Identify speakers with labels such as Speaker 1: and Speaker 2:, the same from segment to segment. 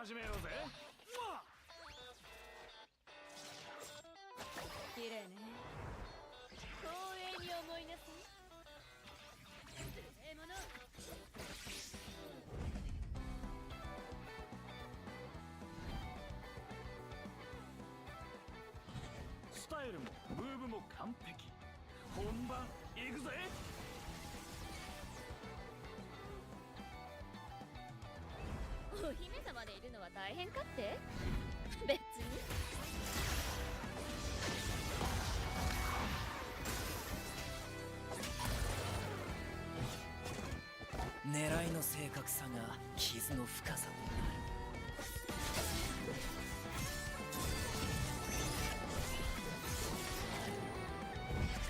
Speaker 1: 始めようぜ。
Speaker 2: 綺麗ね。光栄に思いなさい。ええもの。
Speaker 1: スタイルもムーブも完璧。本番行くぜ。
Speaker 2: お姫様でいるのは大変かって？別に。
Speaker 3: 狙いの正確さが傷の深さと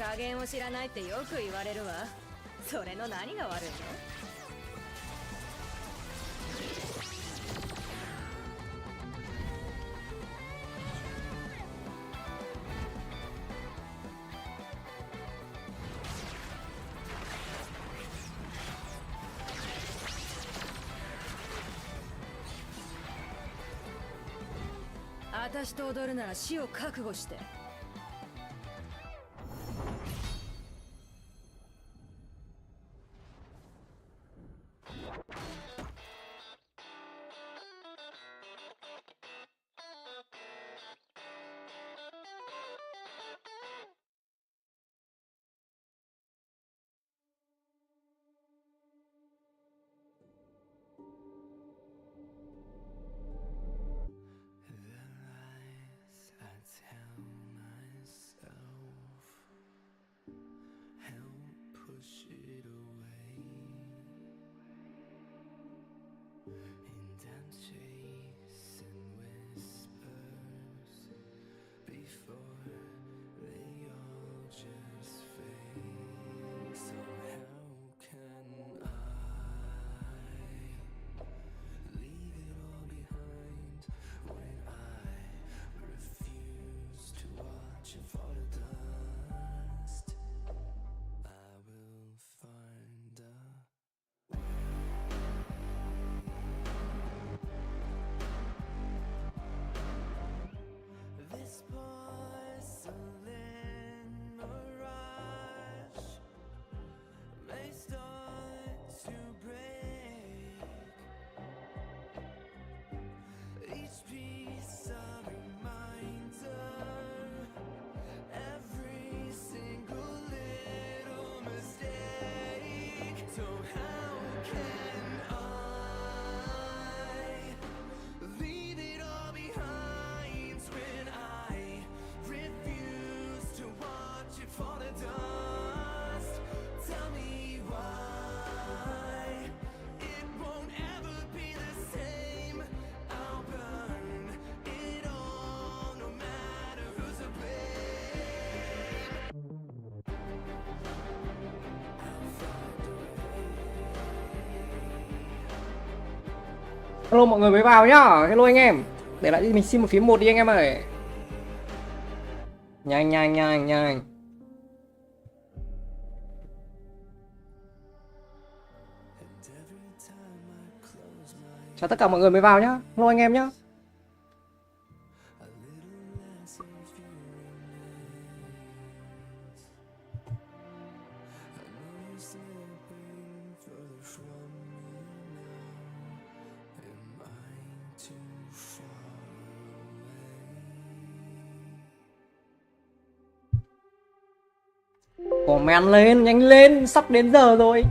Speaker 3: なる。
Speaker 2: 加減を知らないってよく言われるわ。それの何が悪いの？私と踊るなら死を覚悟して。
Speaker 4: Hello mọi người mới vào nhá. Hello anh em. Để lại mình xin một phím 1 đi anh em ơi. Nhanh nhanh nhanh nhanh. Chào tất cả mọi người mới vào nhá. Hello anh em nhá. Comment lên, nhanh lên, sắp đến giờ rồi.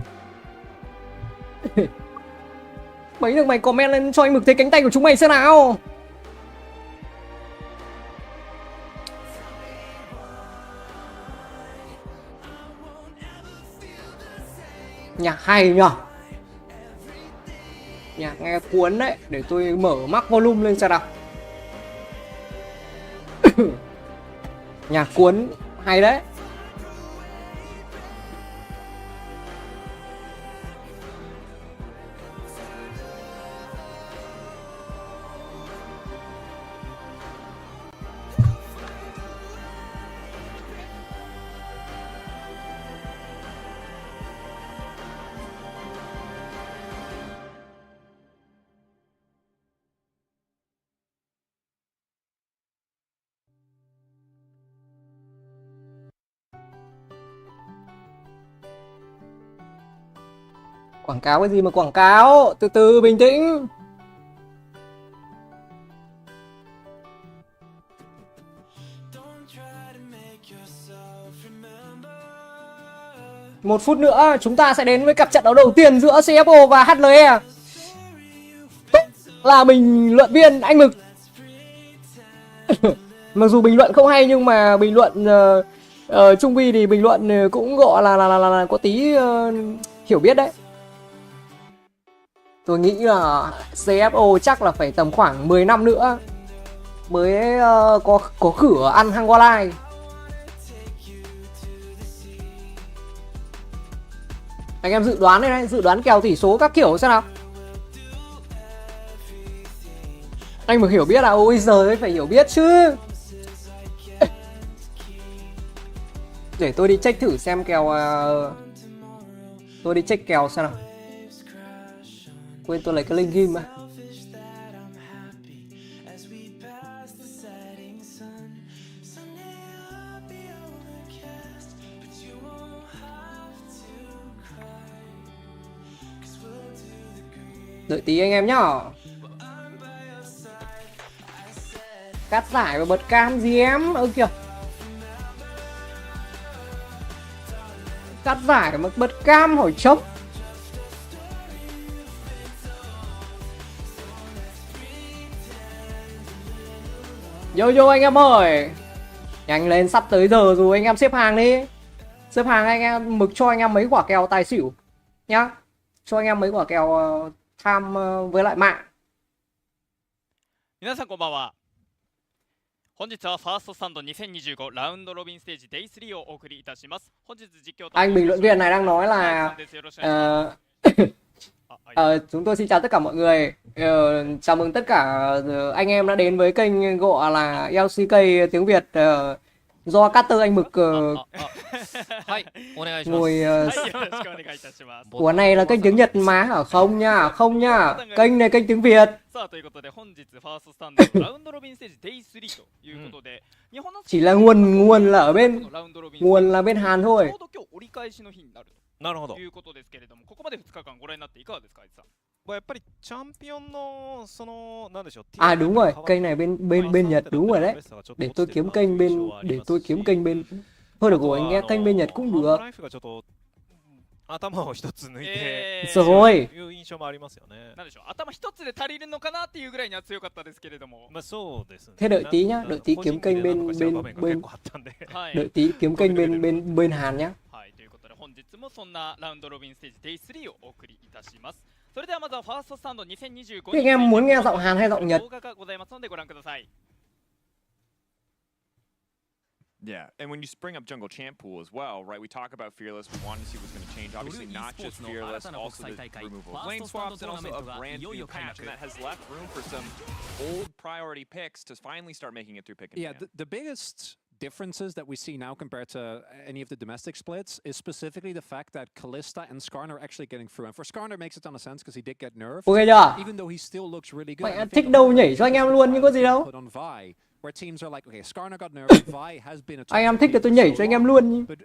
Speaker 4: Mấy được mày comment lên cho anh mực thấy cánh tay của chúng mày xem nào. Nhạc hay nhở. Nhạc nghe cuốn đấy. Để tôi mở max volume lên xem nào. Nhạc cuốn hay đấy. Quảng cáo cái gì mà quảng cáo? Từ từ bình tĩnh. Một phút nữa chúng ta sẽ đến với cặp trận đấu đầu tiên giữa CFO và HLE. Là bình luận viên anh Mực. Mặc dù bình luận không hay nhưng mà bình luận Trung Vi thì bình luận cũng gọi là có tí hiểu biết đấy. Tôi nghĩ là CFO chắc là phải tầm khoảng 10 năm nữa mới có cửa ăn hang qua lai. Anh em dự đoán đây này, dự đoán kèo tỷ số các kiểu xem nào. Anh Mực hiểu biết là ôi giời ấy, phải hiểu biết chứ. Để tôi đi check thử xem kèo. Tôi đi check kèo xem nào. Quên tôi lấy cái link game mà. Đợi tí anh em nhá. Cắt giải và bật cam gì em? Ơ kìa. Cắt giải mà bật cam hỏi chốc. Yo anh em ơi. Nhanh lên, sắp tới giờ rồi, anh em xếp hàng đi. Xếp hàng anh em. Mực cho anh em mấy quả kèo tài xỉu nhá. Cho anh em mấy quả kèo tham với lại mạng.
Speaker 5: 皆さんこんばんは。本日はファーストスタンド2025ラウンドロビンステージ Day 3をお送りいたします。本日実況
Speaker 4: Anh bình luận viên này đang nói là chúng tôi xin chào tất cả mọi người. Chào mừng tất cả anh em đã đến với kênh gọi là LCK tiếng Việt do Cutter anh Mực ngồi. Ủa này là kênh tiếng Nhật má hả? Không nha, không nha. Kênh này kênh tiếng Việt. Chỉ là nguồn là ở bên Hàn thôi.
Speaker 6: なるほど。ということですけれども、ここまで2日間ご覧になっていかがですか、あいつさん。やっぱりチャンピオンのそのなんでしょう。
Speaker 4: À đúng rồi, kênh này bên Nhật đúng rồi đấy. Để tôi kiếm kênh bên thôi được rồi, anh nghe kênh bên Nhật cũng được.
Speaker 6: 頭を一つ抜いて、
Speaker 4: すごい。
Speaker 6: いう印象もありますよね。
Speaker 5: なんでしょう、頭一つで足りるのかなっていうぐらいには強かったですけれども。
Speaker 6: まあそうですね。
Speaker 4: Thế đợi tí nhá, đợi tí kiếm kênh bên đợi tí kiếm kênh bên Hàn nhá.
Speaker 5: はい、ということで本日もそんなラウンドロビンステージ Day 3をお送りいたします。それではまずはファーストスタンド2025
Speaker 4: Thế anh em muốn nghe giọng Hàn hay giọng Nhật?
Speaker 5: 動画がございますのでご覧ください。
Speaker 7: Yeah, and when you bring up Jungle Champ Pool as well, right, we talk about Fearless, we want to see what's going to change. Obviously not just Fearless, also the removal of lane swaps and also a brand new patch, and that has left room for some old priority picks to finally start making it through pick and
Speaker 8: yeah,
Speaker 7: ban.
Speaker 8: the biggest differences that we see now compared to any of the domestic splits is specifically the fact that Kalista and Skarner are actually getting through. And for Skarner, makes a ton of sense because he did get nerfed.
Speaker 4: Ok chưa?
Speaker 8: Even though he still looks really good.
Speaker 4: Mày thích đâu nhảy cho anh em luôn nhưng có gì đâu.
Speaker 8: Put on Vi, where teams are like, okay, Skarner got nerfed, Vi has been a
Speaker 4: Anh em thích thì tôi nhảy cho anh em luôn.
Speaker 8: But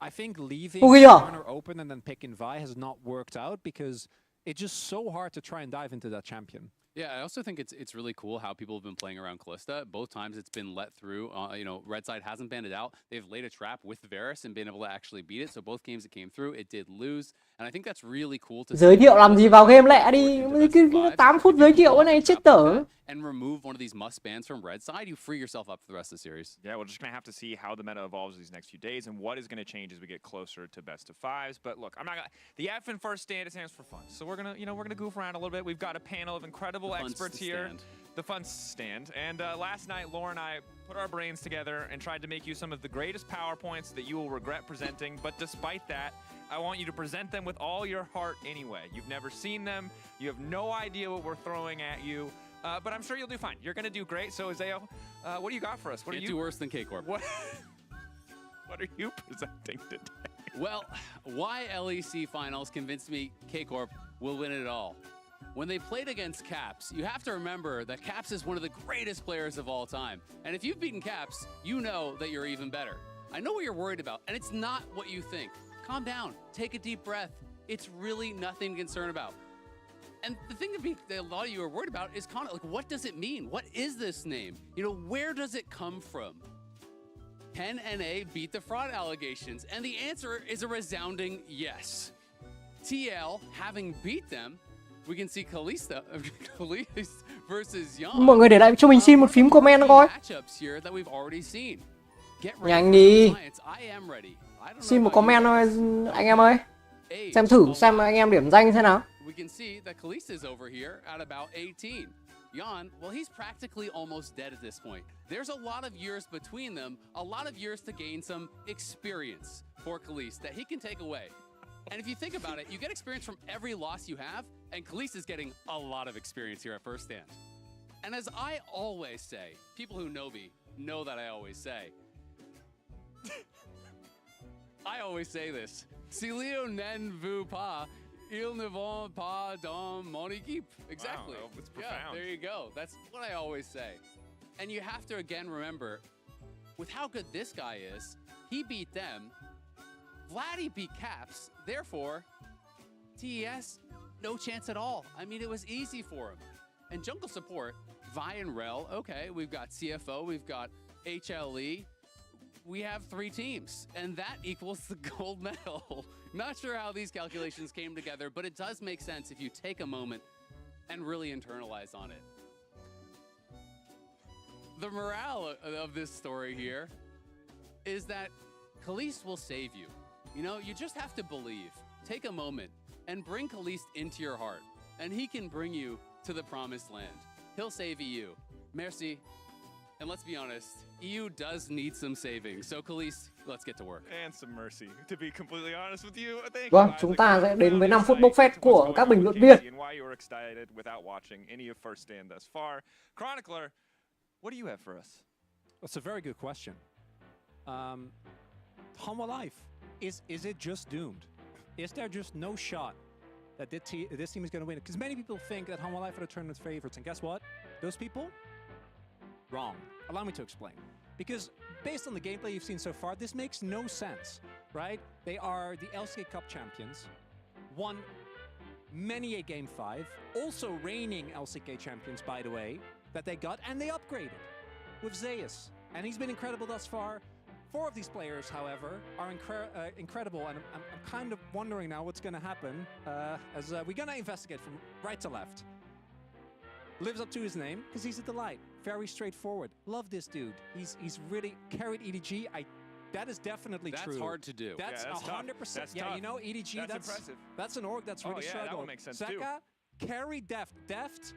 Speaker 8: I think leaving
Speaker 4: Ok chưa?
Speaker 8: Skarner open and then picking Vi has not worked out because it's just so hard to try and dive into that champion.
Speaker 9: Yeah, I also think it's really cool how people have been playing around Kalista. Both times it's been let through. You know, Red Side hasn't banned it out. They've laid a trap with Varus and been able to actually beat it. So both games it came through, it did lose. And I think that's really cool to
Speaker 4: giới thiệu làm gì vào game lẹ đi. Cứ 8 phút giới thiệu cái này chết tở.
Speaker 9: And remove one of these must bans from Red Side, you free yourself up for the rest of the series.
Speaker 7: Yeah, we're just going to have to see how the meta evolves these next few days and what is going to change as we get closer to best of fives. But look, I'm not gonna, the F in first stand, it stands for fun. So we're going to, we're going to goof around a little bit. We've got a panel of incredible experts here. The fun stand. And last night, Laura and I put our brains together and tried to make you some of the greatest PowerPoints that you will regret presenting. But despite that, I want you to present them with all your heart anyway. You've never seen them. You have no idea what we're throwing at you. But I'm sure you'll do fine. You're going to do great. So, Isaiah, what do you got for us?
Speaker 9: Can't do worse than K-Corp.
Speaker 7: What are you presenting today?
Speaker 9: Well, why LEC Finals convinced me K-Corp will win it all. When they played against Caps, you have to remember that Caps is one of the greatest players of all time. And if you've beaten Caps, you know that you're even better. I know what you're worried about, and it's not what you think. Calm down. Take a deep breath. It's really nothing to concern about. And the thing that a lot of you are worried about is kind of like, what does it mean? What is this name? You know, where does it come from? Can NA beat the fraud allegations? And the answer is a resounding yes. TL, having beat them, we can see Kalista versus Young.
Speaker 4: Mọi người để lại cho mình xin một phím comment coi.
Speaker 9: Matchups here that we've already seen. Get
Speaker 4: Nhanh
Speaker 9: ready
Speaker 4: đi.
Speaker 9: for the science. I am ready. I don't know
Speaker 4: Xin một
Speaker 9: about you
Speaker 4: comment thôi
Speaker 9: guys.
Speaker 4: anh em ơi. Xem thử xem anh em điểm danh thế nào.
Speaker 9: We can see that Kalista is over here at about 18. Jan, well, he's practically almost dead at this point. There's a lot of years between them, a lot of years to gain some experience for Kalista that he can take away. And if you think about it, you get experience from every loss you have, and Kalista is getting a lot of experience here at First Stand. And as I always say, people who know me know that I always say, I always say this, si Leo nen vu pas, ils ne vont pas dans mon équipe. Exactly.
Speaker 7: Wow, it's profound.
Speaker 9: Yeah, there you go. That's what I always say. And you have to again remember, with how good this guy is, he beat them. Vladdy beat Caps. Therefore, TES, no chance at all. I mean, it was easy for him. And jungle support, Vi and Rel, okay, we've got CFO, we've got HLE. We have 3 teams, and that equals the gold medal. Not sure how these calculations came together, but it does make sense if you take a moment and really internalize on it. The morale of this story here is that Kaliste will save you. You know, you just have to believe. Take a moment and bring Kaliste into your heart, and he can bring you to the promised land. He'll save EU. Merci. And let's be honest, EU does need some saving. So Kaliste, let's get to work.
Speaker 7: And some mercy. To be completely honest with you, thank
Speaker 4: Vâng,
Speaker 7: you,
Speaker 4: chúng
Speaker 7: Isaac,
Speaker 4: ta
Speaker 7: for
Speaker 4: sẽ đến với 5 phút
Speaker 7: insight
Speaker 4: bốc phét
Speaker 7: into what's
Speaker 4: của
Speaker 7: going
Speaker 4: các
Speaker 7: on
Speaker 4: bình
Speaker 7: with
Speaker 4: luận viên.
Speaker 7: KC and why you were excited without watching any of First Stand thus far. Chronicler, what do you have for us?
Speaker 8: That's a very good question. Hanwha Life, is it just doomed? Is there just no shot that this team is going to win? Because many people think that Hanwha Life are the tournament favorites, and guess what? Those people? Wrong. Allow me to explain. Because based on the gameplay you've seen so far, this makes no sense, right? They are the LCK Cup champions, won many a Game 5, also reigning LCK champions, by the way, that they got, and they upgraded with Zeus. And he's been incredible thus far. 4 of these players, however, are incredible, and I'm kind of wondering now what's going to happen as we're going to investigate from right to left. Lives up to his name because he's a delight. Very straightforward. Love this dude. He's really carried EDG. That is definitely true.
Speaker 9: That's hard to do.
Speaker 8: That's 100%.
Speaker 7: That's
Speaker 8: Yeah,
Speaker 7: tough.
Speaker 8: you know, EDG.
Speaker 7: That's impressive.
Speaker 8: That's an org that's really struggled.
Speaker 7: That would make sense too.
Speaker 8: Zeka carried Deft. Deft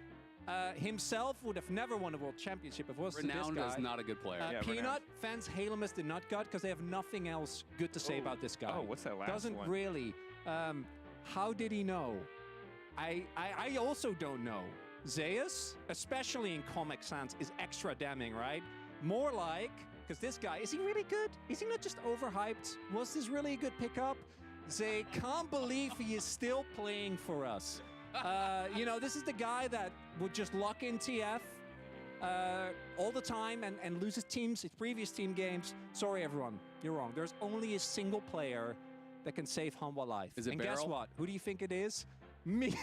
Speaker 8: himself would have never won a world championship if it wasn't this
Speaker 9: Renowned
Speaker 8: guy.
Speaker 9: is not a good player.
Speaker 8: Peanut fans Halemus did not gut because they have nothing else good to say about this guy.
Speaker 7: Oh, what's that last
Speaker 8: Doesn't
Speaker 7: one?
Speaker 8: really. How did he know? I also don't know. Zeus, especially in Comic Sans, is extra damning, right? More like, because this guy, is he really good? Is he not just overhyped? Was this really a good pickup? They can't believe he is still playing for us. You know, this is the guy that would just lock in TF all the time and lose his previous team games. Sorry, everyone, you're wrong. There's only a single player that can save Hanwha Life.
Speaker 9: Is it
Speaker 8: and
Speaker 9: Barrel?
Speaker 8: Guess what? Who do you think it is? Me.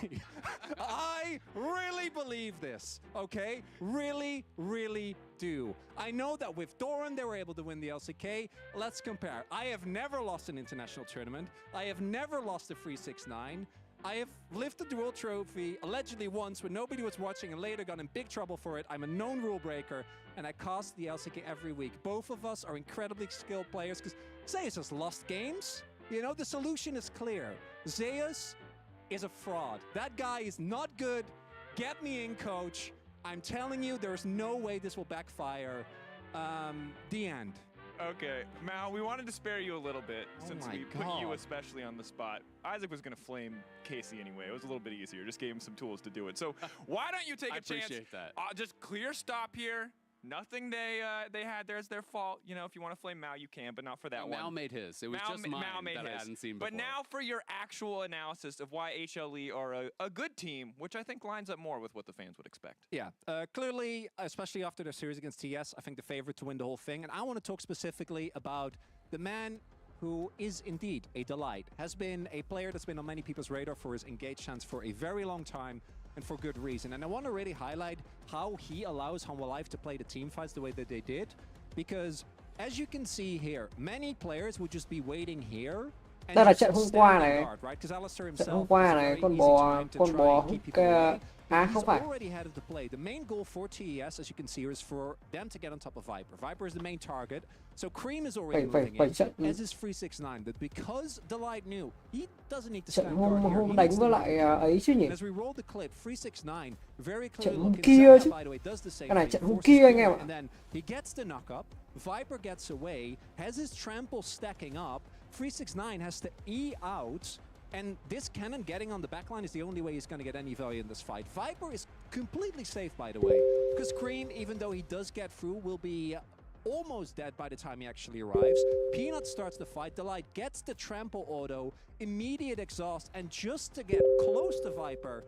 Speaker 8: I really believe this, okay? Really, really do. I know that with Doran, they were able to win the LCK. Let's compare. I have never lost an international tournament. I have never lost a 3-6-9. I have lifted the World Trophy allegedly once when nobody was watching and later got in big trouble for it. I'm a known rule breaker and I cost the LCK every week. Both of us are incredibly skilled players because Zeus has lost games. You know, the solution is clear. Zeus is a fraud. That guy is not good. Get me in, coach. I'm telling you, there's no way this will backfire. The end.
Speaker 7: Okay, Mal, we wanted to spare you a little bit since
Speaker 8: my
Speaker 7: we put you
Speaker 8: God.
Speaker 7: especially on the spot. Isaac was going to flame Casey anyway. It was a little bit easier. Just gave him some tools to do it. So why don't you take
Speaker 9: I
Speaker 7: a chance?
Speaker 9: appreciate that.
Speaker 7: Just clear stop here. Nothing they had there is their fault. You know, if you want to flame Mal, you can, but not for that one.
Speaker 9: Mal made his. It was
Speaker 7: Mal
Speaker 9: just
Speaker 7: ma-
Speaker 9: mine
Speaker 7: Mal made
Speaker 9: that I
Speaker 7: his.
Speaker 9: hadn't seen before.
Speaker 7: But now for your actual analysis of why HLE are a good team, which I think lines up more with what the fans would expect.
Speaker 8: Yeah, clearly, especially after their series against TS, I think the favorite to win the whole thing. And I want to talk specifically about the man who is indeed a delight, has been a player that's been on many people's radar for his engaged stance for a very long time, and for good reason. And I want to really highlight how he allows Hanwha Life to play the team fights the way that they did, because as you can see here, many players would just be waiting here.
Speaker 4: Đây là trận hôm qua này. Trận hôm qua này, con bò không phải.
Speaker 8: The main goal for TES, as you can see, is for them to get on top of Viper. Viper is the main target. So Cream is already moving in, as is 369. But because Delight knew, he doesn't need to stand guard here.
Speaker 4: Hôm đánh với lại ấy chứ nhỉ?
Speaker 8: As we roll the clip, 369 very clearly
Speaker 4: Trận hôm
Speaker 8: looking
Speaker 4: kia chứ.
Speaker 8: by the way, does the same.
Speaker 4: Cái này trận hôm kia anh em ạ.
Speaker 8: And then he gets the knock up. Viper gets away, has his trample stacking up. 369 has to E out, and this cannon getting on the backline is the only way he's going to get any value in this fight. Viper is completely safe, by the way, because Cream, even though he does get through, will be almost dead by the time he actually arrives. Peanut starts the fight. Delight gets the trample auto, immediate exhaust, and just to get close to Viper,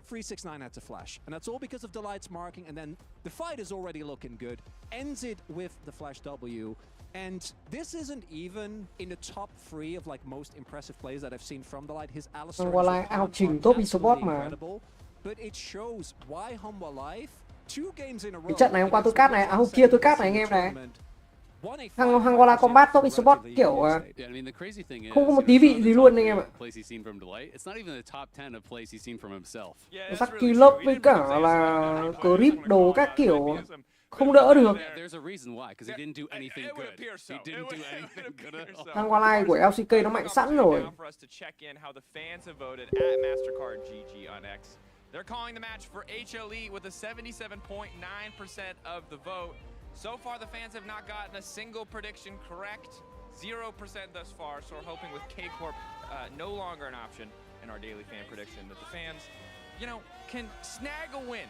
Speaker 8: 369 had to flash. And that's all because of Delight's marking, and then the fight is already looking good. Ends it with the flash W. And this isn't even in the top 3 of like most impressive plays that I've seen from Delight. His Alistar incredible, but it shows why Hanwha Life 2 games in a row.
Speaker 4: Cái trận này hôm qua tôi cắt này, hôm kia tôi cắt này anh em này. Hanwha Combat top Esport kiểu không có một tí vị gì luôn anh em ạ. Lucky Love với cả là Grip đồ các kiểu không đỡ được. Hanwha Life của LCK nó mạnh sẵn rồi.
Speaker 7: They're calling the match for HLE with a 77.9% of the vote. So far, the fans have not gotten a single prediction correct. 0% thus far, so we're hoping with K-Corp no longer an option in our daily fan prediction that the fans, can snag a win.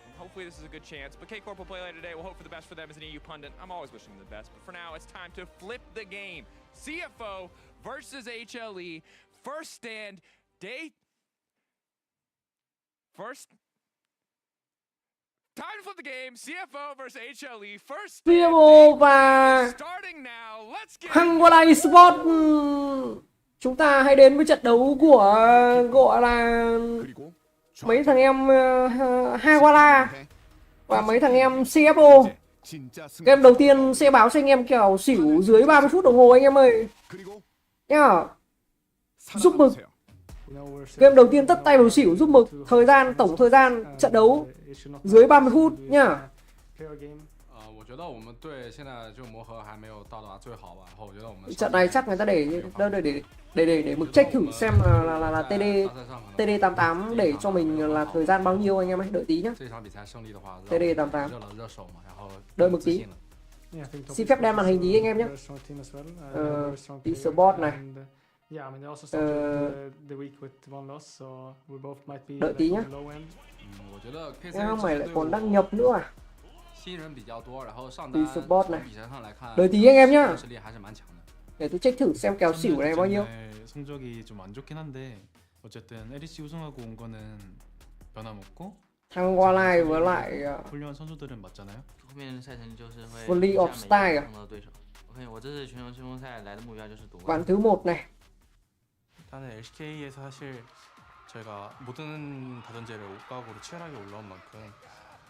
Speaker 7: And hopefully this is a good chance, but K-Corp will play later today. We'll hope for the best for them as an EU pundit. I'm always wishing them the best, but for now, it's time to flip the game. CFO versus HLE. First stand, day... First... Time to flip the game. CFO versus HLE. First
Speaker 4: CFO và Hanwha Life Esport. Chúng ta hãy đến với trận đấu của gọi là mấy thằng em Hanwha và mấy thằng em CFO. Game đầu tiên sẽ báo cho anh em kèo xỉu dưới 30 phút đồng hồ anh em ơi. Nhá. Giúp mực. Game đầu tiên tất tay vào xỉu giúp mực. Tổng thời gian trận đấu dưới 30 phút nhá. Trận này chắc người ta để mực check thử xem là TD88 để cho mình là thời gian bao nhiêu anh em ấy, đợi tí nhá. TD88 đợi một tí. Xin phép đem màn hình tí anh em nhé. Esport này. Đợi tí nhá. Em mày lại còn đăng nhập nữa à? Esport này. Đợi tí anh em nhá. Để tôi check thử xem kèo xỉu này bao nhiêu. Hanwha Life với lại Fully of Style à? Ván thứ 1 này.
Speaker 10: 일단은 LCK에서 사실 저희가 모든 다전제를 옷가고로 치열하게 올라온 만큼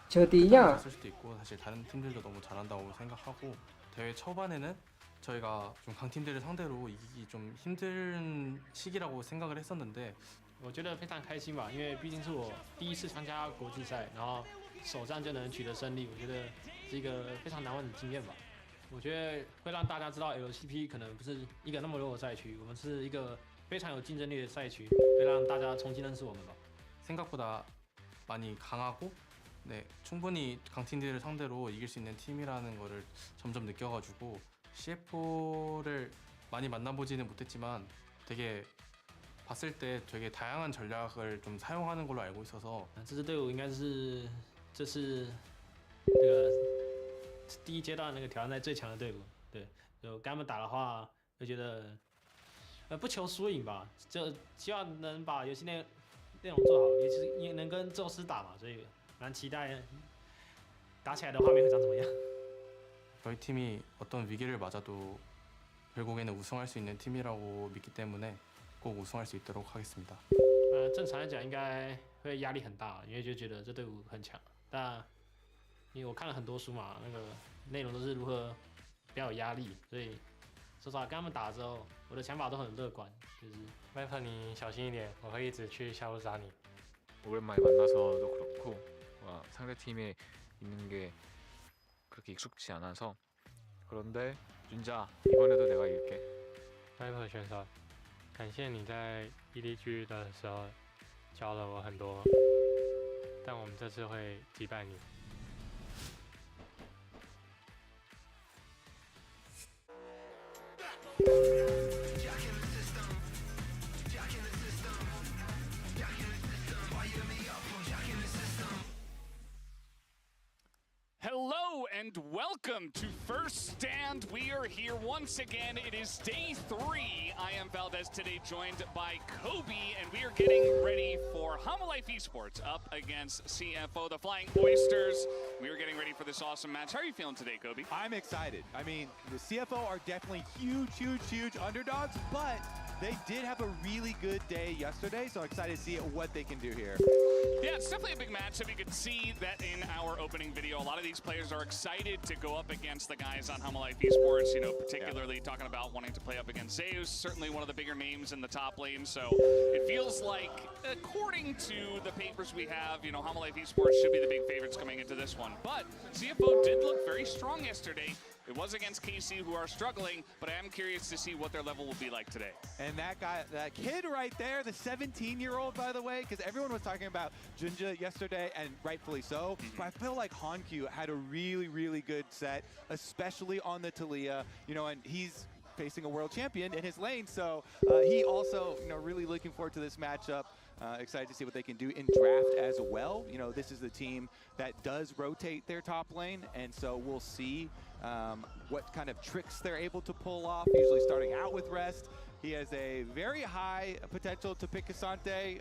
Speaker 4: chờ tí nhá.
Speaker 10: 쓸 수도 있고 사실 다른 팀들도 너무 잘한다고 생각하고 대회 초반에는 저희가 좀 강팀들을 상대로 이기기 좀 힘든 시기라고 생각을 했었는데
Speaker 11: 我觉得非常开心吧，因为毕竟是我第一次参加国际赛，然后首战就能取得胜利，我觉得是一个非常难忘的经验吧。我觉得会让大家知道 LCP 可能不是一个那么弱的赛区，我们是一个非常有竞争力的赛区，会让大家重新认识我们吧。
Speaker 10: 생각보다 많이 강하고 충분히 강팀들을 상대로 이길 수 있는 팀이라는 거를 점점 느껴가지고 CFO를 많이 만나보지는 못했지만 되게 봤을 때 되게 다양한 전략을 좀 사용하는 걸로 알고 있어서
Speaker 11: 这支队伍应该是这是那个第一阶段那个挑战赛最强的队伍，对，就跟他们打的话，就觉得不求输赢吧，就希望能把游戏内容做好，也是能跟宙斯打嘛，所以蛮期待打起来的画面会长怎么样。
Speaker 10: 저희 팀이 어떤 위기를 맞아도 결국에는 우승할 수 있는 팀이라고 믿기 때문에 꼭 우승할 수 있도록 하겠습니다.
Speaker 11: 正常来讲应该会压力很大，因为就觉得这队伍很强。但因为我看了很多书嘛，那个内容都是如何不要有压力，所以说实话跟他们打之后，我的想法都很乐观，就是麦克你小心一点，我会一直去下路杀你。
Speaker 12: 오랜만에 만나서도 그렇고 상대 팀에 있는 게 그렇게 익숙지 않아서 그런데 준자 이번에도 내가 이길게.
Speaker 11: 麦克选手，感谢你在EDG的时候教了我很多，但我们这次会击败你。
Speaker 13: Hello and welcome to First Stand. We are here once again. It is day 3. I am Valdez today, joined by Kobe, and we are getting ready for Life Esports up against CFO, the Flying Oysters. We are getting ready for this awesome match. How are you feeling today, Kobe?
Speaker 14: I'm excited. I mean, the CFO are definitely huge underdogs, but they did have a really good day yesterday, so I'm excited to see what they can do here.
Speaker 13: Yeah, it's definitely a big matchup. You can see that in our opening video. A lot of these players are excited to go up against the guys on Life Esports, you know, particularly talking about wanting to play up against Zeus, certainly one of the bigger names in the top lane. So it feels like, according to the papers we have, you know, Life Esports should be the big favorites coming into this one. But CFO did look very strong yesterday. It was against KC, who are struggling, but I am curious to see what their level will be like today.
Speaker 14: And that guy, that kid right there, the 17-year-old, by the way, because everyone was talking about Junja yesterday, and rightfully so, but I feel like Hankyu had a really good set, especially on the Taliyah, you know, and he's facing a world champion in his lane, so he also, you know, really looking forward to this matchup. Excited to see what they can do in draft as well. You know, this is the team that does rotate their top lane, and so we'll see what kind of tricks they're able to pull off, usually starting out with Rest. He has a very high potential to pick Asante,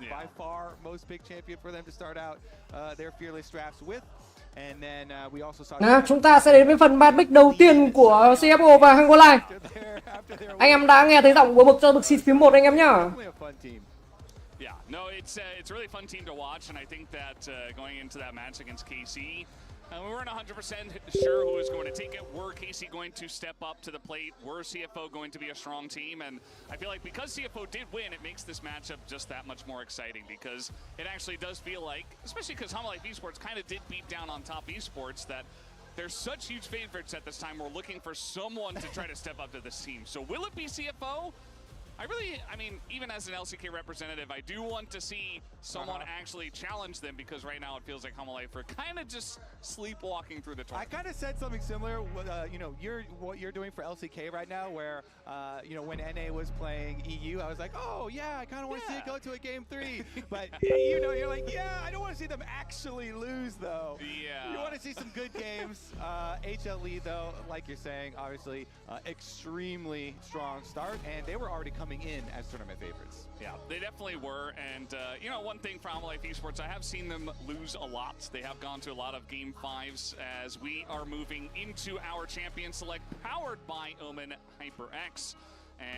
Speaker 14: by far most big champion for them to start out their fearless drafts with. And then we also saw
Speaker 4: chúng ta sẽ đến với phần ban pick đầu tiên của CFO và Hangolai. Anh em đã nghe thấy giọng của bậc cho bậc xịt phím 1 anh em nhá.
Speaker 13: Yeah, no, it's a really fun team to watch, and I think that going into that match against KC, we weren't 100% sure who was going to take it. Were KC going to step up to the plate? Were CFO going to be a strong team? And I feel like because CFO did win, it makes this matchup just that much more exciting, because it actually does feel like, especially because Life Esports kind of did beat down on top esports, that they're such huge favorites at this time. We're looking for someone to try to step up to this team. So will it be CFO? I mean, even as an LCK representative, I do want to see someone actually challenge them, because right now it feels like Life are kind of just sleepwalking through the tournament.
Speaker 14: I kind of said something similar. You know, what you're doing for LCK right now, where you know, when NA was playing EU, I was like, oh yeah, I kind of want to see it go to a game 3. But you know, you're like, yeah, I don't want to see them actually lose though.
Speaker 13: Yeah.
Speaker 14: You want to see some good games. HLE though, like you're saying, obviously extremely strong start, and they were already coming in as tournament favorites.
Speaker 13: Yeah, they definitely were, and you know, one thing for Life Esports, I have seen them lose a lot. They have gone to a lot of Game 5s as we are moving into our Champion Select, powered by Omen HyperX.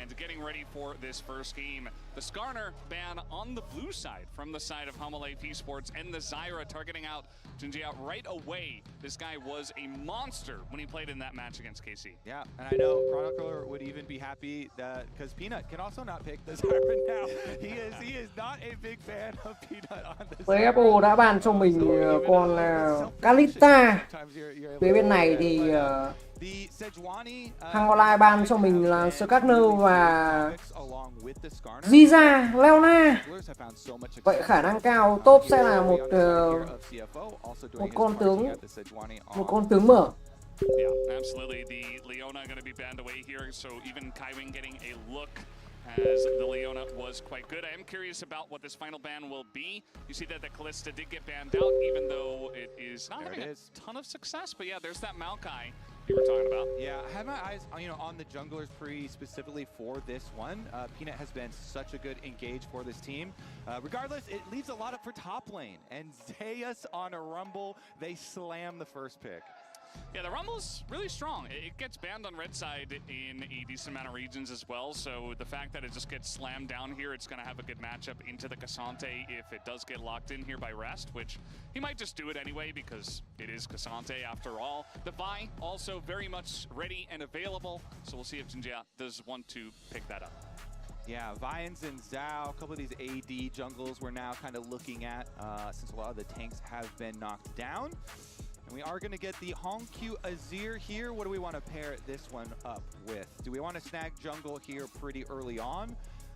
Speaker 13: And getting ready for this first game, the Skarner ban on the blue side from the side of Life Esports, and the Zyra targeting out Junji out right away. This guy was a monster when he played in that match against KC.
Speaker 14: Yeah, and I know Chronicler would even be happy that, because Peanut can also not pick the Zyra now. He is not a big fan of Peanut on the Zyra.
Speaker 4: CFO đã ban cho mình con Kalista. Phía bên này thì Hangolai ban cho mình là Skarner và Ziza, Leona. Vậy khả năng cao top sẽ là một con tướng mở.
Speaker 13: Yeah, absolutely. The Leona going to be banned away here, so even Kaiwing getting a look, as the Leona was quite good. I am curious about what this final ban will be. You see that the Kalista did get banned out, even though it is not having a ton of success. But yeah, there's that Maokai you were talking about.
Speaker 14: Yeah, I had my eyes, you know, on the junglers specifically for this one. Peanut has been such a good engage for this team. Regardless, it leaves a lot up for top lane, and Zeus on a rumble, they slam the first pick.
Speaker 13: Yeah, the Rumble's really strong. It gets banned on red side in a decent amount of regions as well, so the fact that it just gets slammed down here, it's going to have a good matchup into the Cassante if it does get locked in here by Rest, which he might just do it anyway because it is Cassante after all. The Vi also very much ready and available, so we'll see if Jinja does want to pick that up.
Speaker 14: Yeah, Vians and Zhao, a couple of these AD jungles we're now kind of looking at since a lot of the tanks have been knocked down. And we are going to get the Hongq Azir here. What do we want to pair this one up with? Do we want to snag jungle here pretty early on?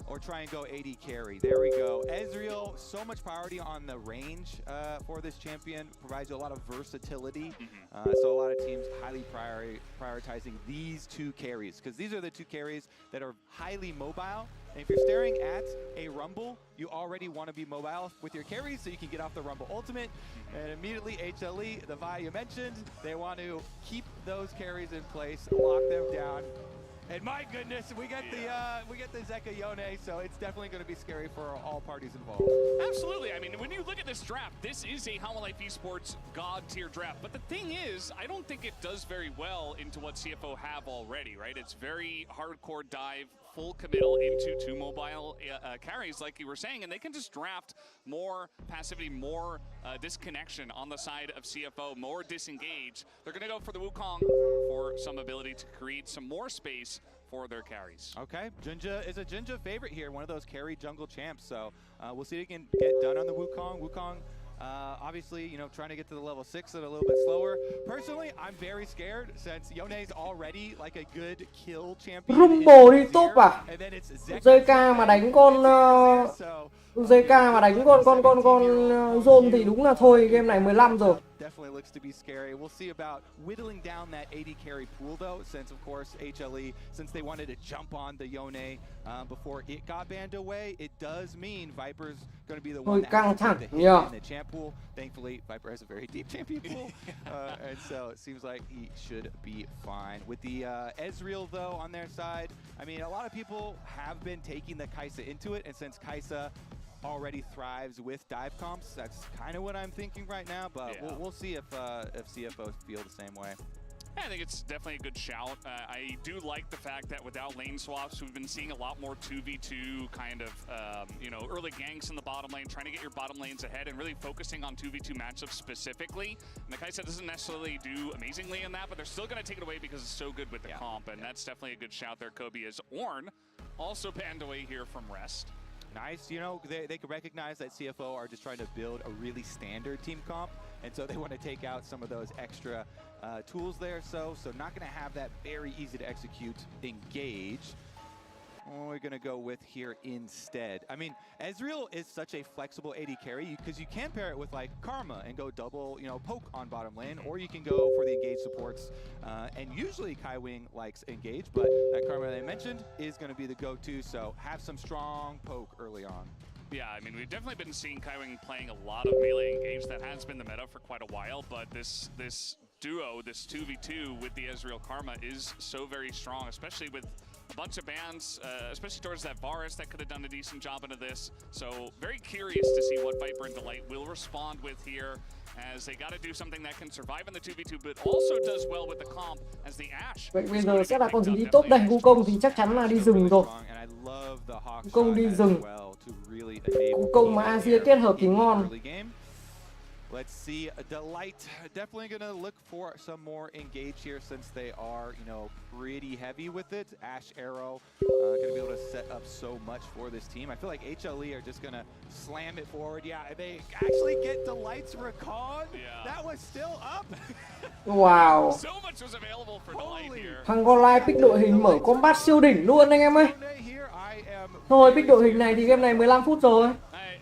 Speaker 14: Or try and go AD carry? There we go. Ezreal, so much priority on the range for this champion. Provides you a lot of versatility. So a lot of teams highly prioritizing these two carries. Because these are the two carries that are highly mobile. And if you're staring at a Rumble, you already want to be mobile with your carries so you can get off the Rumble ultimate. And immediately HLE, the Vi you mentioned, they want to keep those carries in place, lock them down. And my goodness, we get the Zeka Yone, so it's definitely going to be scary for all parties involved.
Speaker 13: Absolutely. I mean, when you look at this draft, this is a Half-Life Esports God tier draft. But the thing is, I don't think it does very well into what CFO have already, right? It's very hardcore dive, full committal into two mobile carries, like you were saying, and they can just draft more passivity, more disconnection on the side of CFO, more disengage. They're going to go for the Wukong for some ability to create some more space for their carries.
Speaker 14: Okay, Jinja is a Jinja favorite here, one of those carry jungle champs. So we'll see if he can get done on the Wukong. Wukong, obviously, you know, trying to get to the level 6 at a little bit slower. Personally, I'm very scared since Yone's already like a good kill champion.
Speaker 4: Rumble đi top à? JK mà đánh con JK mà đánh con Zone thì đúng là thôi, game này 15 rồi.
Speaker 14: Definitely looks to be scary. We'll see about whittling down that AD carry pool though, since of course HLE, since they wanted to jump on the Yone before it got banned away, it does mean Viper's going to be the one that has to hit in the champ pool. Thankfully, Viper has a very deep champion pool, and so it seems like he should be fine. With the Ezreal though on their side, I mean, a lot of people have been taking the Kai'Sa into it, and since Kai'Sa already thrives with dive comps, that's kind of what I'm thinking right now, but we'll see if CFO feel the same way.
Speaker 13: Yeah, I think it's definitely a good shout. I do like the fact that without lane swaps, we've been seeing a lot more 2v2 kind of, you know, early ganks in the bottom lane, trying to get your bottom lanes ahead and really focusing on 2v2 matchups specifically. And the Kai'Sa doesn't necessarily do amazingly in that, but they're still going to take it away because it's so good with the comp, and that's definitely a good shout there, Kobe, as Ornn also banned away here from Rest.
Speaker 14: Nice, you know, they could recognize that CFO are just trying to build a really standard team comp, and so they want to take out some of those extra tools there. So not going to have that very easy to execute engage. We're going to go with here instead. I mean, Ezreal is such a flexible AD carry because you can pair it with like Karma and go double, you know, poke on bottom lane, or you can go for the engage supports. And usually Kaiwing likes engage, but that Karma that I mentioned is going to be the go-to. So have some strong poke early on.
Speaker 13: Yeah, I mean, we've definitely been seeing Kaiwing playing a lot of melee engage. That has been the meta for quite a while, but this duo, this 2v2 with the Ezreal Karma is so very strong, especially with a bunch of bans, especially towards that Varus that could have done a decent job into this. So very curious to see what Viper and Delight will respond with here, as they got to do something that can survive in the 2v2, but also does well with the comp as the Ashe.
Speaker 4: Vậy bây giờ sẽ là con gì đi top đây? Wukong thì chắc chắn là đi rừng rồi. Wukong đi rừng. Wukong mà Asia kết hợp thì ngon.
Speaker 14: Let's see, Delight definitely going to look for some more engage here since they are, you know, pretty heavy with it. Ashe Arrow going to be able to set up so much for this team. I feel like HLE are just going to slam it forward. Yeah, they actually get Delight's Recon. Yeah. That was still up.
Speaker 4: Wow.
Speaker 13: So much was available for Delight here.
Speaker 4: Thằng còn lại pick đội hình mở combat siêu đỉnh luôn anh em ơi. Thôi pick đội hình này thì game này 15 phút rồi.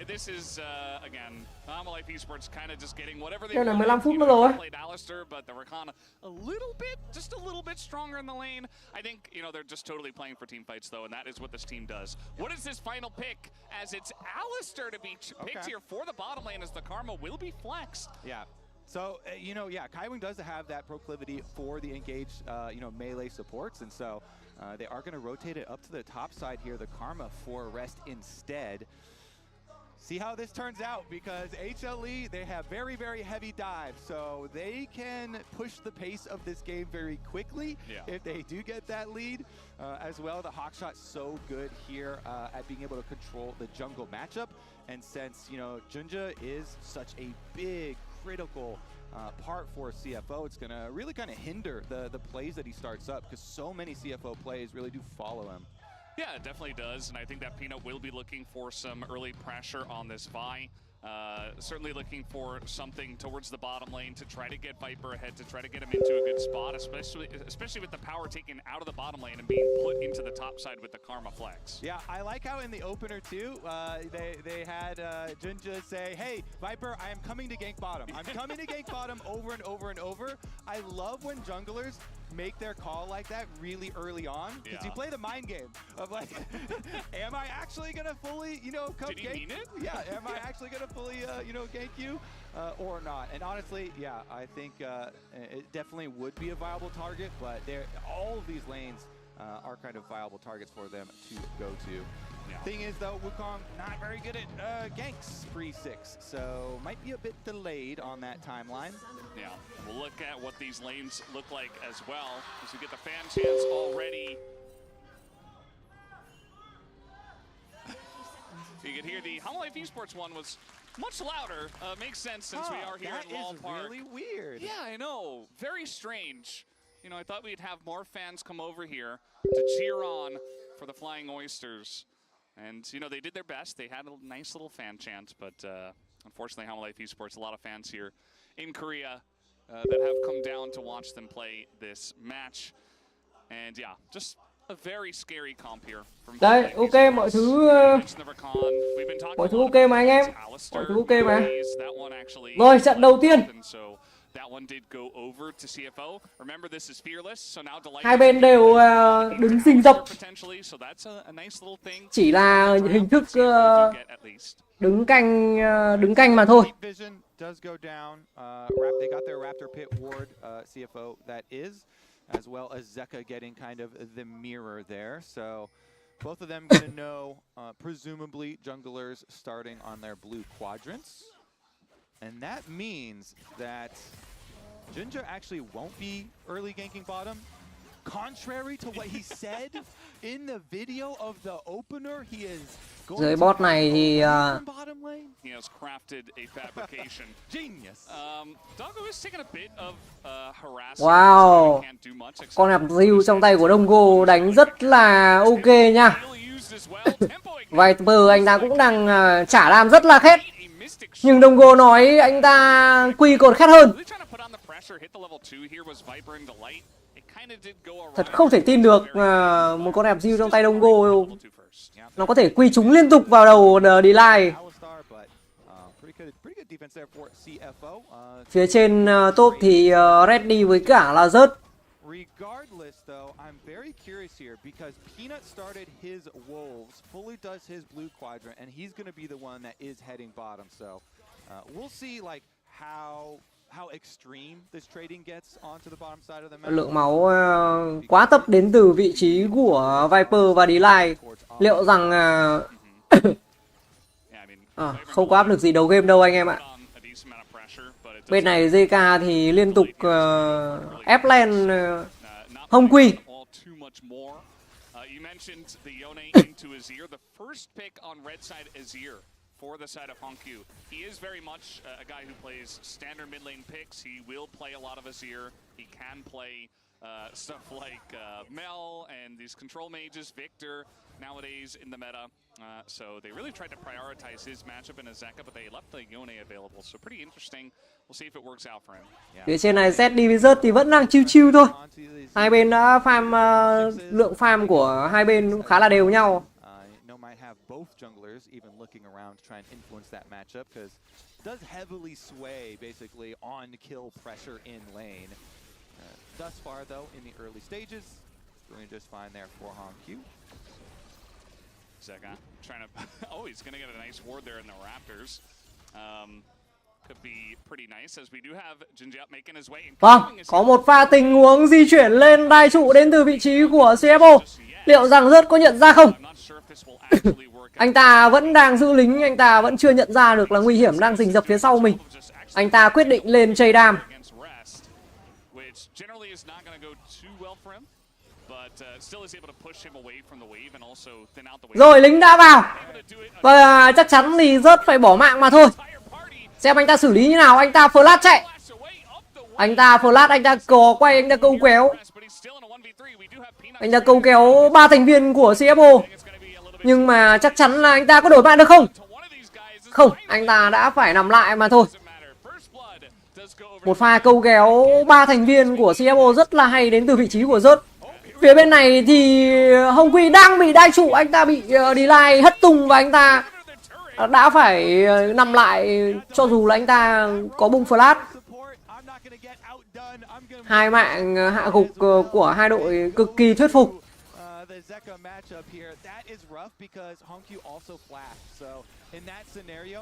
Speaker 13: This is again, Half-Life Esports kind of just getting whatever they
Speaker 4: want. 15 phút
Speaker 13: nữa
Speaker 4: rồi.
Speaker 13: Played Alistair, but the Recon just a little bit stronger in the lane. I think, you know, they're just totally playing for team fights though, and that is what this team does. What is this final pick? As it's Alistair to be picked here for the bottom lane, as the Karma will be flexed.
Speaker 14: Yeah. So, you know, yeah, Kaiwing does have that proclivity for the engaged, you know, melee supports, and so they are going to rotate it up to the top side here, the Karma for Rest instead. see how this turns out, because HLE, they have very, very heavy dives, so they can push the pace of this game very quickly if they do get that lead. As well, the Hawkshot's so good here at being able to control the jungle matchup, and since, you know, Junja is such a big, critical part for CFO, it's gonna really kind of hinder the plays that he starts up, because so many CFO plays really do follow him.
Speaker 13: Yeah, it definitely does, and I think that Peanut will be looking for some early pressure on this Vi. Certainly looking for something towards the bottom lane to try to get Viper ahead, to try to get him into a good spot, especially with the power taken out of the bottom lane and being put into the top side with the Karma Flex.
Speaker 14: Yeah, I like how in the opener too, they had Junja say, hey, Viper, I am coming to gank bottom. I'm coming to gank bottom over and over and over. I love when junglers make their call like that really early on, because you play the mind game of like, am I actually gonna fully, you know, come gank?
Speaker 13: Mean it?
Speaker 14: Yeah, am I actually gonna fully, you know, gank you or not? And honestly, yeah, I think it definitely would be a viable target, but all of these lanes are kind of viable targets for them to go to. Thing is, though, Wukong not very good at ganks pre-6, so might be a bit delayed on that timeline.
Speaker 13: Yeah, we'll look at what these lanes look like as well, as we get the fan chants already. You can hear the Hololive Esports one was much louder. Makes sense since we are here in Wall Park.
Speaker 14: That is really weird.
Speaker 13: Yeah, I know. Very strange. You know, I thought we'd have more fans come over here to cheer on for the Flying Oysters. And, you know, they did their best. They had a nice little fan chant, but unfortunately, Hololive Esports, a lot of fans here in Korea that have come down to watch them play this match. And, yeah, just a very scary comp here.
Speaker 4: Đây, ok, mọi thứ ok mà anh em. Mọi thứ ok mà. Rồi, trận đầu tiên. Hai bên đều đứng rình rập. Chỉ là hình thức đứng canh mà thôi.
Speaker 14: As well as Zeka getting kind of the mirror there. So both of them going to know, presumably, junglers starting on their blue quadrants. And that means that Junja actually won't be early ganking bottom. Contrary to what he said in the video of the opener, he is
Speaker 4: Dưới bot này thì
Speaker 13: he has crafted a fabrication.
Speaker 14: Genius.
Speaker 13: Doggo is taking a bit of harassment.
Speaker 4: wow, con hạt diêu trong tay của Dongo đánh rất là ok nha. Viper anh ta cũng đang trả đam rất là khét, nhưng Dongo nói anh ta quy còn khét hơn. Thật không thể tin được một con hạt diêu trong tay Dongo nó có thể quy trúng liên tục vào đầu D-Line. Phía trên top thì Ready với cả là rớt.
Speaker 14: Regardless, though, I'm very curious here because Peanut started his wolves, fully does his blue quadrant, and he's going to be the one that is heading bottom. So we'll see like how extreme this trading gets onto the bottom side of the map.
Speaker 4: Lượng máu quá thấp đến từ vị trí của Viper và D-Line. Liệu rằng không có áp lực gì đầu game đâu anh em ạ. Bên này JK thì liên tục ép lên hông quy.
Speaker 13: For the side of Honkyu. He is very much a guy who plays standard mid lane picks. He will play a lot of Azir. He can play stuff like Mel and these control mages, Victor, nowadays in the meta. So they really tried to prioritize his matchup in Azeka, but they left the Yone available. So pretty interesting. We'll see if it works out for him.
Speaker 4: Phía trên này ZD với rớt thì vẫn đang chill thôi. Hai bên đã farm, lượng farm của hai bên khá là đều nhau.
Speaker 14: Might have both junglers even looking around to try and influence that matchup, because it does heavily sway basically on kill pressure in lane. Thus far, though, in the early stages, doing just fine there for Honkyu.
Speaker 13: Zeka trying to, oh, he's going to get a nice ward there in the Raptors.
Speaker 4: Vâng, có một pha tình huống di chuyển lên đai trụ đến từ vị trí của CFO. Liệu rằng rớt có nhận ra không? Anh ta vẫn đang giữ lính, anh ta vẫn chưa nhận ra được là nguy hiểm đang rình rập phía sau mình. Anh ta quyết định lên chây đam. Rồi lính đã vào. Và chắc chắn thì rớt phải bỏ mạng mà thôi. Xem anh ta xử lý như nào. Anh ta flash chạy. Anh ta flash, anh ta cò quay, anh ta câu kéo. Anh ta câu kéo 3 thành viên của CFO. Nhưng mà chắc chắn là anh ta có đổi mạng được không? Không, anh ta đã phải nằm lại mà thôi. Một pha câu kéo 3 thành viên của CFO rất là hay đến từ vị trí của rớt. Phía bên này thì Hồng Quy đang bị đai trụ, anh ta bị delay hất tung và anh ta đã phải nằm lại cho dù là anh ta có bung flash. Hai mạng hạ gục của hai đội cực kỳ thuyết phục.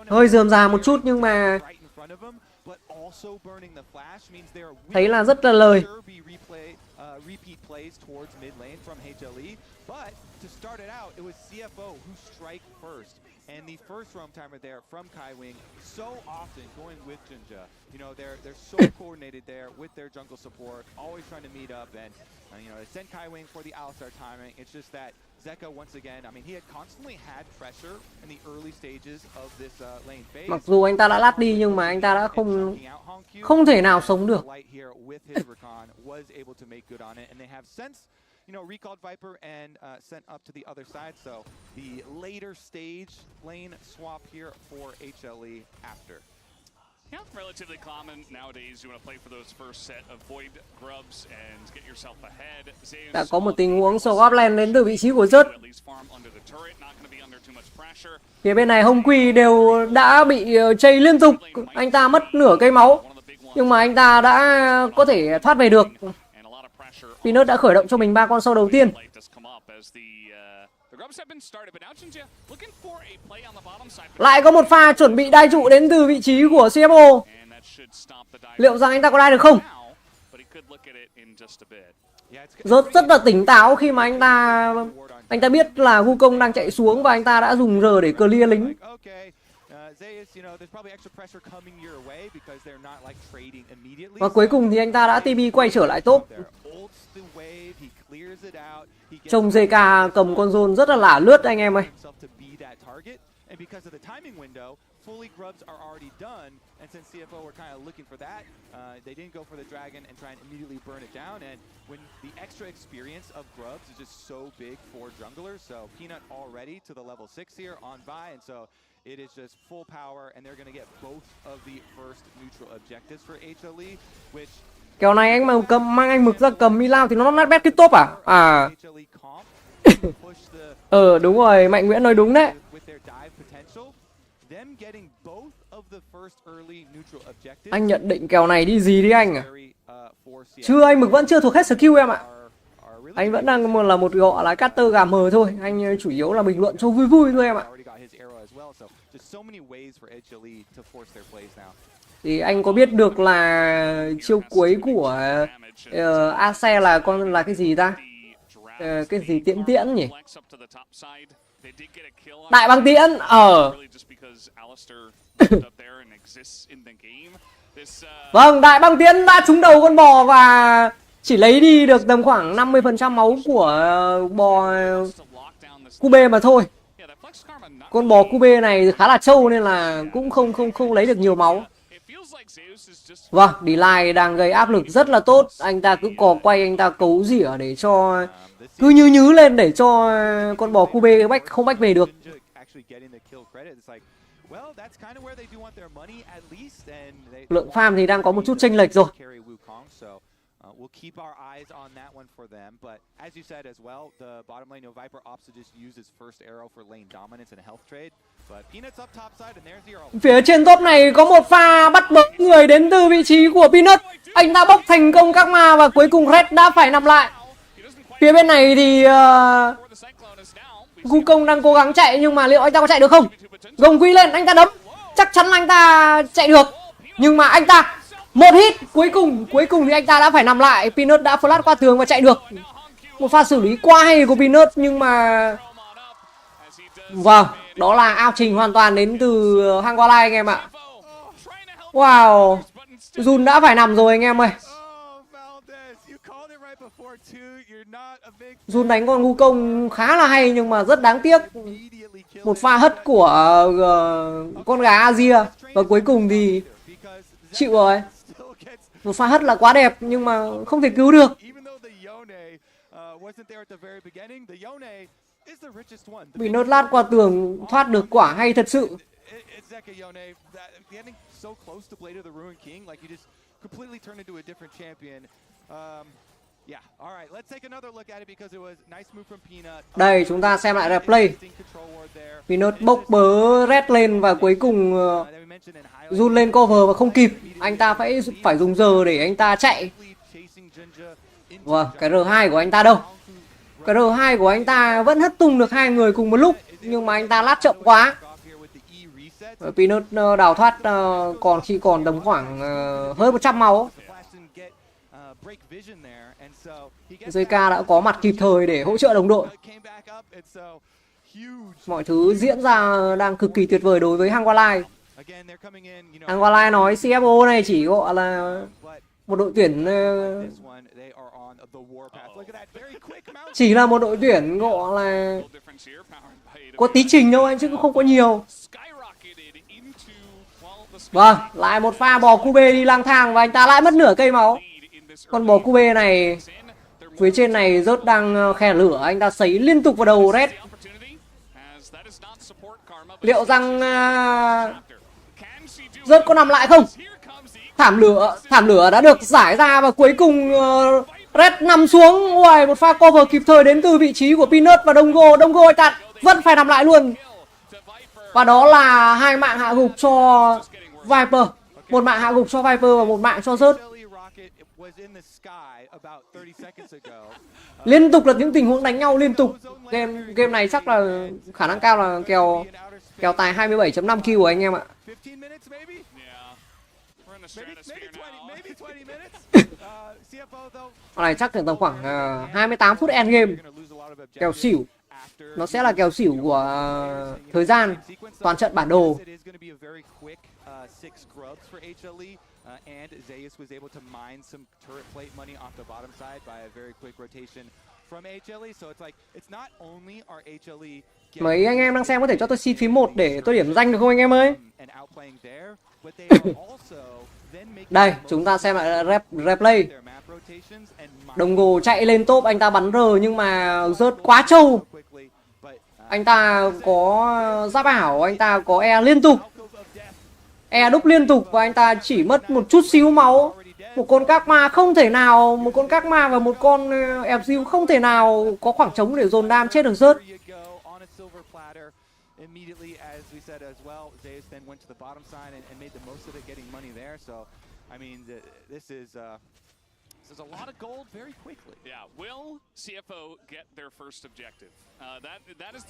Speaker 4: Hơi rườm rà một chút nhưng mà thấy là rất là lời.
Speaker 14: Repeat plays towards mid lane from HLE, but to start it out, it was CFO who strike first, and the first roam timer there from Kaiwing so often going with Jinja. You know, they're so coordinated there with their jungle support, always trying to meet up, and you know, they send Kaiwing for the Alistar timing. It's just that Zeka once again, I mean, he had constantly had pressure in the early stages of this lane phase.
Speaker 4: Mặc dù anh ta đã lát đi nhưng mà anh ta đã không thể nào sống được.
Speaker 14: Was able to make good on it, and they have since, you know, recalled Viper and sent up to the other side. So the later stage lane swap here for HLE after.
Speaker 13: Yeah, relatively common nowadays. You want to play for those first set of void grubs and get yourself ahead.
Speaker 4: Đã có một tình huống swap lane đến từ vị trí của rớt. Phía bên này Hồng Quy đều đã bị chây liên tục. Anh ta mất nửa cây máu. Nhưng mà anh ta đã có thể thoát về được. Peanut đã khởi động cho mình 3 con sâu đầu tiên. Lại có một pha chuẩn bị đai trụ đến từ vị trí của CFO. Liệu rằng anh ta có đai được không? Rất là tỉnh táo khi mà anh ta biết là Wukong đang chạy xuống và anh ta đã dùng R để clear lính. Và cuối cùng thì anh ta đã TP quay trở lại top. Trông JK cầm con zone rất là lả lướt anh em ơi.
Speaker 14: Fully grubs are already done, and since CFO were kind of looking for that, they didn't go for the dragon and try and immediately burn it down. And when the extra experience of grubs is just so big for junglers, so Peanut already to the level 6 here on Vi, and so it is just full power, and they're going to get both of the first neutral objectives for HLE, which
Speaker 4: kèo này anh mà mang anh Mực ra cầm Milan thì nó nát bét cái top à? À. Đúng rồi, Mạnh Nguyễn nói đúng đấy. Anh nhận định kèo này đi gì đi anh à? Chưa, anh Mực vẫn chưa thuộc hết skill em ạ. Anh vẫn đang là một gọi là caster gà mờ thôi. Anh chủ yếu là bình luận cho vui vui thôi em ạ. Thì anh có biết được là chiêu cuối của Ace là cái gì ta? Cái gì tiễn tiễn nhỉ? Đại băng tiễn. Vâng, đại băng tiễn đã trúng đầu con bò và chỉ lấy đi được tầm khoảng 50% máu của bò Cube mà thôi. Con bò Cube này khá là trâu nên là cũng không lấy được nhiều máu. Vâng, delay đang gây áp lực rất là tốt. Anh ta cứ cò quay, anh ta cấu rỉa để cho cứ nhứ lên để cho con bò Cube không bách về được. Lượng farm thì đang có một chút chênh lệch rồi.
Speaker 14: We'll keep our eyes on that one for them, but as you said as well, the bottom lane of Viper opts to just use his first arrow for lane dominance and health trade. But Peanut's up top side and there's the arrow.
Speaker 4: Phía trên top này có một pha bắt bớ người đến từ vị trí của Peanut. Anh ta bốc thành công các ma và cuối cùng Red đã phải nằm lại. Phía bên này thì Wukong đang cố gắng chạy nhưng mà liệu anh ta có chạy được không? Gồng quy lên, anh ta đấm. Chắc chắn là anh ta chạy được. Nhưng mà anh ta một hit cuối cùng thì anh ta đã phải nằm lại. Peanut đã flash qua tường và chạy được. Một pha xử lý quá hay của Peanut, nhưng mà vâng, đó là out trình hoàn toàn đến từ Hangwalai anh em ạ. Wow, Jun đã phải nằm rồi anh em ơi. Jun đánh con ngu công khá là hay nhưng mà rất đáng tiếc. Một pha hất của con gà Asia và cuối cùng thì chịu rồi. Một pha hất là quá đẹp nhưng mà không thể cứu được. Bị nốt lát qua tường thoát được quả hay thật sự. Đây chúng ta xem lại replay. Peanut bốc bớ Red lên và cuối cùng Jun lên cover và không kịp. Anh ta phải dùng giờ để anh ta chạy. Vâng, cái R2 của anh ta đâu? Cái R2 của anh ta vẫn hất tung được hai người cùng một lúc, nhưng mà anh ta lát chậm quá. Peanut đào thoát còn khi còn tầm khoảng hơn 100 máu. JK đã có mặt kịp thời để hỗ trợ đồng đội. Mọi thứ diễn ra đang cực kỳ tuyệt vời đối với Hangwalai. Hangwalai nói CFO này chỉ gọi là một đội tuyển, chỉ là một đội tuyển gọi là có tí trình đâu anh, chứ cũng không có nhiều. Vâng, lại một pha bò Cube đi lang thang và anh ta lại mất nửa cây máu. Con bò Cube này phía trên này rớt đang khe lửa, anh ta sấy liên tục vào đầu Red. Liệu rằng rớt có nằm lại không? Thảm lửa đã được giải ra và cuối cùng Red nằm xuống. Ui, một pha cover kịp thời đến từ vị trí của Peanut và Dongo anh ta vẫn phải nằm lại luôn. Và đó là hai mạng hạ gục cho Viper. Một mạng hạ gục cho Viper và một mạng cho rớt. Liên tục là những tình huống đánh nhau liên tục. Game này chắc là khả năng cao là kèo tài 27.5 kill của anh em ạ. Con này chắc tầm khoảng 28 phút endgame. Kèo xỉu. Nó sẽ là kèo xỉu của thời gian toàn trận bản đồ. Mấy anh em đang xem có thể cho tôi xin phím 1 để tôi điểm danh được không anh em ơi? Đây, chúng ta xem lại replay. Dongo chạy lên top, anh ta bắn R nhưng mà rớt quá trâu. Anh ta có giáp ảo, anh ta có E liên tục. E đúc liên tục và anh ta chỉ mất một chút xíu máu. Một con Karma không thể nào, một con Karma và một con FZ không thể nào có khoảng trống để dồn đam chết được rớt.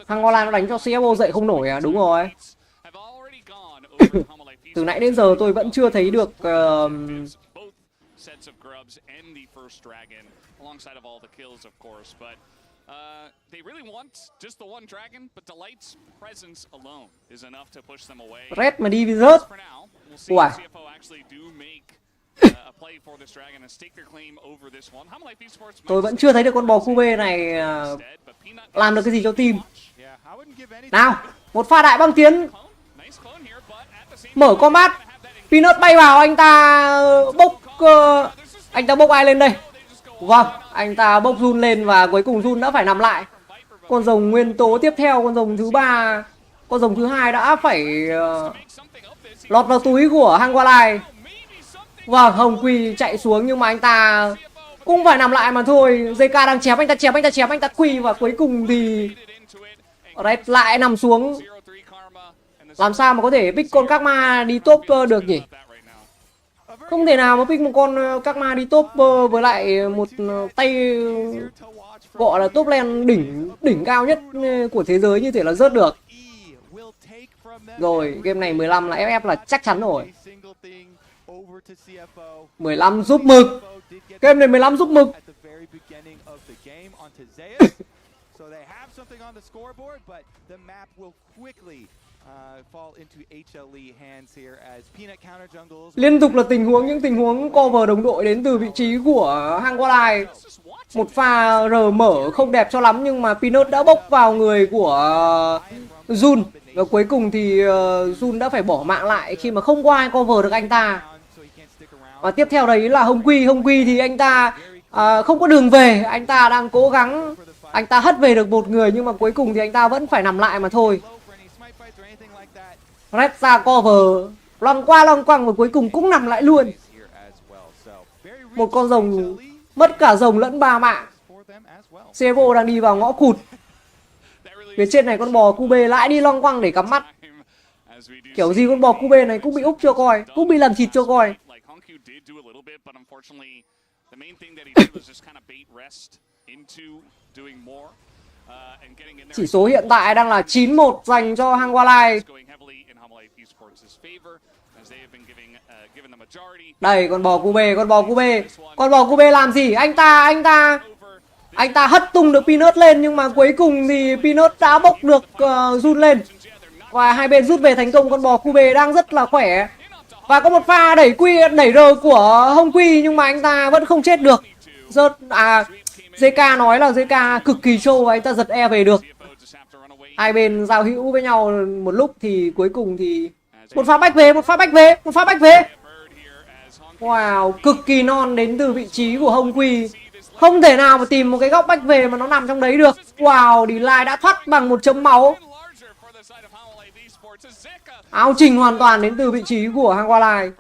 Speaker 4: Hangwalai nó đánh cho CFO dậy không nổi à? Đúng rồi. Từ nãy đến giờ tôi vẫn chưa thấy được Red mà đi rớt. Ủa. Tôi vẫn chưa thấy được con bò Cube này làm được cái gì cho team. Nào, một pha đại băng tiến. Mở combat. Peanut bay vào, anh ta bốc ai lên đây? Vâng, anh ta bốc Jun lên và cuối cùng Jun đã phải nằm lại. Con rồng nguyên tố tiếp theo, con rồng thứ 3, con rồng thứ 2 đã phải lọt vào túi của Hangwalai. Vâng, Hồng Quỳ chạy xuống nhưng mà anh ta cũng phải nằm lại mà thôi. JK đang chém, anh ta quỳ và cuối cùng thì Red lại nằm xuống. Làm sao mà có thể pick con Karma đi top được nhỉ? Không thể nào mà pick một con Karma đi top với lại một tay gọi là top lane đỉnh cao nhất của thế giới như thế là rớt được. Rồi, game này 15 là FF là chắc chắn rồi.
Speaker 14: over to CFO.
Speaker 4: 15 giúp mực. Game này 15 giúp mực.
Speaker 14: At the very beginning of the game onto Zeus. So they have something on the scoreboard, but the map will quickly fall into HLE hands here as Peanut counter jungles.
Speaker 4: Liên tục là những tình huống cover đồng đội đến từ vị trí của Hang Walleye. Một pha R mở không đẹp cho lắm nhưng mà Peanut đã bốc vào người của Jun. Và cuối cùng thì Jun đã phải bỏ mạng lại khi mà không có ai cover được anh ta. Và tiếp theo đấy là Hồng Quy thì anh ta không có đường về. Anh ta đang cố gắng, anh ta hất về được một người nhưng mà cuối cùng thì anh ta vẫn phải nằm lại mà thôi. Red ra cover, loằng quăng và cuối cùng cũng nằm lại luôn. Một con rồng mất cả rồng lẫn 3 mạng. CFO đang đi vào ngõ cụt. Phía trên này con bò Cube lại đi loằng quăng để cắm mắt. Kiểu gì con bò Cube này cũng bị úp cho coi, cũng bị làm thịt cho coi. Chỉ số hiện tại đang là 9-1 dành cho Hang Walleye. Đây con bò Cube làm gì? Anh ta hất tung được Peanut lên nhưng mà cuối cùng thì Peanut đã bốc được Jun lên. Và hai bên rút về thành công. Con bò Cube đang rất là khỏe. Và có một pha đẩy R của Hồng Quy nhưng mà anh ta vẫn không chết được. JK nói là JK cực kỳ trâu và anh ta giật E về được. Hai bên giao hữu với nhau một lúc thì cuối cùng thì một pha bách về. Wow, cực kỳ non đến từ vị trí của Hồng Quy. Không thể nào mà tìm một cái góc bách về mà nó nằm trong đấy được. Wow, D-Line đã thoát bằng một chấm máu. Áo trình hoàn toàn đến từ vị trí của Hang Walleye.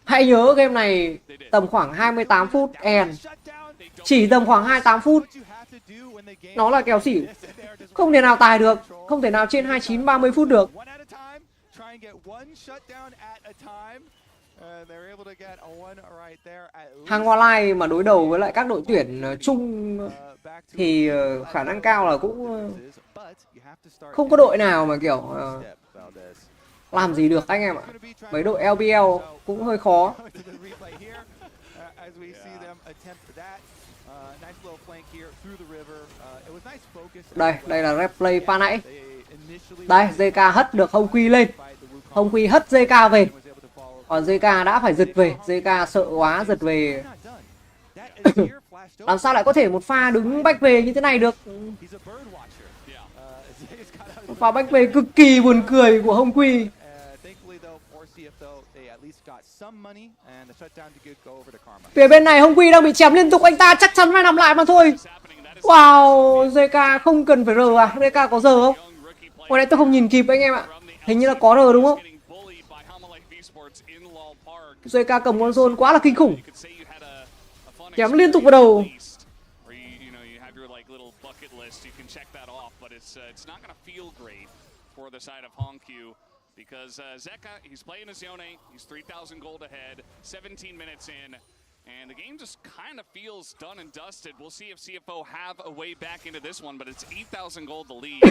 Speaker 4: Hãy nhớ game này tầm khoảng 28 phút end. Chỉ tầm khoảng 28 phút. Nó là kèo xỉu. Không thể nào tài được. Không thể nào trên 29-30 phút được. Hang Walleye mà đối đầu với lại các đội tuyển chung thì khả năng cao là cũng không có đội nào mà kiểu làm gì được anh em ạ. Mấy đội LBL cũng hơi khó. Đây là replay pha nãy. Đây, JK hất được Hồng Quy lên. Hồng Quy hất JK về. Còn JK đã phải giật về. JK sợ quá giật về. Làm sao lại có thể một pha đứng bách về như thế này được. Một pha bách về cực kỳ buồn cười của Hồng Quy. Phía bên này Hồng Quy đang bị chém liên tục. Anh ta chắc chắn phải nằm lại mà thôi. Wow, JK không cần phải R à? JK có R không? Hồi nãy tôi không nhìn kịp anh em ạ. Hình như là có R đúng không? JK cầm con zone quá là kinh khủng. Chém liên tục vào đầu.
Speaker 13: Because Zeka, he's playing his Yone, he's 3,000 gold ahead, 17 minutes in, and the game just kind of feels done and dusted. We'll see if CFO have a way back into this one, but it's 8,000 gold to lead,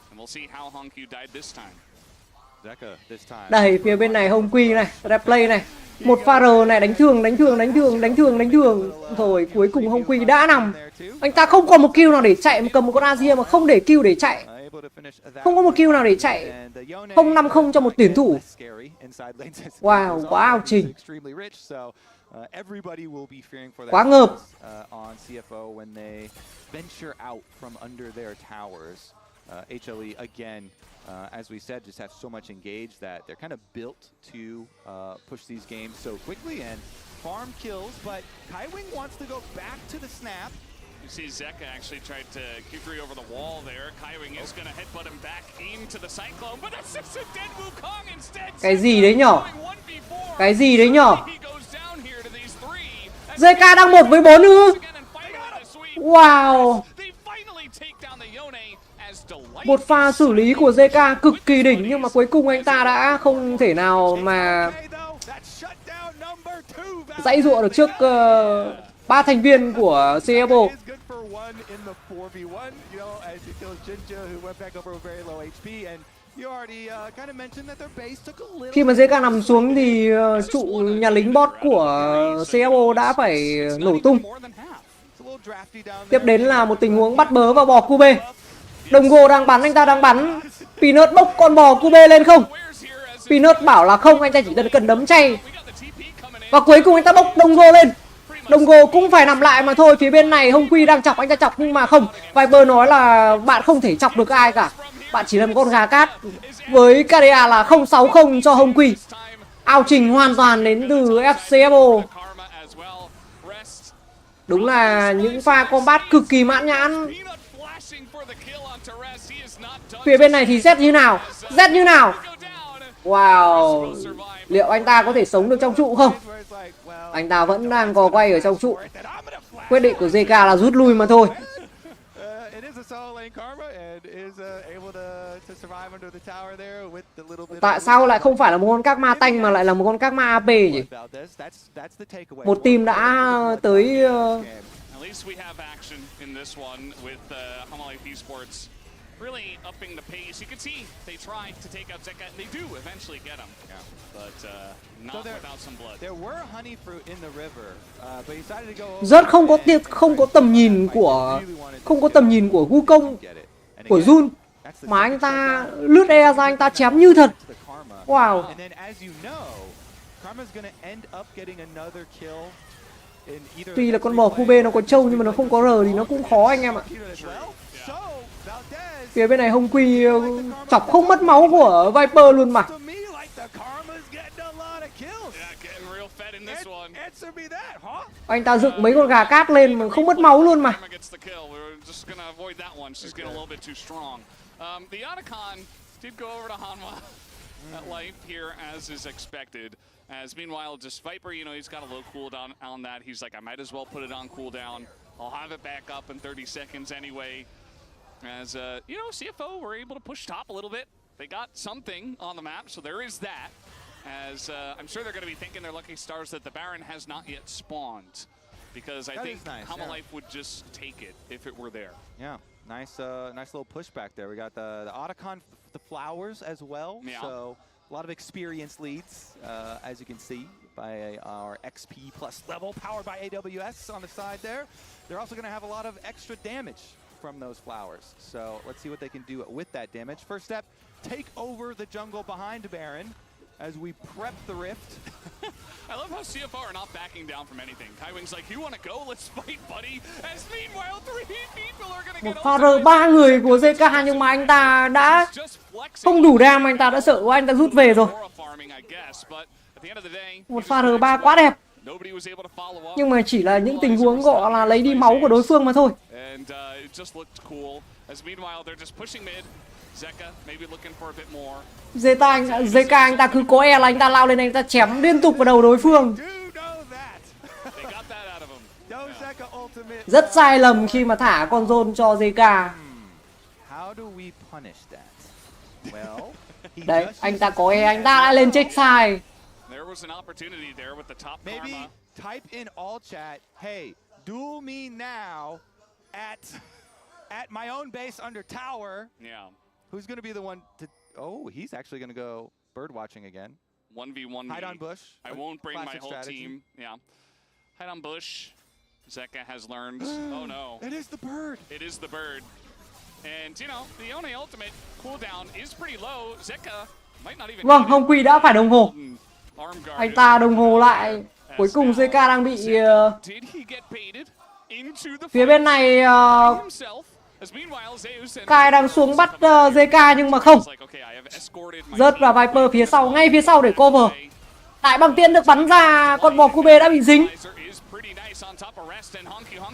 Speaker 13: and we'll see how Hongkyu died this time.
Speaker 14: Zeka this time.
Speaker 4: Đây, phía bên này Hồng Quy này, replay này. Một pha R này đánh thường. Rồi cuối cùng Hồng Quy đã nằm. Anh ta không còn một kill nào để chạy, mà cầm một con Asia mà không để kill để chạy. Không có một kill nào để chạy. 0-5-0 cho một tuyển thủ. Wow, quá ảo trình. Quá ngợp.
Speaker 14: HLE again, as we said, just have so much engaged that they're kind of built to push these games so quickly and farm kills. But Kaiwing wants to go back to the snap.
Speaker 13: You see Zeka actually tried to Q3 over the wall there. Kaiwing is going to headbutt him back into the Cyclone, but that's just a dead Wukong instead.
Speaker 4: Cái gì đấy nhở? JK đang 1-4 ư? Wow. Một pha xử lý của JK cực kỳ đỉnh nhưng mà cuối cùng anh ta đã không thể nào mà dãy dụa được trước 3 thành viên của CFO. Khi mà JK nằm xuống thì trụ nhà lính bot của CFO đã phải nổ tung. Tiếp đến là một tình huống bắt bớ và bò Cube. Đồng Go đang bắn, anh ta đang bắn. Peanut bốc con bò Cube lên không? Peanut bảo là không, anh ta chỉ cần đấm chay. Và cuối cùng anh ta bốc Đồng Go lên. Đồng Go cũng phải nằm lại mà thôi. Phía bên này Hồng Quy đang chọc, anh ta chọc nhưng mà không. Viper nói là bạn không thể chọc được ai cả, bạn chỉ là một con gà cát. Với KDA là 060 cho Hồng Quy. Ao trình hoàn toàn đến từ FCFO. Đúng là những pha combat cực kỳ mãn nhãn. Phía bên này thì Z như nào? Z như nào? Wow. Liệu anh ta có thể sống được trong trụ không? Anh ta vẫn đang cò quay ở trong trụ. Quyết định của JK là rút lui mà thôi. Tại sao lại không phải là một con các ma tanh mà lại là một con các ma AP nhỉ? Một team đã tới
Speaker 13: really upping the pace. You can see they try to take out Zeka, and they do eventually get him, but not without some blood.
Speaker 14: There were honey fruit in the river, but he decided to go.
Speaker 4: Rất không có tầm nhìn của Wukong của Jun, mà anh ta lướt E ra, anh ta chém như thật. Wow.
Speaker 14: And then as you know, Karma's gonna end up getting another kill.
Speaker 4: Tuy là con bò Cube nó có trâu nhưng mà nó không có R thì nó cũng khó anh em ạ. Phía bên này Hồng Quy chọc không mất máu của Viper luôn mà. Anh ta dựng mấy con gà cát lên mà không mất máu luôn mà.
Speaker 13: As meanwhile, just Viper, you know, he's got a low cooldown on that. He's like, I might as well put it on cooldown. I'll have it back up in 30 seconds anyway. As, you know, CFO were able to push top a little bit. They got something on the map, so there is that. As I'm sure they're going to be thinking they're lucky stars that the Baron has not yet spawned. Because I think Hamalife would just take it if it were there.
Speaker 14: Yeah, nice little pushback there. We got the Otacon, the flowers as well.
Speaker 13: Yeah.
Speaker 14: So a lot of experience leads, as you can see, by our XP plus level, powered by AWS on the side there. They're also going to have a lot of extra damage from those flowers. So let's see what they can do with that damage. First step, take over the jungle behind Baron as we prep the rift.
Speaker 13: I love how CFO are not backing down from anything. Kaiwing's like, you want to go? Let's fight, buddy. As meanwhile, 3 people are going to get
Speaker 4: một pha R 3 người của JK nhưng mà anh ta đã không đủ đam, anh ta đã sợ quá, anh ta rút về rồi. Một pha R 3 quá đẹp. Nhưng mà chỉ là những tình huống gọi là lấy đi máu của đối phương mà thôi. JK anh ta cứ có E là anh ta lao lên, anh ta chém liên tục vào đầu đối phương. Rất sai lầm khi mà thả con Zone cho JK. Đấy, anh ta có E, anh ta đã lên check side.
Speaker 14: Maybe type in all chat, hey, duel me now at my own base under tower.
Speaker 13: Yeah.
Speaker 14: Who's going to be the one to... Oh, he's actually going to go bird watching again.
Speaker 13: 1v1
Speaker 14: Hide on bush.
Speaker 13: I won't bring my whole
Speaker 14: strategy.
Speaker 13: team. Yeah. Hide on bush. Zeka has learned. Oh no.
Speaker 14: It is the bird.
Speaker 13: It is the bird. And, you know, the One ultimate cooldown is pretty low. Zeka might not even...
Speaker 4: Vâng, Hồng Quy đã phải đồng hồ. Anh ta đồng hồ lại. Cuối cùng JK đang bị... Phía bên này... Kai đang xuống bắt JK nhưng mà không. Rớt vào Viper phía sau, ngay phía sau để cover. Đại băng tiễn được bắn ra, con bò Cube đã bị dính.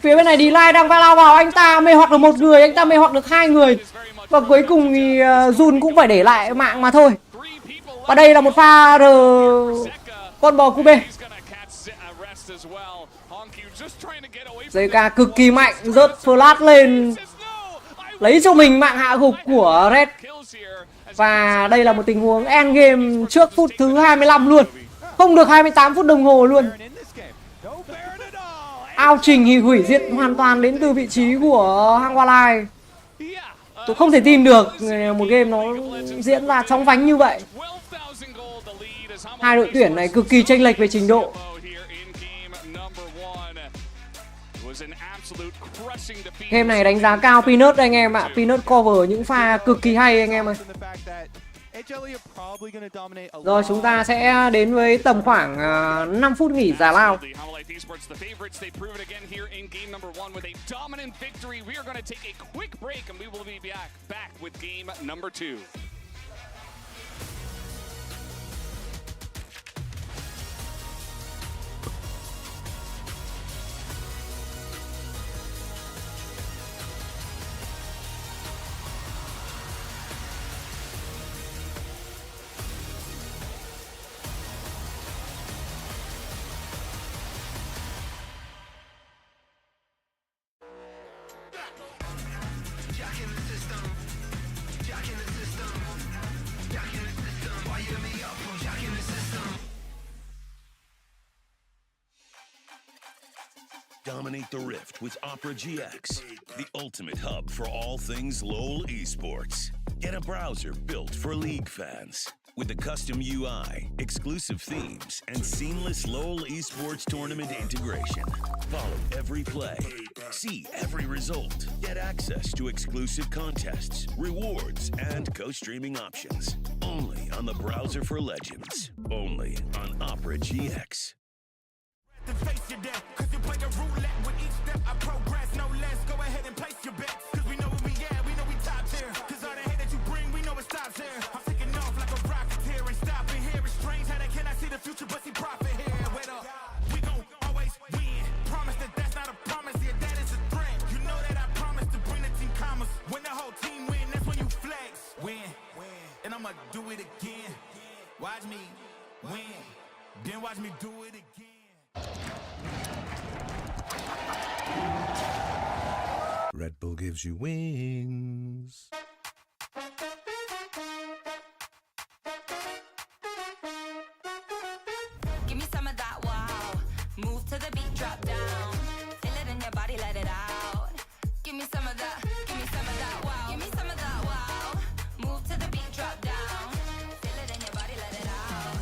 Speaker 4: Phía bên này D-Light đang lao vào, anh ta mê hoặc được một người, anh ta mê hoặc được 2 người. Và cuối cùng thì Jun cũng phải để lại mạng mà thôi. Và đây là một pha R con bò Cube. JK cực kỳ mạnh, rớt flash lên, lấy cho mình mạng hạ gục của Red. Và đây là một tình huống endgame trước phút thứ 25 luôn. Không được 28 phút đồng hồ luôn. Ao trình thì hủy diệt hoàn toàn đến từ vị trí của Hang Walai. Tôi không thể tin được một game nó diễn ra chóng vánh như vậy. Hai đội tuyển này cực kỳ chênh lệch về trình độ. Game này đánh giá cao Peanut anh em ạ. Peanut cover những pha cực kỳ hay anh em ơi. Rồi chúng ta sẽ đến với tầm khoảng 5 phút nghỉ giải lao.
Speaker 15: Dominate the Rift with Opera GX, the ultimate hub for all things LoL esports. Get a browser built for League fans. With a custom UI, exclusive themes, and seamless LoL esports tournament integration. Follow every play, see every result, get access to exclusive contests, rewards, and co-streaming options. Only on the browser for legends. Only on Opera GX.
Speaker 1: To face your death, cause you play a roulette with each step. I progress, no less. Go ahead and place your bets, cause we know where we at, we know we top tier. Cause all the hate that you bring, we know it stops here. I'm taking off like a rocket here and stopping here. It's strange how they cannot see the future, but see profit here. Wait up, we gon' always win. Promise that that's not a promise, yeah, that is a threat. You know that I promise to bring the team commas. When the whole team win, that's when you flex. Win, and I'ma do it again. Watch me win, then watch me do it again.
Speaker 15: Red Bull gives you wings.
Speaker 16: Give me some of that wow. Move to the beat, drop down. Feel it in your body, let it out. Give me some of that, give me some of that wow. Give me some of that wow. Move to the beat, drop down. Feel it in your body, let it out.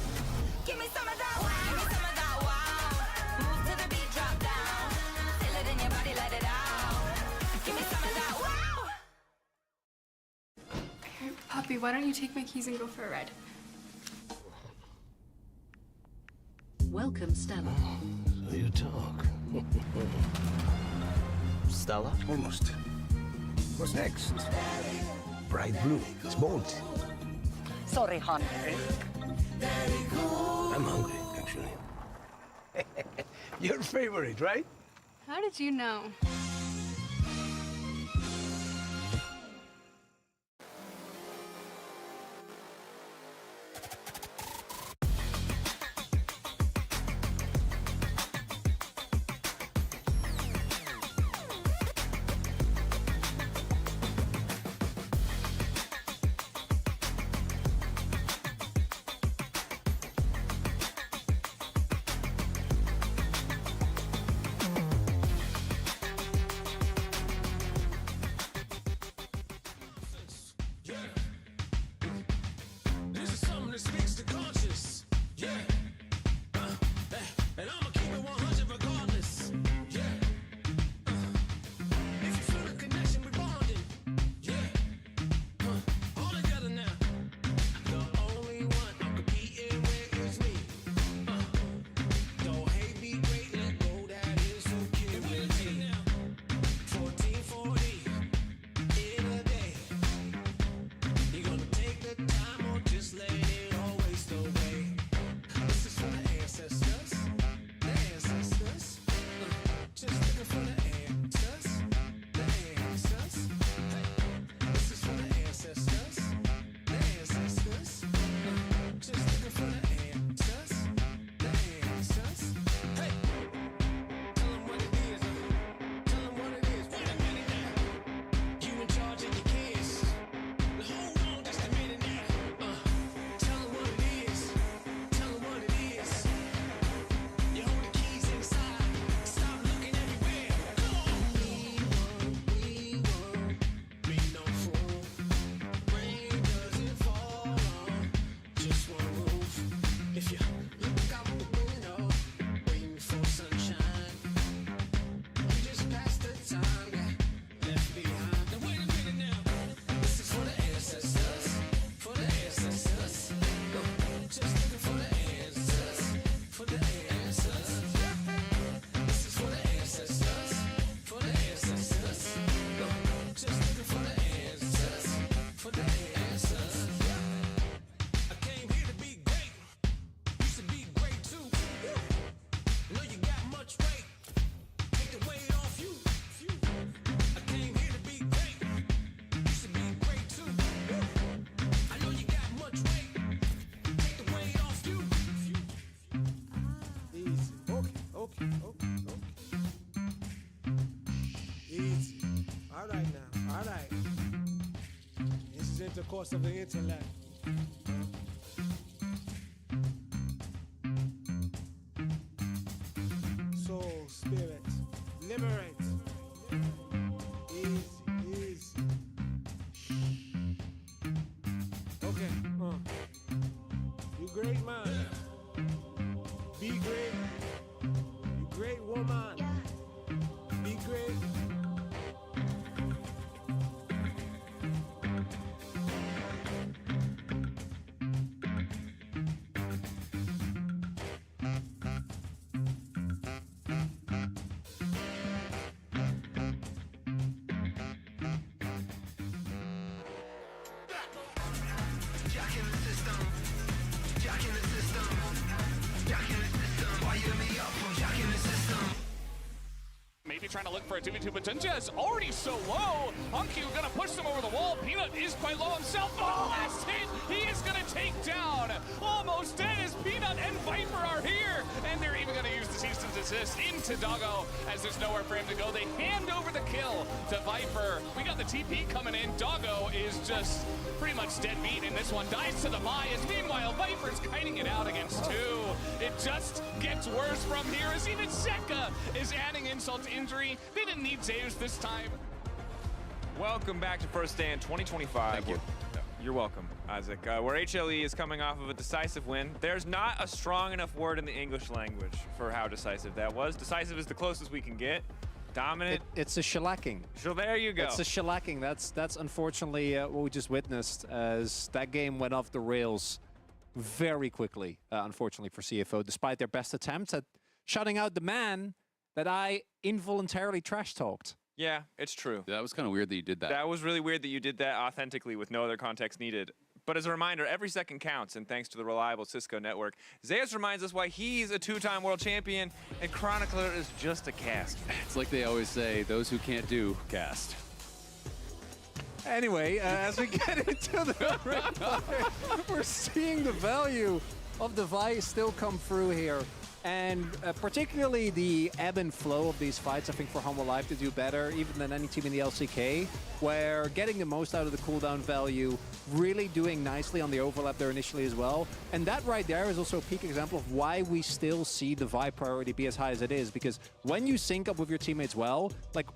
Speaker 16: Give me some of that wow. Give me some of that wow. Move to the beat, drop down. Feel it in your body, let it out. Give me some of that wow.
Speaker 17: Hey, puppy, why don't you take my keys and go for a ride?
Speaker 18: Welcome, Stella.
Speaker 19: So you talk.
Speaker 18: Stella?
Speaker 19: Almost. What's next? Bright blue. It's bold.
Speaker 18: Sorry, hon.
Speaker 19: I'm hungry, actually. Your favorite, right?
Speaker 17: How did you know?
Speaker 20: the course of the intellect. Soul, spirit, liberate. Easy, easy. Okay, you great man. Be great. You great woman. Be great.
Speaker 13: Maybe trying to look for a 2v2, but Junja is already so low. Hankyu gonna push them over the wall. Peanut is quite low himself, but the last hit, he is gonna take down. Almost dead as Peanut and Viper are here. And they're even gonna use the cease and desist into Doggo as there's nowhere for him to go. They hand over the kill to Viper. We got the TP coming in. Doggo is just pretty much dead beat in this one. Dies to the Mai as meanwhile Viper's kiting it out against two. It just gets worse from here as even Seka is adding insult to injury. They didn't need Zeus this time.
Speaker 7: Welcome back to First Stand 2025.
Speaker 6: Thank you.
Speaker 7: You're welcome, Isaac. Where HLE is coming off of a decisive win. There's not a strong enough word in the English language for how decisive that was. Decisive is the closest we can get. Dominant.
Speaker 8: It's a shellacking.
Speaker 7: So there you go.
Speaker 8: It's a shellacking. That's unfortunately what we just witnessed as that game went off the rails very quickly, unfortunately for CFO, despite their best attempts at shutting out the man that I involuntarily trash-talked.
Speaker 7: Yeah, it's true.
Speaker 9: That was kind of weird that you did that.
Speaker 7: That was really weird that you did that authentically with no other context needed. But as a reminder, every second counts, and thanks to the reliable Cisco network, Zeus reminds us why he's a two-time world champion, and Chronicler is just a cast.
Speaker 9: It's like they always say, those who can't do, cast.
Speaker 8: Anyway, as we get into the replay, we're seeing the value of the Vi still come through here. And particularly the ebb and flow of these fights, I think for Humble Life to do better, even than any team in the LCK, where getting the most out of the cooldown value, really doing nicely on the overlap there initially as well. And that right there is also a peak example of why we still see the Vi priority be as high as it is, because when you sync up with your teammates well, like,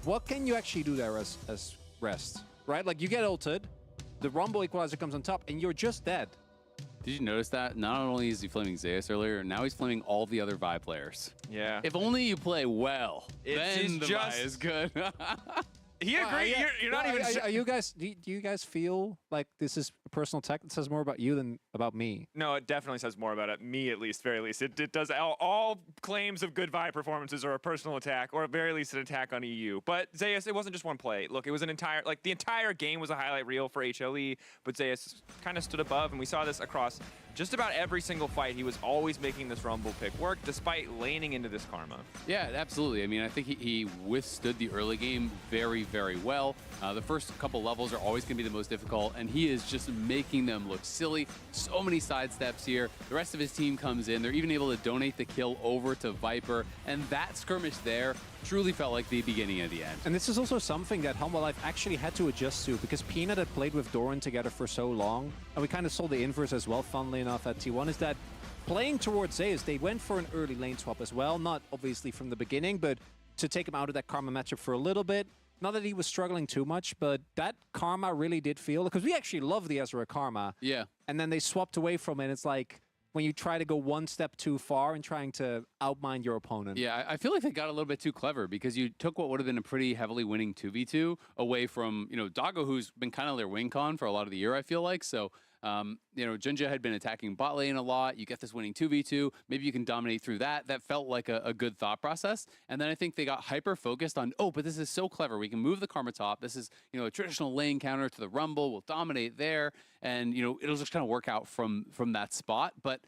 Speaker 8: what can you actually do there as rest, right? Like, you get ulted, the Rumble Equalizer comes on top, and you're just dead.
Speaker 9: Did you notice that? Not only is he flaming Zeus earlier, now he's flaming all the other Vi players.
Speaker 7: Yeah.
Speaker 9: If only you play well, then the
Speaker 7: just...
Speaker 9: Vi is good.
Speaker 7: He agreed. You're not even...
Speaker 8: Are you guys... Do you guys feel like this is a personal attack that says more about you than about me?
Speaker 7: No, it definitely says more about it. Me, at least, very least. It does... All claims of good Vi performances are a personal attack, or at very least an attack on EU. But Zeus, it wasn't just one play. Look, it was an entire... Like, the entire game was a highlight reel for HLE, but Zeus kind of stood above, and we saw this across just about every single fight. He was always making this Rumble pick work, despite laning into this Karma.
Speaker 9: Yeah, absolutely. I mean, I think he withstood the early game very, very well. The first couple levels are always going to be the most difficult, and he is just making them look silly. So many sidesteps here. The rest of his team comes in. They're even able to donate the kill over to Viper, and that skirmish there truly felt like the beginning of the end.
Speaker 8: And this is also something that Humble Life actually had to adjust to, because Peanut had played with Doran together for so long, and we kind of saw the inverse as well, funnily enough, at T1, is that playing towards Zeus, they went for an early lane swap as well, not obviously from the beginning, but to take him out of that Karma matchup for a little bit. Not that he was struggling too much, but that Karma really did feel, because we actually love the Ezra Karma.
Speaker 9: Yeah.
Speaker 8: And then they swapped away from it. It's like when you try to go one step too far and trying to outmind your opponent.
Speaker 9: Yeah, I feel like they got a little bit too clever, because you took what would have been a pretty heavily winning 2v2 away from, you know, Doggo, who's been kind of their wing con for a lot of the year, I feel like. So, you know, Junja had been attacking bot lane a lot. You get this winning 2v2. Maybe you can dominate through that. That felt like a good thought process. And then I think they got hyper-focused on, oh, but this is so clever. We can move the Karma top. This is, you know, a traditional lane counter to the Rumble. We'll dominate there. And, you know, it'll just kind of work out from that spot. But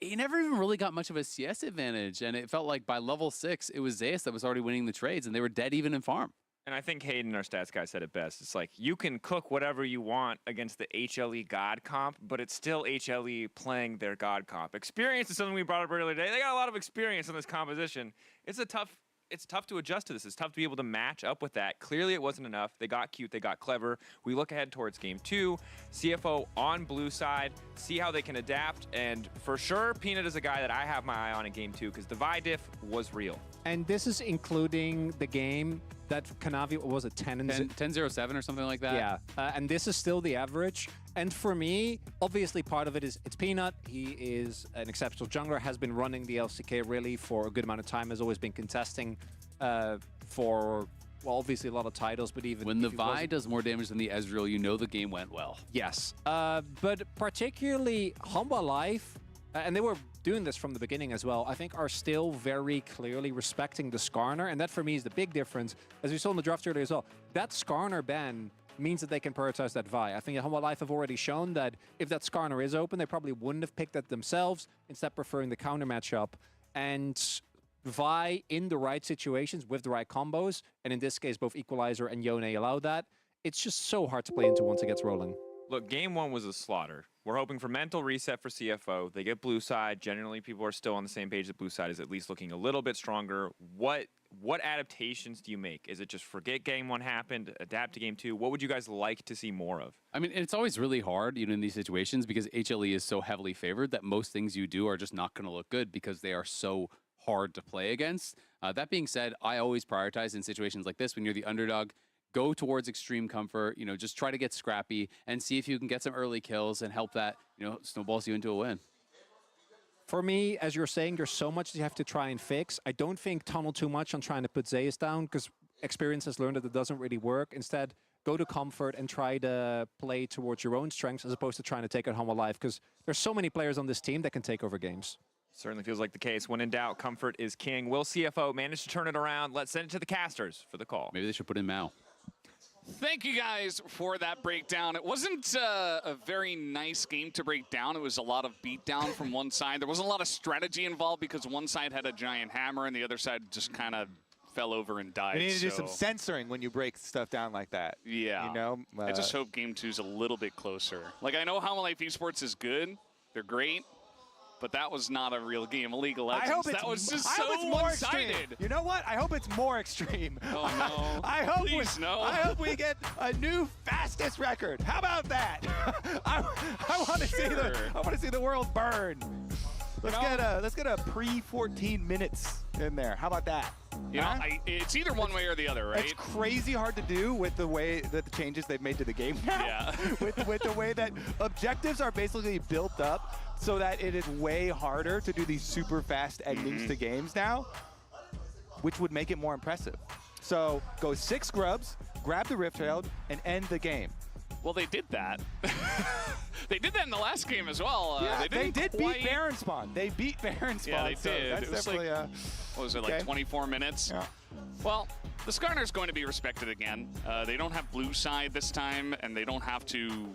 Speaker 9: he never even really got much of a CS advantage. And it felt like by level 6, it was Zeus that was already winning the trades, and they were dead even in farm.
Speaker 7: And I think Hayden, our stats guy, said it best. It's like, you can cook whatever you want against the HLE God comp, but it's still HLE playing their God comp. Experience is something we brought up earlier today. They got a lot of experience in this composition. It's a tough it's tough to adjust to this. It's tough to be able to match up with that. Clearly, it wasn't enough. They got cute. They got clever. We look ahead towards game 2. CFO on blue side. See how they can adapt. And for sure, Peanut is a guy that I have my eye on in game 2 because the Vi diff was real.
Speaker 8: And this is including the game that Kanavi, was it
Speaker 9: 10-0-7 or something like that?
Speaker 8: Yeah, and this is still the average. And for me, obviously part of it is it's Peanut. He is an exceptional jungler, has been running the LCK really for a good amount of time, has always been contesting for, well, obviously a lot of titles, but even...
Speaker 9: When the Vi does more damage than the Ezreal, you know the game went well.
Speaker 8: Yes, but particularly Humble Life, and they were doing this from the beginning as well, I think are still very clearly respecting the Skarner, and that for me is the big difference. As we saw in the draft earlier as well, that Skarner ban means that they can prioritize that Vi. I think Humble Life have already shown that if that Skarner is open, they probably wouldn't have picked that themselves, instead preferring the counter matchup. And Vi in the right situations with the right combos, and in this case both Equalizer and Yone allow that, it's just so hard to play into once it gets rolling.
Speaker 7: Look, game 1 was a slaughter. We're hoping for mental reset for CFO. They get blue side. Generally, people are still on the same page that blue side is at least looking a little bit stronger. What adaptations do you make? Is it just forget game 1 happened, adapt to game 2? What would you guys like to see more of?
Speaker 9: I mean, it's always really hard, in these situations, because HLE is so heavily favored that most things you do are just not going to look good because they are so hard to play against. That being said, I always prioritize in situations like this when you're the underdog. Go towards extreme comfort, just try to get scrappy and see if you can get some early kills and help that, snowballs you into a win.
Speaker 8: For me, as you're saying, there's so much you have to try and fix. I don't think tunnel too much on trying to put Zeus down because experience has learned that it doesn't really work. Instead, go to comfort and try to play towards your own strengths as opposed to trying to take out Humble Life because there's so many players on this team that can take over games.
Speaker 7: Certainly feels like the case. When in doubt, comfort is king. Will CFO manage to turn it around? Let's send it to the casters for the call.
Speaker 9: Maybe they should put in Mao.
Speaker 13: Thank you guys for that breakdown. It wasn't a very nice game to break down. It was a lot of beatdown from one side. There wasn't a lot of strategy involved because one side had a giant hammer and the other side just kind of fell over and died.
Speaker 14: You need to do some censoring when you break stuff down like that.
Speaker 13: Yeah. I just hope game 2's a little bit closer. Like, I know How Life Esports is good. They're great. But that was not a real game of League of Legends. That was just so one-sided.
Speaker 14: You know what? I hope it's more extreme.
Speaker 13: Oh, no.
Speaker 14: I hope we get a new fastest record. How about that? I want to see the world burn. Let's get a pre-14 minutes in there. How about that?
Speaker 13: It's either one way or the other, right?
Speaker 14: It's crazy hard to do with the way that the changes they've made to the game now.
Speaker 13: Yeah.
Speaker 14: with the way that objectives are basically built up so that it is way harder to do these super fast endings to games now, which would make it more impressive. So go 6 grubs, grab the Rift Herald, and end the game.
Speaker 13: Well, they did that. They did that in the last game as well.
Speaker 14: Yeah, they did beat Baron Spawn. They beat Baron Spawn.
Speaker 13: Yeah, they did.
Speaker 14: That's
Speaker 13: it was
Speaker 14: definitely
Speaker 13: like, what was it, like 24 minutes?
Speaker 14: Yeah.
Speaker 13: Well, the Skarner's going to be respected again. They don't have blue side this time, and they don't have to,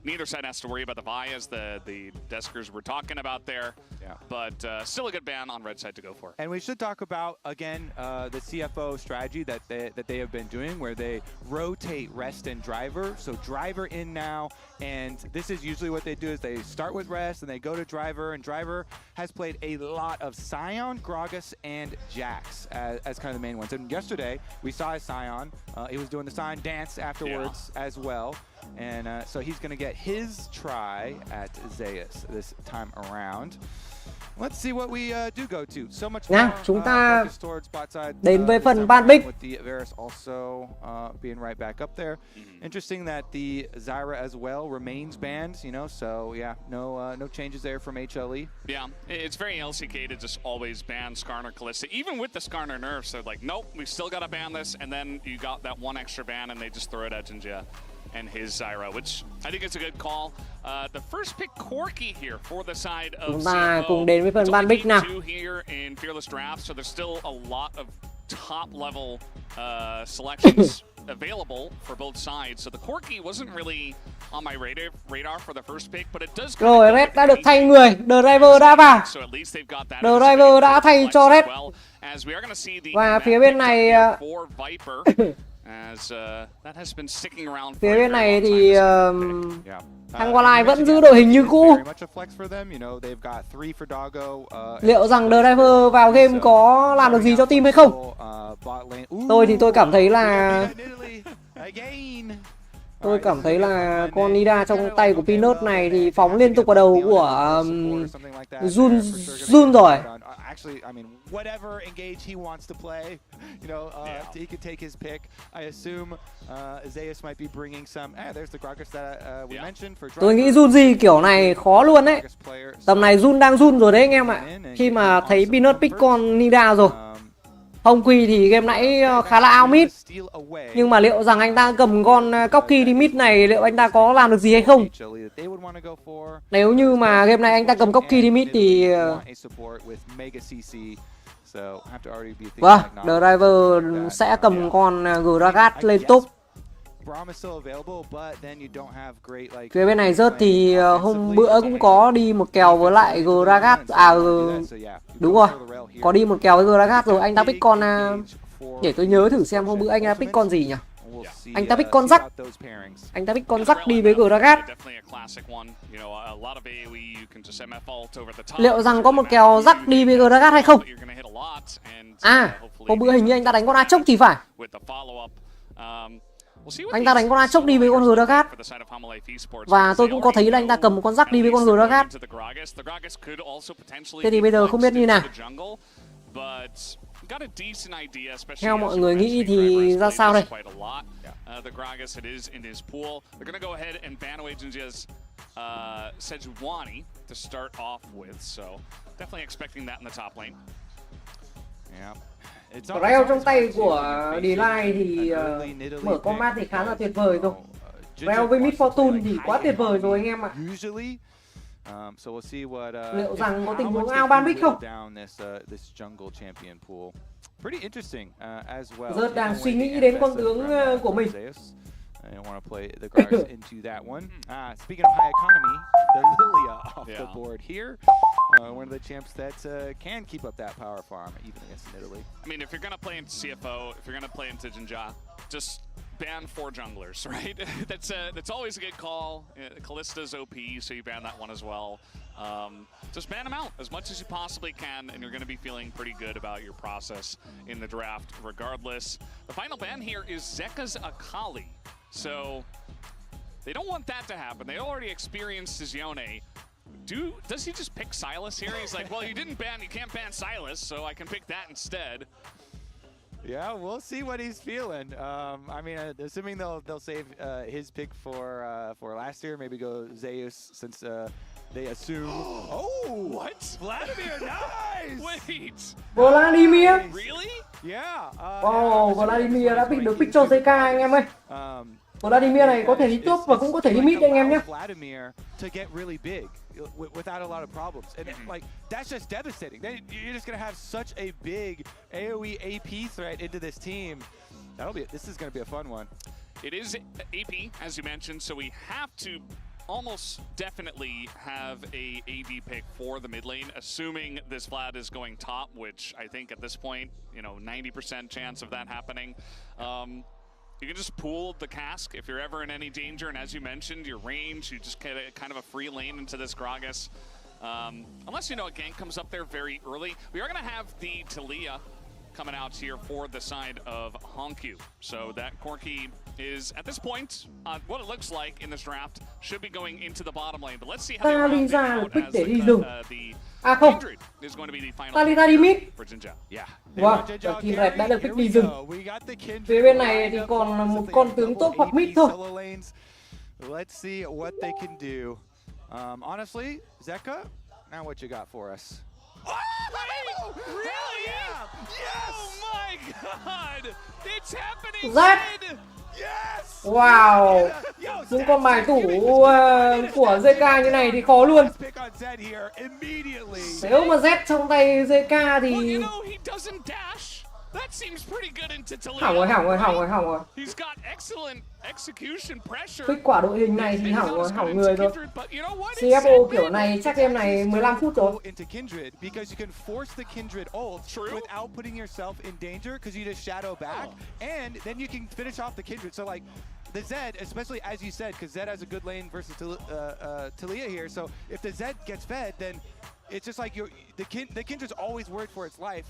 Speaker 13: neither side has to worry about the Vi as the deskers were talking about there.
Speaker 14: Yeah.
Speaker 13: But still a good ban on red side to go for.
Speaker 14: And we should talk about, again, the CFO strategy that they have been doing where they rotate rest and driver. So driver in now, and this is usually what they do is they start with rest and they go to driver, and driver has played a lot of Sion, Gragas, and Jax as kind of the main ones. And yesterday, we saw a Sion. He was doing the Sion dance afterwards as well. And so he's going to get his try at Zeus this time around. Let's see what we do go to. So much more
Speaker 4: chúng ta
Speaker 14: focus towards bot side.
Speaker 4: Đến với phần ban bích.
Speaker 14: With the Varus also being right back up there. Interesting that the Zyra as well remains banned, so yeah, no changes there from HLE.
Speaker 13: Yeah, it's very LCK to just always ban Skarner Kalista. Even with the Skarner nerfs, they're like, nope, we still got to ban this, and then you got that one extra ban and they just throw it at Jinja and his Zyra, which I think is a good call. The first pick Corki here for the side of
Speaker 4: Chúng ta cùng
Speaker 13: CFO.
Speaker 4: đến với phần ban bích nào.
Speaker 13: 2 here in Fearless Draft, so there's still a lot of top level selections available for both sides. So the Corki wasn't really on my radar for the first pick, but it does.
Speaker 4: Rồi Red đã được thay người, The Driver đã vào.
Speaker 13: So at least they've got that.
Speaker 4: The Driver đã thay cho Red.
Speaker 13: As we are going to see the
Speaker 4: Và phía bên này Phía bên này thì thằng Walleye vẫn giữ đội hình như cũ. Liệu rằng The Driver vào game có làm được gì cho team hay không? Tôi cảm thấy là con Nida trong tay của Peanut này thì phóng liên tục vào đầu của Jun rồi. Tôi nghĩ Junji kiểu này khó luôn đấy. Tầm này Jun đang run rồi đấy anh em ạ. Khi mà thấy Peanut pick con Nida rồi. Hồng Quy thì game nãy khá là out mid. Nhưng mà liệu rằng anh ta cầm con Cocky đi mid này, liệu anh ta có làm được gì hay không? Nếu như mà game này anh ta cầm Cocky đi mid thì vâng, The Driver sẽ cầm con Gragas lên top. Phía bên này rớt thì hôm bữa cũng có đi một kèo với lại Gragas. Đúng rồi, có đi một kèo với Gragas rồi. Anh ta pick con để tôi nhớ thử xem hôm bữa anh ta pick con gì nhỉ? Anh ta pick con rắc. Anh ta pick con rắc đi với Gragas. Liệu rằng có một kèo rắc đi với Gragas hay không? Hôm bữa hình như anh ta đánh con Achok thì phải. Anh ta đánh con Achok đi với con Gragas. Và tôi cũng có thấy là anh ta cầm một con rắc đi với con Gragas. Thế thì bây giờ không biết như nào. Theo mọi người nghĩ thì ra sao đây? Reo trong tay của D-Line thì mở combat thì khá là tuyệt vời rồi. Reo với Mid Fortune thì quá tuyệt vời rồi anh em ạ. Liệu rằng có tình huống ao ban bích không? Rớt đang suy nghĩ đến con tướng của mình.
Speaker 14: I don't want to play the Gragas into that one. Speaking of high economy, the Lilia off the board here. One of the champs that can keep up that power farm even against Italy.
Speaker 13: I mean, if you're going to play into CFO, if you're going to play into Jinja, just ban 4 junglers, right? That's always a good call. Kallista's OP, so you ban that one as well. Just ban them out as much as you possibly can, and you're going to be feeling pretty good about your process in the draft regardless. The final ban here is Zeka's Akali. So they don't want that to happen. They already experienced his Yone. Does he just pick Sylas here? He's like, well, you can't ban Sylas, so I can pick that instead.
Speaker 14: Yeah, we'll see what he's feeling. I mean, assuming they'll save his pick for last year, maybe go Zeus since they assume. Oh, what? Vladimir, nice.
Speaker 13: Wait.
Speaker 4: Vladimir.
Speaker 13: Really?
Speaker 14: Yeah.
Speaker 4: Vladimir đã pick được pick cho JK anh em ơi. Vladimir này có thể đi top và cũng có thể đi mid anh em nhé.
Speaker 14: Vladimir to get really big without a lot of problems, and like that's just devastating. Then you're just gonna have such a big AOE AP threat into this team. This is gonna be a fun one.
Speaker 13: It is AP as you mentioned, so we have to almost definitely have a AD pick for the mid lane, assuming this Vlad is going top, which I think at this point, 90% chance of that happening. You can just pool the cask if you're ever in any danger, and as you mentioned, your range, you just get kind of a free lane into this Gragas. Unless, a gank comes up there very early. We are going to have the Talia coming out here for the side of Honkyu. So that Corki is, at this point, what it looks like in this draft, should be going into the bottom lane. But let's see how they round out as the Kindred is going to be the final for Jinja.
Speaker 14: Yeah.
Speaker 4: Vâng, Kindred đã được pick đi rừng. Phía bên này thì còn một con tướng top hoặc mid thôi.
Speaker 14: Let's see what they can do. Honestly, Zeka, now what you got for us?
Speaker 13: Oh, really? Yeah. Yes! Oh my god! It's happening!
Speaker 14: Yes!
Speaker 4: Wow! Những con bài tủ của JK như này thì khó luôn. Nếu mà Z trong tay JK thì
Speaker 13: That seems pretty good into Toledo.
Speaker 4: Hỏng rồi.
Speaker 13: He's got excellent execution pressure.
Speaker 4: Kết quả đội hình này thì hỏng người rồi. CFO kiểu này chắc game này 15 phút rồi.
Speaker 14: Into Kindred because you can force the Kindred ult without putting yourself in danger because you just shadow back and then you can finish off the Kindred. So like the Zed, especially as you said, because Zed has a good lane versus Talia here. So if the Zed gets fed, then it's just like the Kindred's always worried for its life,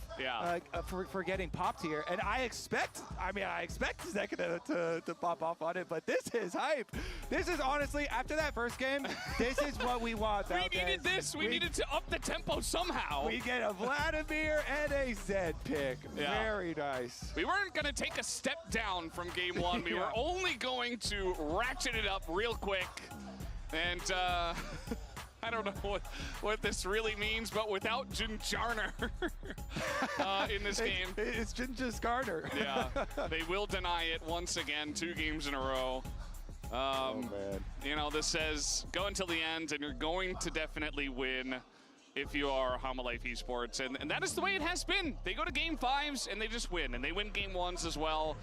Speaker 14: for getting popped here. And I expect Zeka to pop off on it, but this is hype. This is honestly, after that first game, this is what we want.
Speaker 13: We needed this. We needed to up the tempo somehow.
Speaker 14: We get a Vladimir and a Zed pick. Very nice.
Speaker 13: We weren't going to take a step down from game one. We were only going to ratchet it up real quick. And I don't know what this really means, but without Jinjarner in this game.
Speaker 14: It's Jinja's Garner.
Speaker 13: They will deny it once again, 2 games in a row.
Speaker 14: Man.
Speaker 13: You know, this says go until the end, and you're going to definitely win if you are Life Esports. And that is the way it has been. They go to game 5s, and they just win. And they win game 1s as well.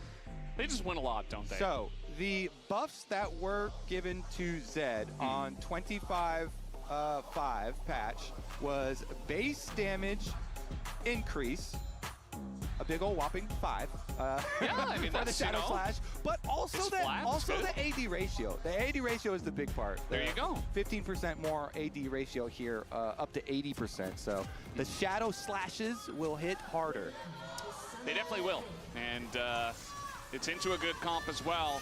Speaker 13: They just win a lot, don't they?
Speaker 14: So, the buffs that were given to Zed on 25 5 patch was base damage increase, a big old whopping 5.
Speaker 13: I mean,
Speaker 14: for the
Speaker 13: that's,
Speaker 14: Shadow Slash, but also
Speaker 13: it's
Speaker 14: the AD ratio. The AD ratio is the big part.
Speaker 13: There you go.
Speaker 14: 15% more AD ratio here, up to 80%. So the Shadow Slashes will hit harder.
Speaker 13: They definitely will, and it's into a good comp as well.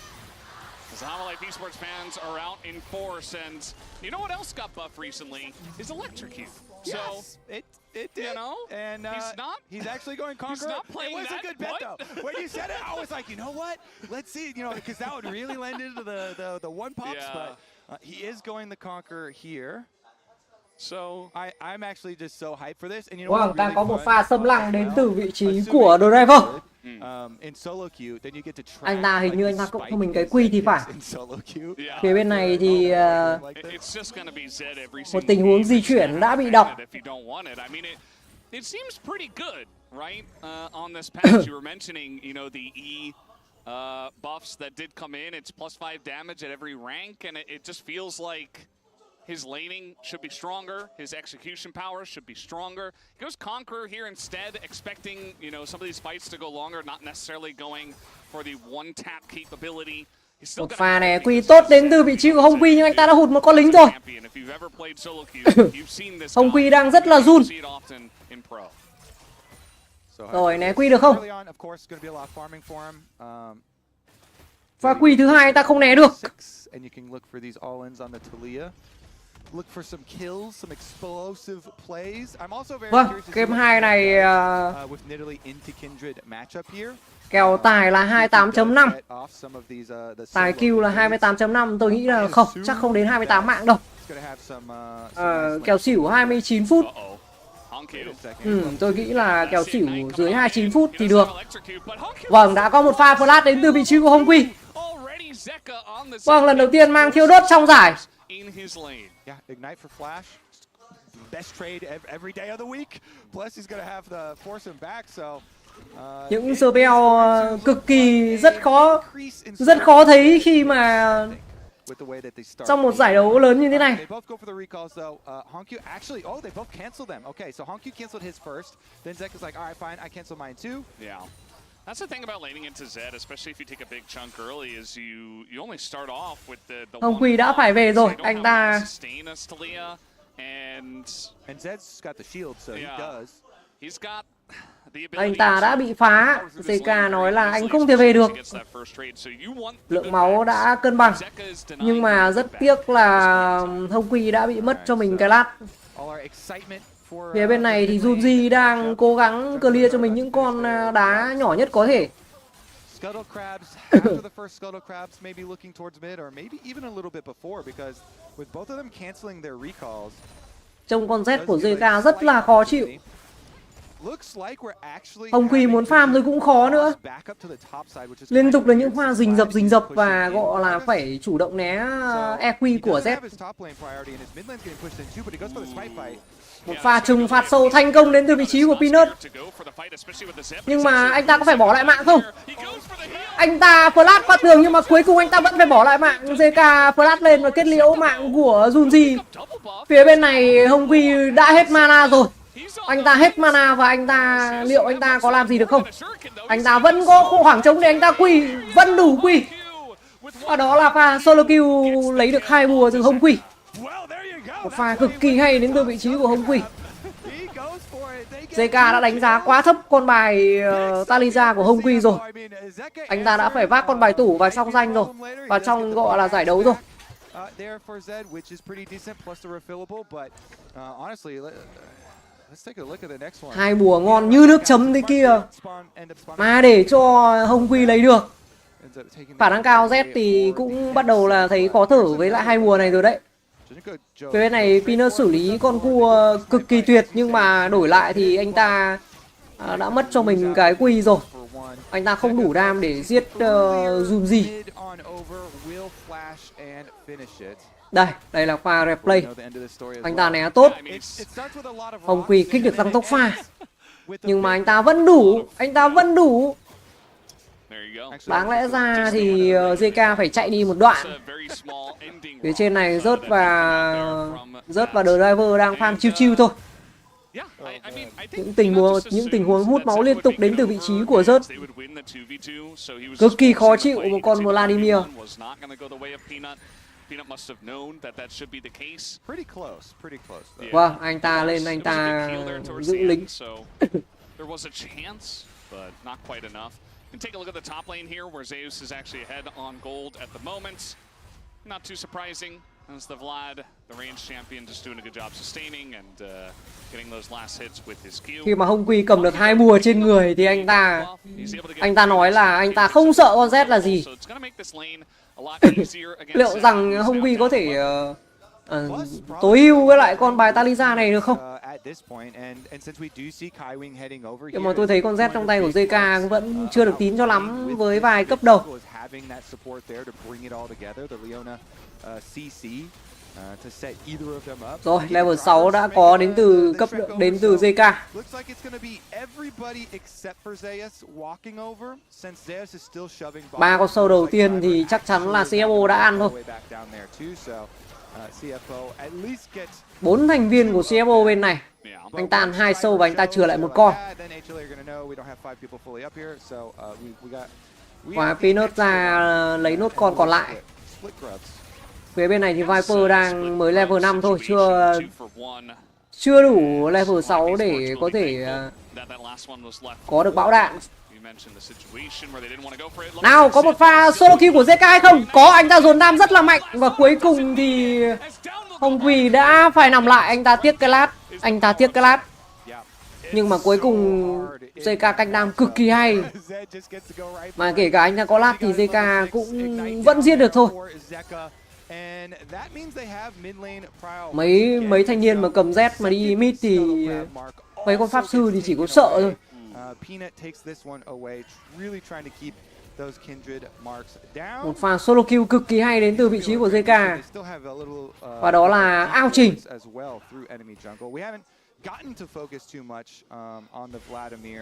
Speaker 13: As the Life Esports fans are out in force, and you know what else got buffed recently? Is Electrocute.
Speaker 14: Yes,
Speaker 13: So
Speaker 14: it did.
Speaker 13: You know,
Speaker 14: and he's actually going Conqueror.
Speaker 13: He's not playing
Speaker 14: It was
Speaker 13: that.
Speaker 14: a good bet though. When you said it, I was like, you know what? Let's see, you know, because that would really lend into the one pops. But he is going the Conqueror here. So I'm actually just so hyped for this. And you know
Speaker 4: Wow,
Speaker 14: what?
Speaker 4: đang có một pha xâm lăng đến từ vị trí của Driver.
Speaker 14: In solo queue, then you get to try.
Speaker 4: Anh ta hình như anh ta cộng cho mình cái quy thì phải. Phía bên này thì một tình huống di chuyển đã bị đọc.
Speaker 13: It seems pretty good, right? On this patch, you were mentioning, you know, the buffs that did come in. It's +5 damage at every rank, and it just feels like his laning should be stronger. His execution power should be stronger. He goes Conqueror here instead, expecting, you know, some of these fights to go longer, not necessarily going for the one-tap capability.
Speaker 4: Một pha này quy tốt đến từ vị trí của Hồng Quy, nhưng anh ta đã hụt một con lính rồi. Hồng Quy đang rất là run. Rồi né quy được không? Pha quy thứ hai ta không né được.
Speaker 14: Look for some kills, some explosive plays. I'm also very
Speaker 4: Vâng,
Speaker 14: curious to
Speaker 4: game
Speaker 14: see
Speaker 4: 2 này
Speaker 14: with Nidalee into Kindred matchup here.
Speaker 4: Kèo tài là 28.5. Tài Q là 28.5, tôi nghĩ là không, chắc không đến 28 mạng đâu. Kèo xỉu 29 phút. Tôi nghĩ là kèo xỉu dưới 29 phút thì được. Vâng, đã có một pha flash đến từ vị trí của Hồng Quy. Vâng, lần đầu tiên mang thiêu đốt trong giải.
Speaker 14: Yeah, ignite for flash. Best trade every day of the week. Plus he's gonna have the force him back, so
Speaker 4: những spell cực kỳ rất khó thấy khi mà trong một giải đấu lớn như thế này.
Speaker 14: They both go for the recalls though. Honkyu actually, they both canceled them. Okay, so Honkyu canceled his first. Then Zeka's like, all right, fine, I cancel mine too.
Speaker 13: Yeah. That's the thing about laning into Zed, especially if you take a big chunk early, is you only start off with the
Speaker 4: Hồng Quy đã phải về rồi, anh ta.
Speaker 14: And Zed's got the shield, so he does.
Speaker 13: He's got
Speaker 4: anh ta đã bị phá. CK nói là anh không thể về được. Lượng máu đã cân bằng, nhưng mà rất tiếc là Hồng Quy đã bị mất cho mình cái lát. Phía bên này thì Junji đang cố gắng clear cho mình những con đá nhỏ nhất có thể.
Speaker 14: Scuttle Crabs, after the first Scuttle Crabs, maybe looking towards mid, or maybe even a little bit before, because with both of them canceling their recalls.
Speaker 4: Trông con Z của JK rất là khó chịu. Hồng Quy muốn farm rồi cũng khó nữa. Liên tục là những pha rình rập và gọi là phải chủ động né EQ của Z. Một pha trùng phạt sâu thành công đến từ vị trí của Peanut. Nhưng mà anh ta có phải bỏ lại mạng không? Anh ta flash qua tường nhưng mà cuối cùng anh ta vẫn phải bỏ lại mạng. JK flash lên và kết liễu mạng của Junji. Phía bên này Hồng Quy đã hết mana rồi. Anh ta hết mana và liệu anh ta có làm gì được không? Anh ta vẫn có khoảng trống để anh ta quỳ, vẫn đủ quỳ. Và đó là pha solo kill lấy được 2 bùa từ Hồng Quy. Một pha cực kỳ hay đến từ vị trí của Hồng Quy. JK đã đánh giá quá thấp con bài Talisa của Hồng Quy rồi. Anh ta đã phải vác con bài tủ vào trong danh rồi. Và trong gọi là giải đấu rồi. Hai bùa ngon như nước chấm thế kia mà để cho Hồng Quy lấy được. Khả năng cao Z thì cũng bắt đầu là thấy khó thở với lại hai bùa này rồi đấy. Phía bên này Peanut xử lý con cua cực kỳ tuyệt nhưng mà đổi lại thì anh ta đã mất cho mình cái quy rồi. Anh ta không đủ đam để giết Junji. Đây là pha replay. Anh ta né tốt. Hồng Quy kích được tăng tốc pha. Nhưng mà anh ta vẫn đủ. Đáng lẽ ra thì JK phải chạy đi một đoạn. Phía trên này rớt và The Driver đang farm chill thôi. Những tình huống hút máu liên tục đến từ vị trí của rớt. Cực kỳ khó chịu một con Vladimir. Vâng, anh ta lên anh ta giữ lính.
Speaker 13: And take a look at the top lane here, where Zeus is actually ahead on gold at the moment. Not too surprising, as the Vlad, the range champion, just doing a good job sustaining and getting those last hits with his Q.
Speaker 4: Khi mà Hồng Quy cầm được 2 bùa trên người thì anh ta nói là anh ta không sợ con Z là gì. Liệu rằng Hồng Quy có thể tối ưu với lại con bài Talisa này được không? Nhưng mà tôi thấy con Z trong tay của JK vẫn chưa được tín cho lắm với vài cấp đầu. Rồi, level 6 đã có đến từ JK. 3 con sâu đầu tiên thì chắc chắn là CFO đã ăn thôi. 4 thành viên của CFO bên này. Anh ta ăn 2 sâu và anh ta chừa lại một con. Và Peanut ra lấy nốt con còn lại. Phía bên này thì Viper đang mới level 5 thôi, chưa đủ level 6 để có thể có được bão đạn. Nào, có một pha solo kill của JK hay không? Có, anh ta dồn đam rất là mạnh. Và cuối cùng thì Hồng Quy đã phải nằm lại. Anh ta tiếc cái lát. Nhưng mà cuối cùng JK canh đam cực kỳ hay. Mà kể cả anh ta có lát thì JK cũng vẫn giết được thôi. Mấy thanh niên mà cầm Z mà đi mid thì mấy con pháp sư thì chỉ có sợ thôi. Một pha solo kill cực kỳ hay đến từ vị trí của JK. Và đó là ao trình.
Speaker 14: Gotten to focus too much on the Vladimir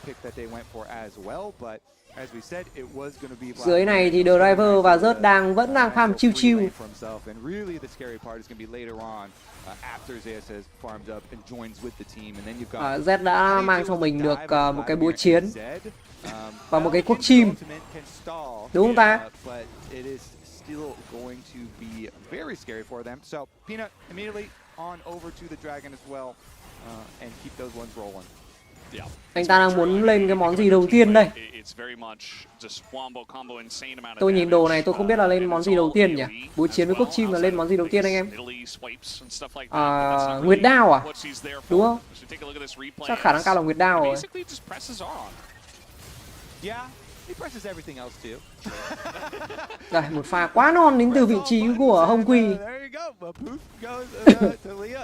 Speaker 14: pick that they went for as well, but as we said, it was going to be
Speaker 4: dưới này thì The Driver và Rớt vẫn đang farm chill.
Speaker 14: And really the scary part is going to be later on after Zeus has farmed up and joins with the team, and then you've got
Speaker 4: Z đã mang cho mình được một cái búa chiến và một cái cuốc chim. Đúng không ta?
Speaker 14: But it is still going to be very scary for them. So Peanut immediately on over to the dragon as well and keep those ones rolling.
Speaker 4: Anh ta đang muốn lên cái món gì đầu tiên đây? Tôi nhìn đồ này tôi không biết là lên món gì đầu tiên nhỉ? Búa chiến với cuốc chim là lên món gì đầu tiên anh em? Nguyệt đao à? Đúng không? Chắc khả năng cao là Nguyệt đao rồi. Đây, một pha quá non đến từ vị trí của Hồng Quy.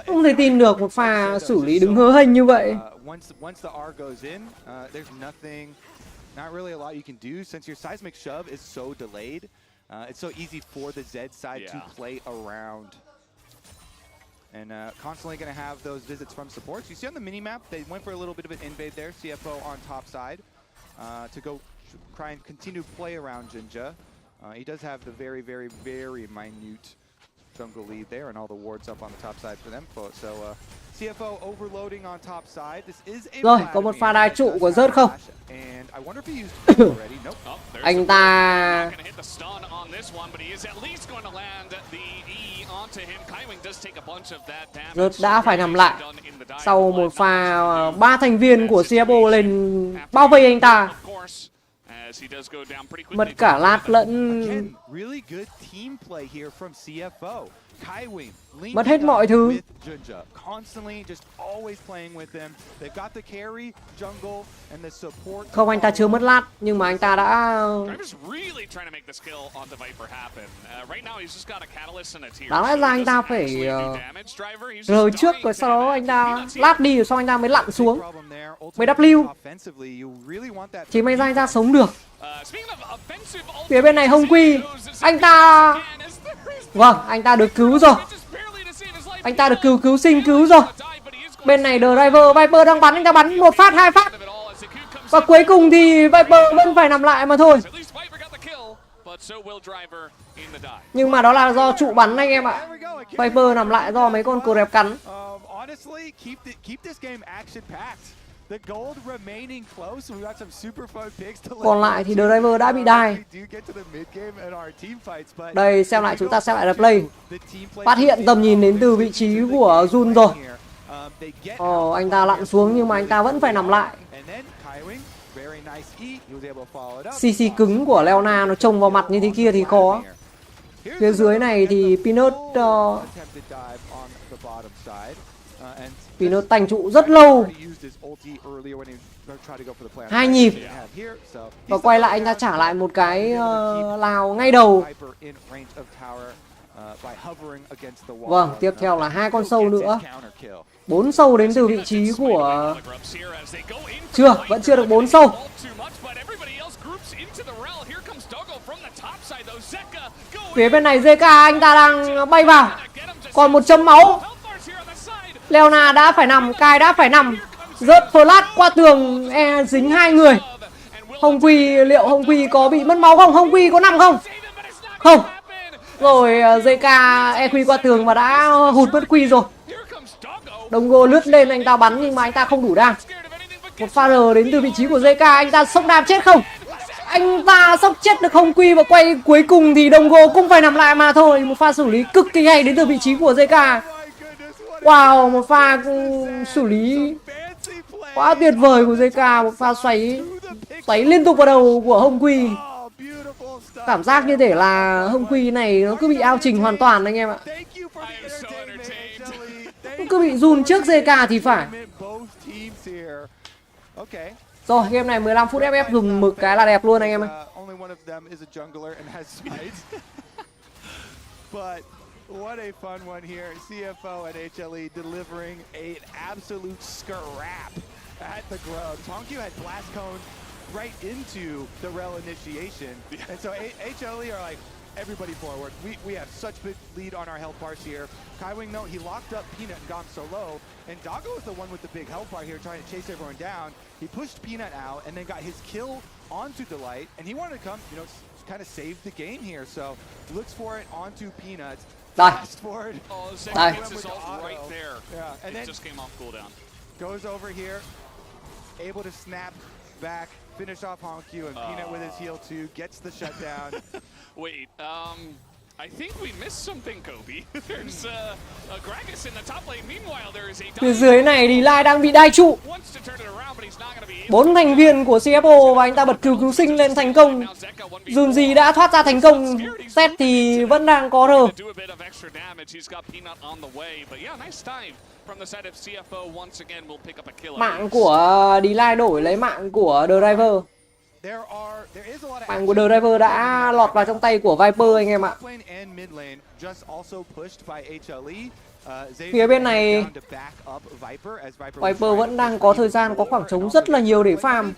Speaker 4: Không thể tin được một pha xử lý đứng hớ hênh như vậy.
Speaker 14: Not really a lot you can do since your seismic shove is so delayed. It's so easy for the Z side to play around. and constantly going to have those visits from supports. You see on the minimap, they went for a little bit of an invade there. CFO on top side to go try and continue to play around Jinja. He does have the very, very, very minute jungle lead there, and all the wards up on the top side for them. So CFO overloading on top side. This is a
Speaker 4: Rồi, có một pha đai trụ của Rớt không?
Speaker 14: and I wonder if he used already. Nope.
Speaker 4: Anh ta Rớt đã phải nằm lại sau một pha 3 thành viên của CFO lên bao vây anh ta. Mất cả lát lẫn mất hết mọi thứ. Không, anh ta chưa mất lát nhưng mà anh ta đã đáng lẽ ra anh ta phải rời trước rồi sau đó anh ta lát đi rồi sau anh ta mới lặn xuống mới W. Chỉ may ra anh ta sống được. Phía bên này Hồng Quy, anh ta vâng, anh ta được cứu rồi. Anh ta được cứu sinh cứu rồi. Bên này TRederC Viper đang bắn, anh ta bắn một phát, 2 phát. Và cuối cùng thì Viper vẫn phải nằm lại mà thôi. Nhưng mà đó là do trụ bắn anh em ạ. Viper nằm lại do mấy con cờ đẹp cắn. Còn lại thì TRederC đã bị đai. Đây, xem lại, chúng ta xem lại replay. Phát hiện tầm nhìn đến từ vị trí của Jun rồi. Anh ta lặn xuống nhưng mà anh ta vẫn phải nằm lại. CC cứng của Leona nó trông vào mặt như thế kia thì khó. Phía dưới này thì Peanut tành trụ rất lâu, 2 nhịp và quay lại anh ta trả lại một cái lao ngay đầu. Vâng, tiếp theo là 2 con sâu nữa, 4 sâu đến từ vị trí của vẫn chưa được 4 sâu. Phía bên này JK anh ta đang bay vào, còn 1 chấm máu. Leona đã phải nằm, Kai đã phải nằm, rớt flash qua tường, dính 2 người. Hồng Quy, liệu Hồng Quy có bị mất máu không? Hồng Quy có nằm không? Không. Rồi JK EQ qua tường và đã hụt mất Quy rồi. Đồng Go lướt lên, anh ta bắn nhưng mà anh ta không đủ đam. Một pha R đến từ vị trí của JK, anh ta sốc đam chết không? Anh ta sốc chết được Hồng Quy và quay cuối cùng thì Đồng Go cũng phải nằm lại mà thôi. Một pha xử lý cực kỳ hay đến từ vị trí của JK. Wow, một pha xử lý quá tuyệt vời của JK, một pha xoáy liên tục vào đầu của Hồng Quy. Cảm giác như thể là Hồng Quy này nó cứ bị ao trình hoàn toàn anh em ạ. Nó cứ bị run trước JK thì phải. Rồi, game này 15 phút FF dùng mực cái là đẹp luôn anh em ơi.
Speaker 14: What a fun one here. CFO and HLE delivering an absolute scrap at the ground. Tonkyu had blast cone right into the rel initiation. And so HLE are like, everybody forward. We have such big lead on our health bars here. Kaiwing, though, he locked up Peanut and gone solo. And Doggo was the one with the big health bar here trying to chase everyone down. He pushed Peanut out and then got his kill onto Delight. And he wanted to come, you know, kind of save the game here. So looks for it onto Peanut.
Speaker 4: Đây.
Speaker 13: Đây.
Speaker 14: And then just came off cooldown. Goes over here, able to snap back, finish off Honkyu, and Peanut with his heal too, gets the shutdown.
Speaker 13: Wait, I think we missed something, Kobe. There's a Gragas in the top lane. Meanwhile, there is a
Speaker 4: phía dưới này thì Lai đang bị đai trụ. 4 thành viên của CFO và anh ta bật cứu sinh lên thành công. Dùm gì đã thoát ra thành công. Set thì vẫn đang có R. Mạng của Delay đổi lấy mạng của TRederC. Mạng của TRederC đã lọt vào trong tay của Viper anh em ạ. Phía bên này Viper vẫn đang có thời gian, có khoảng trống rất là nhiều để farm.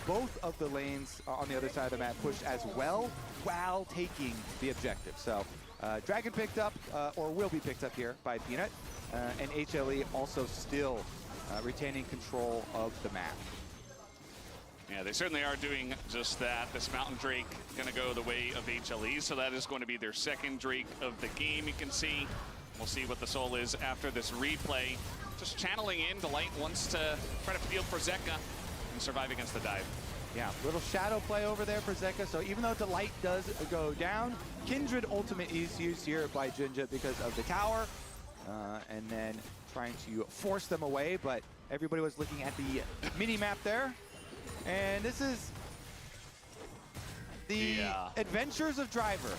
Speaker 14: Both of the lanes on the other side of the map pushed as well while taking the objective. So Dragon picked up, or will be picked up here by Peanut, and HLE also still retaining control of the map.
Speaker 13: Yeah, they certainly are doing just that. This Mountain Drake going to go the way of HLE, so that is going to be their second Drake of the game, you can see. We'll see what the soul is after this replay. Just channeling in, Delight wants to try to field for Zeka and survive against the dive.
Speaker 14: Yeah, little shadow play over there for Zeka, so even though Delight does go down, Kindred ultimate is used here by Jinja because of the tower, and then trying to force them away, but everybody was looking at the mini-map there. And this is the adventures of Driver.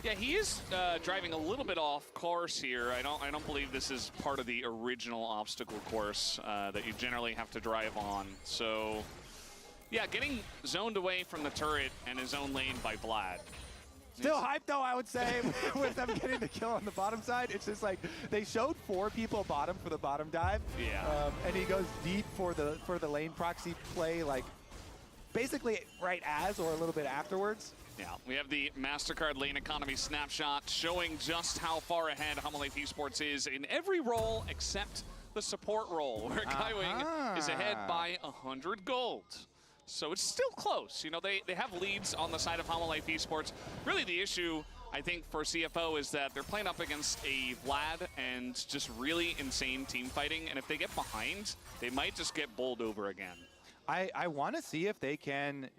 Speaker 13: Yeah, he is driving a little bit off course here. I don't believe this is part of the original obstacle course that you generally have to drive on. So, yeah, getting zoned away from the turret and his own lane by Vlad.
Speaker 14: Still hype though, I would say, with them getting the kill on the bottom side. It's just like they showed 4 people bottom for the bottom dive.
Speaker 13: Yeah.
Speaker 14: And he goes deep for the lane proxy play, like basically right as or a little bit afterwards.
Speaker 13: Yeah, we have the MasterCard lane economy snapshot showing just how far ahead HLE Esports is in every role except the support role, where Kaiwing is ahead by 100 gold. So it's still close. You know, they have leads on the side of HLE Esports. Really the issue, I think, for CFO is that they're playing up against a Vlad and just really insane team fighting. And if they get behind, they might just get bowled over again.
Speaker 14: I want to see if they can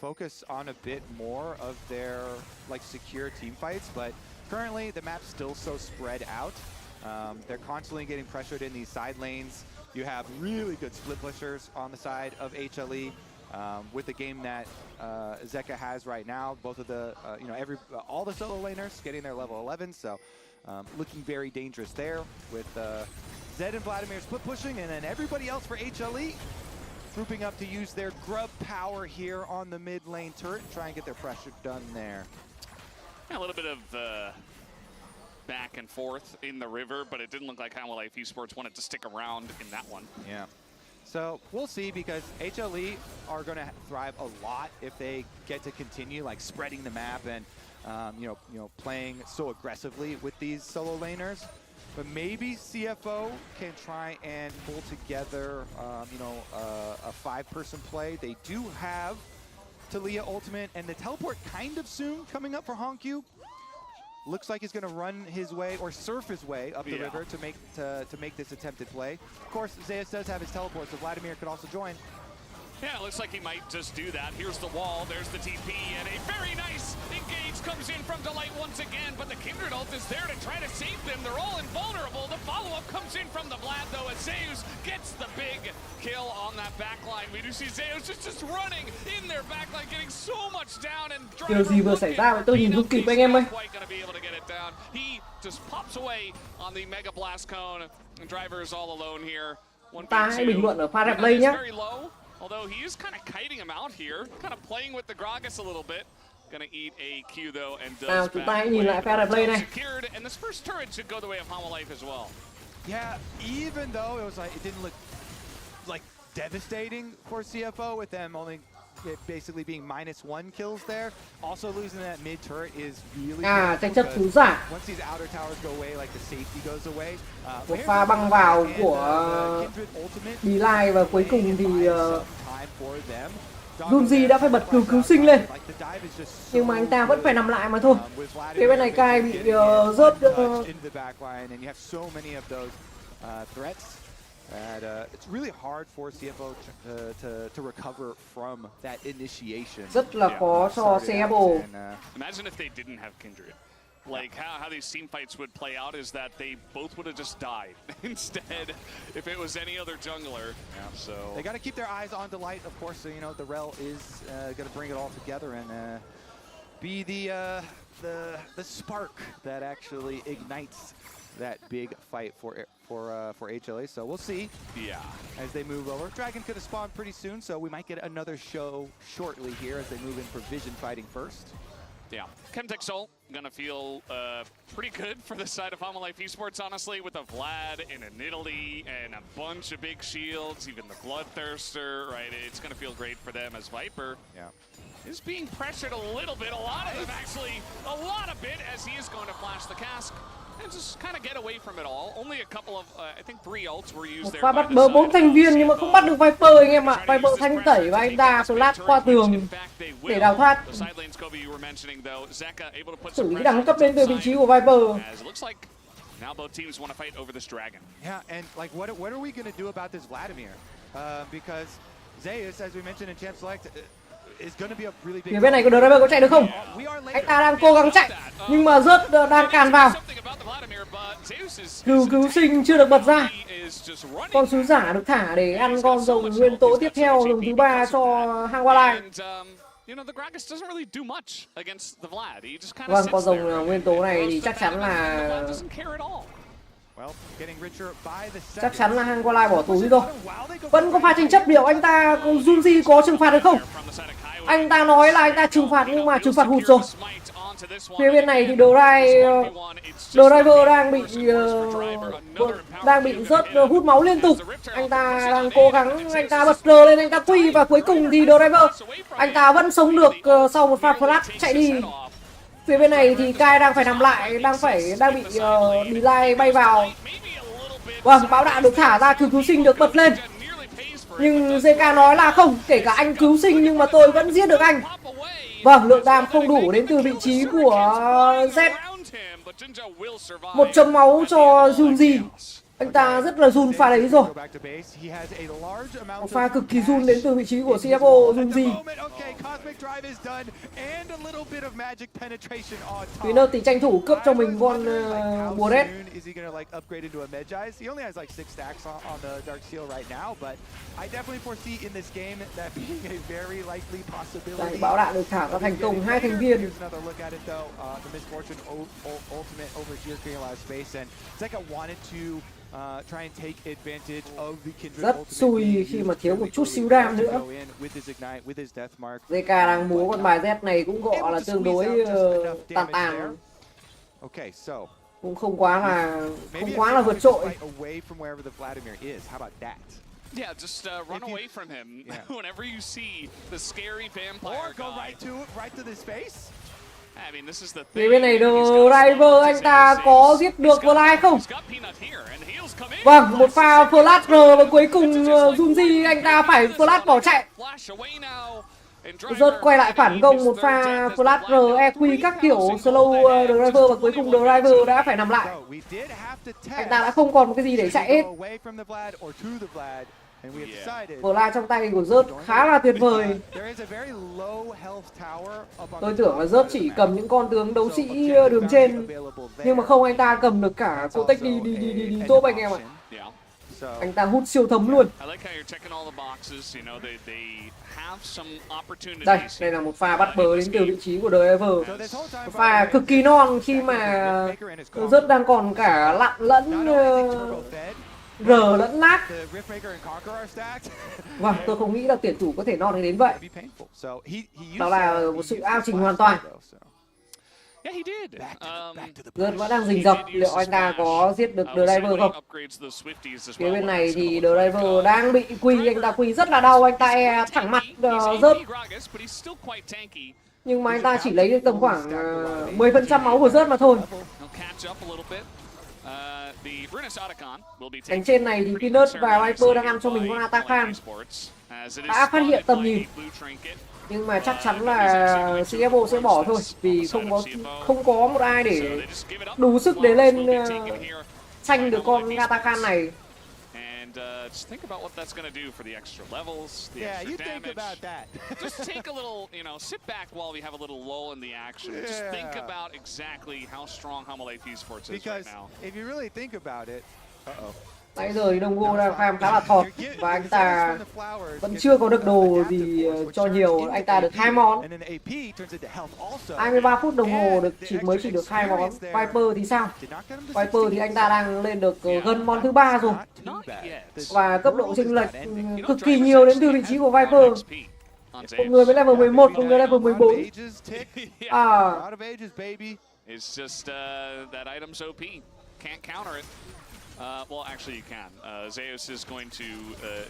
Speaker 14: focus on a bit more of their like secure team fights, but currently the map's still so spread out. They're constantly getting pressured in these side lanes. You have really good split pushers on the side of HLE. With the game that Zeka has right now, both of the all the solo laners getting their level 11, so looking very dangerous there with Zed and Vladimir split pushing, and then everybody else for HLE grouping up to use their grub power here on the mid lane turret and try and get their pressure done there.
Speaker 13: Yeah, a little bit of back and forth in the river, but it didn't look like HLE Esports wanted to stick around in that one.
Speaker 14: Yeah. So we'll see, because HLE are going to thrive a lot if they get to continue like spreading the map and playing so aggressively with these solo laners. But maybe CFO can try and pull together, a 5-person play. They do have Talia ultimate and the teleport kind of soon coming up for Honkyu. Looks like he's going to run his way or surf his way up the river to make this attempted play. Of course, Zeus does have his teleport, so Vladimir could also join.
Speaker 13: Yeah, it looks like he might just do that. Here's the wall, there's the TP, and a very nice engage comes in from Delight once again, but the Kindred ult is there to try to save them. They're all invulnerable. The follow-up comes in from the Vlad, though, as Zeus gets the big kill on that backline. We do see Zeus just running in their backline, getting so much down, and
Speaker 4: điều gì vừa xảy ra vậy? Tôi nhìn không kịp anh em ơi.
Speaker 13: quite going to be able to get it down. He just pops away on the Mega Blast Cone, and Driver is all alone here.
Speaker 4: Ta hãy bình luận ở pha đẹp play nhé.
Speaker 13: Although he is kind of kiting him out here, kind of playing with the Gragas a little bit. Gonna eat a Q though, and does
Speaker 4: Nào, chúng ta hãy nhìn lại pha đẹp play này.
Speaker 13: Secured, and this first turret should go the way of HLE as well.
Speaker 14: Yeah, even though it was like it didn't look like devastating for CFO with them only basically being -1 kills there. Also losing that mid turret is really
Speaker 4: tranh chấp thú giả.
Speaker 14: Once these outer towers go away, like the safety goes away.
Speaker 4: Một pha băng vào của Beeline và cuối cùng thì Dunji đã phải bật cứu sinh lên. Nhưng mà anh ta vẫn phải nằm lại mà thôi. Cái bên này Kai bị rớt.
Speaker 14: It's really hard for CFO to recover from that initiation.
Speaker 4: Rất là khó cho CFO.
Speaker 13: Imagine if they didn't have Kindred. Like how these team fights would play out is that they both would have just died instead if it was any other jungler.
Speaker 14: Yeah.
Speaker 13: So
Speaker 14: they got to keep their eyes on Delight, of course. So the Rel is going to bring it all together and be the spark that actually ignites that big fight for HLE. So we'll see.
Speaker 13: Yeah.
Speaker 14: As they move over, Dragon could have spawned pretty soon, so we might get another show shortly here as they move in for Vision fighting first.
Speaker 13: Yeah, Chemtech Soul gonna feel pretty good for the side of HLE Esports, honestly, with a Vlad and a Nidalee and a bunch of big shields, even the Bloodthirster, right? It's gonna feel great for them as Viper.
Speaker 14: Yeah.
Speaker 13: is being pressured a little bit. A lot of them actually, a lot of bit as he is going to flash the cask and just kind of get away from it all. Only a couple of, I think 3 ults were used
Speaker 4: Một
Speaker 13: there.
Speaker 4: pha bắt bớ 4 thành viên nhưng mà không bắt được Viper anh em ạ. Viper thanh tẩy và anh ta flash qua tường để đào thoát. Xử lý đẳng cấp đến từ vị trí của Viper.
Speaker 13: Now both teams want to fight over this dragon.
Speaker 14: Yeah, and like what are we going to do about this Vladimir? Because Zeus, as we mentioned in Champ Select, is going to be a really big.
Speaker 4: Phía bên này có driver có chạy được không? Anh ta đang cố gắng chạy nhưng mà rớt đang càn vào. Cứu sinh chưa được bật ra. Con sứ giả được thả để ăn con rồng nguyên tố tiếp theo, rồng thứ 3 cho hang Walleye.
Speaker 13: You know, the Gragas doesn't really do much against the Vlad. He just kind of
Speaker 4: Vâng, con rồng nguyên tố này thì chắc chắn là hang Walleye bỏ túi rồi. Vẫn có pha tranh chấp, liệu anh ta Junji có trừng phạt được không? Anh ta nói là anh ta trừng phạt nhưng mà trừng phạt hụt rồi. Phía bên này thì Driver đang bị rớt hút máu liên tục. Anh ta đang cố gắng, anh ta bật rờ lên, anh ta quy và cuối cùng thì Driver anh ta vẫn sống được sau một pha flash chạy đi. Phía bên này thì Kai đang phải nằm lại, đang bị delay bay vào. Vâng, bão đạn được thả ra, cứu sinh được bật lên. Nhưng JK nói là không, kể cả anh cứu sinh nhưng mà tôi vẫn giết được anh. Vâng, lượng đam không đủ đến từ vị trí của Z. 1 chấm máu cho Junji. Anh ta rất là run pha đấy rồi. Một pha cực kỳ run đến từ vị trí của CFO Junji. Winner thì tranh thủ cướp cho mình con bùa red. Đấy, bão đạn được thả ra thành công 2 thành viên. Rất xui khi mà thiếu một chút xíu đam nữa. JK đang múa con bài Z này cũng gọi là tương đối tàn. Cũng không quá là vượt trội.
Speaker 13: Yeah, just run away from him whenever you see the scary vampire. Or go right to this face. I mean, this is the thing.
Speaker 4: Phía bên này Driver anh ta có giết được Walleye không? Vâng, một pha flash và cuối cùng Junji anh ta phải flash bỏ chạy. Rớt quay lại phản công một pha flash EQ các kiểu slow Driver và cuối cùng Driver đã phải nằm lại. Anh ta đã không còn một cái gì để chạy hết. Flash trong tay của Rớt khá là tuyệt vời. Tôi tưởng là Rớt chỉ cầm những con tướng đấu sĩ đường trên, nhưng mà không, anh ta cầm được cả cô tech đi top anh em ạ. Anh ta hút siêu thấm luôn. Đây là một pha bắt bớ đến từ vị trí của Driver. Một pha cực kỳ non khi mà Rớt đang còn cả lặn lẫn rờ lẫn lát. Vâng, tôi không nghĩ là tuyển thủ có thể non đến vậy. Đó là một sự ao trình hoàn toàn. Rớt vẫn đang rình rập, liệu anh ta có giết được Driver không? Phía bên này thì Driver đang bị quy, anh ta quy rất là đau, anh ta thẳng mặt Rớt. Nhưng mà anh ta chỉ lấy được tầm khoảng 10% máu của Rớt mà thôi. Cánh trên này thì Peanut và Viper đang ăn cho mình con Atakan. Đã phát hiện tầm nhìn. Nhưng mà chắc chắn là CFO sẽ bỏ thôi, vì không có một ai để đủ sức để lên xanh được con Atakan này.
Speaker 13: Just think about what that's going to do for the extra levels, the extra damage. Think about that. Just take a little, sit back while we have a little lull in the action. Just think about exactly how strong HLE Esports is right now.
Speaker 14: If you really think about it,
Speaker 4: nãy giờ thì Đông Go đang farm khá là thọt và anh ta vẫn chưa có được đồ gì cho nhiều. Anh ta được 2 món. 23 phút đồng hồ mới chỉ được 2 món. Viper thì sao? Viper thì anh ta đang lên được gần món thứ 3 rồi. Và cấp độ chênh lệch cực kỳ nhiều đến từ vị trí của Viper. Một người với level 11, một người level 14.
Speaker 13: It's just that item's OP. Can't counter it. Well, actually, you can. Zeus is going to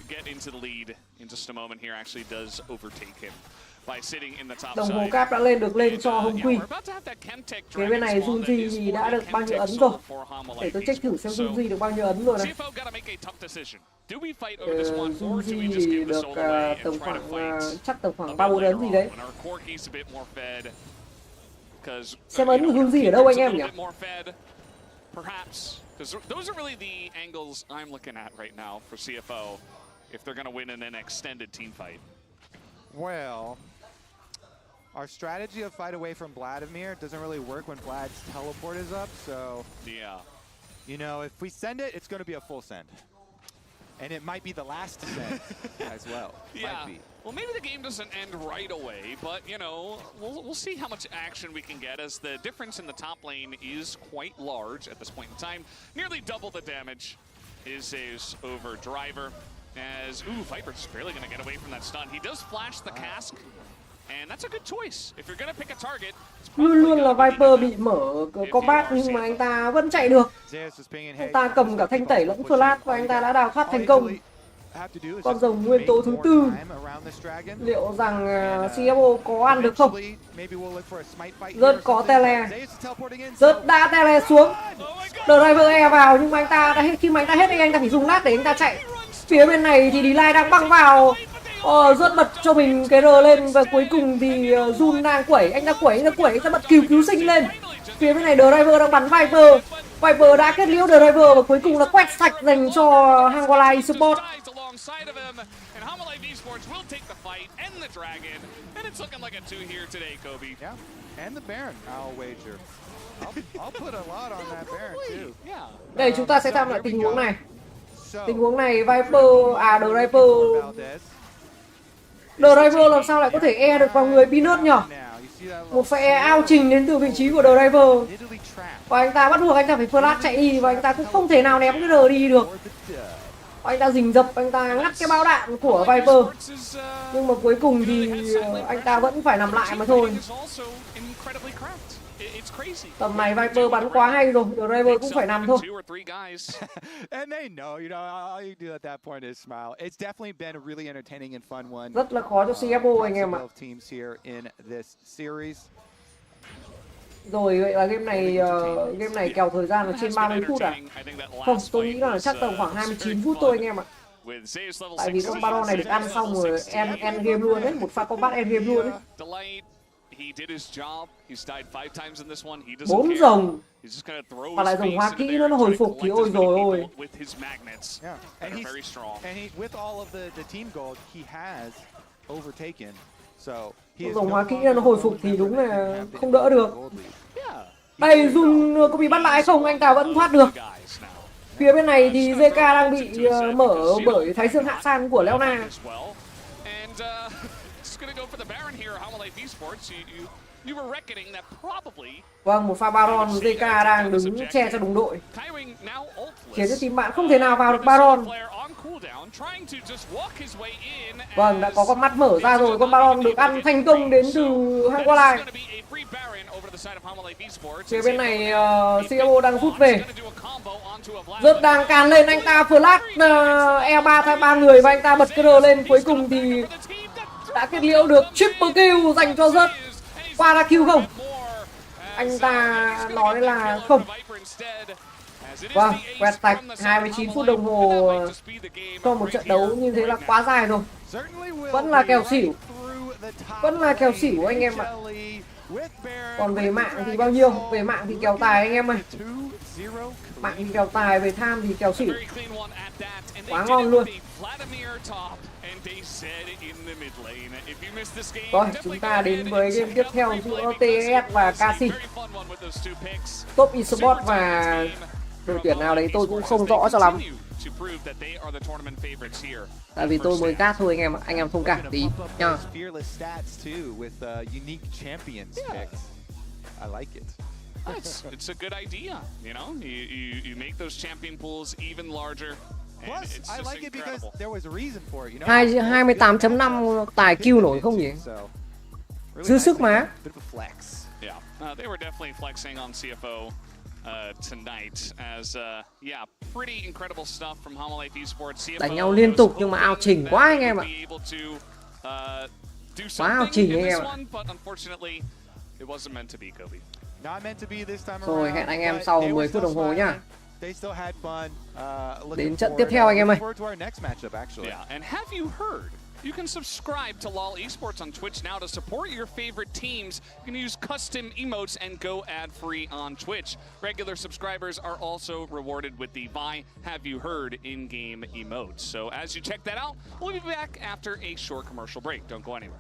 Speaker 13: get into the lead in just a moment here. Actually, does overtake him.
Speaker 4: Đồng hồ cáp đã lên cho Hồng Quy. Phía bên này Junji thì đã được bao nhiêu ấn rồi? Để tôi check thử xem Junji được bao nhiêu ấn rồi này. Junji thì được tầm khoảng chắc tầm khoảng 3-4 ấn gì đấy. Xem ấn của Junji ở đâu anh em nhỉ?
Speaker 13: Perhaps, because those are really the angles I'm looking at right now for CFO if they're going to win in an extended team fight.
Speaker 14: Well, our strategy of fight away from Vladimir doesn't really work when Vlad's teleport is up, so...
Speaker 13: Yeah.
Speaker 14: You know, if we send it, it's going to be a full send. And it might be the last to send as well.
Speaker 13: Yeah.
Speaker 14: Might be.
Speaker 13: Well, maybe the game doesn't end right away, but, you know, we'll see how much action we can get as the difference in the top lane is quite large at this point in time. Nearly double the damage is over Driver. As, Viper's barely going to get away from that stun. He does flash the cask, and that's a good choice. If you're going to pick a target,
Speaker 4: Luôn luôn là Viper bị mở combat nhưng mà anh ta vẫn chạy được. Anh ta cầm cả thanh tẩy lẫn flash và anh ta đã đào thoát thành công. Con rồng nguyên tố thứ tư. Liệu rằng CFO có ăn được không? Rớt có tele. Rớt đã tele xuống. Driver E vào nhưng mà anh ta đã hết, khi mà anh ta hết anh ta phải dùng lát để anh ta chạy. Phía bên này thì Delay đang băng vào. Rớt bật cho mình cái R lên và cuối cùng thì Jun đang quẩy, anh ta bật cứu sinh lên. Phía bên này Driver đang bắn Viper. Viper đã kết liễu Driver và cuối cùng là quét sạch dành cho Hanwha Esport.
Speaker 13: alongside of him, and HLE Esports will take the fight and the dragon, and it's looking like a 2 here today, Kobe.
Speaker 14: Yeah, and the Baron, I'll wager. I'll put a lot on that Baron too.
Speaker 13: Yeah.
Speaker 4: Đây chúng ta sẽ tham lại tình huống này. Tình huống này Viper, Driver làm sao lại có thể E được vào người Peanut nhỉ? Một phe E ao trình đến từ vị trí của Driver. Và anh ta bắt buộc anh ta phải flash chạy đi và anh ta cũng không thể nào ném cái R đi được. Anh ta rình rập, anh ta ngắt cái bao đạn của Viper. Nhưng mà cuối cùng thì anh ta vẫn phải nằm lại mà thôi. Tầm này Viper bắn quá hay rồi, Driver cũng phải nằm thôi. Rất là khó cho CFO anh em ạ. Rồi vậy là game này kèo thời gian là trên 30 phút à? Không, tôi nghĩ là chắc tầm khoảng 29 phút thôi anh em ạ. Tại vì con Baron này được ăn xong rồi end game luôn đấy, một pha combat end game luôn đấy. 4 rồng và lại rồng hóa kỹ nữa, nó hồi phục thì ôi rồi ôi. Rồng hóa kỹ nó hồi phục thì đúng là không đỡ được. Đây Jun có bị bắt lại không? Anh ta vẫn thoát được. Phía bên này thì JK đang bị mở bởi Thái Dương Hạ San của Leona. Vâng, một pha Baron, JK đang đứng che cho đồng đội, khiến cho team bạn không thể nào vào được Baron. Vâng, đã có con mắt mở ra rồi, con Baron được ăn thành công đến từ Hanwha. Phía bên này CFO đang rút về. Rất đang càn lên, anh ta flash E3 thay 3 người và anh ta bật cái R lên. Cuối cùng thì đã kết liễu được triple kill dành cho Rất. Qua ra kill không? Anh ta nói là không. Vâng, quẹt tạch 29 phút đồng hồ cho một trận đấu như thế là quá dài rồi. Vẫn là kèo xỉu. Vẫn là kèo xỉu anh em ạ. Còn về mạng thì bao nhiêu? Về mạng thì kèo tài anh em ơi. Mạng thì kèo tài, về tham thì kèo xỉu. Quá ngon luôn. Rồi, chúng ta đến với game tiếp theo giữa TES và KC. Top Esport và đội tuyển nào đấy tôi cũng không rõ cho lắm. Tại vì tôi mới cát thôi anh em thông cảm tí nha.
Speaker 13: It's a good idea, you know. You make those champion pools even larger.
Speaker 14: Plus, I like it because there was a reason for it, you
Speaker 4: know. 28.5 tài kill nổi không nhỉ? Dư sức mà.
Speaker 13: Yeah, they were definitely flexing on CFO tonight as yeah, pretty incredible stuff from HLE Esports.
Speaker 4: Đánh nhau liên tục nhưng mà ao trình quá anh em ạ.
Speaker 13: do
Speaker 4: Quá học
Speaker 13: something
Speaker 4: trình
Speaker 13: in
Speaker 4: anh
Speaker 13: this
Speaker 4: em ạ.
Speaker 13: one, but unfortunately, it wasn't meant to be, Kobe.
Speaker 14: Not meant to be this time
Speaker 4: Rồi
Speaker 14: around,
Speaker 4: hẹn anh em
Speaker 14: but
Speaker 4: sau
Speaker 14: they were
Speaker 4: 10 phút
Speaker 14: still
Speaker 4: đồng hồ nhá.
Speaker 14: smiling. They still had fun.
Speaker 4: Đến trận tiếp theo anh em ơi.
Speaker 14: Looking forward to our next matchup, actually.
Speaker 13: Yeah, and have you heard? You can subscribe to LOL Esports on Twitch now to support your favorite teams. You can use custom emotes and go ad-free on Twitch. Regular subscribers are also rewarded with the Vi Have You Heard in-game emotes. So as you check that out, we'll be back after a short commercial break. Don't go anywhere.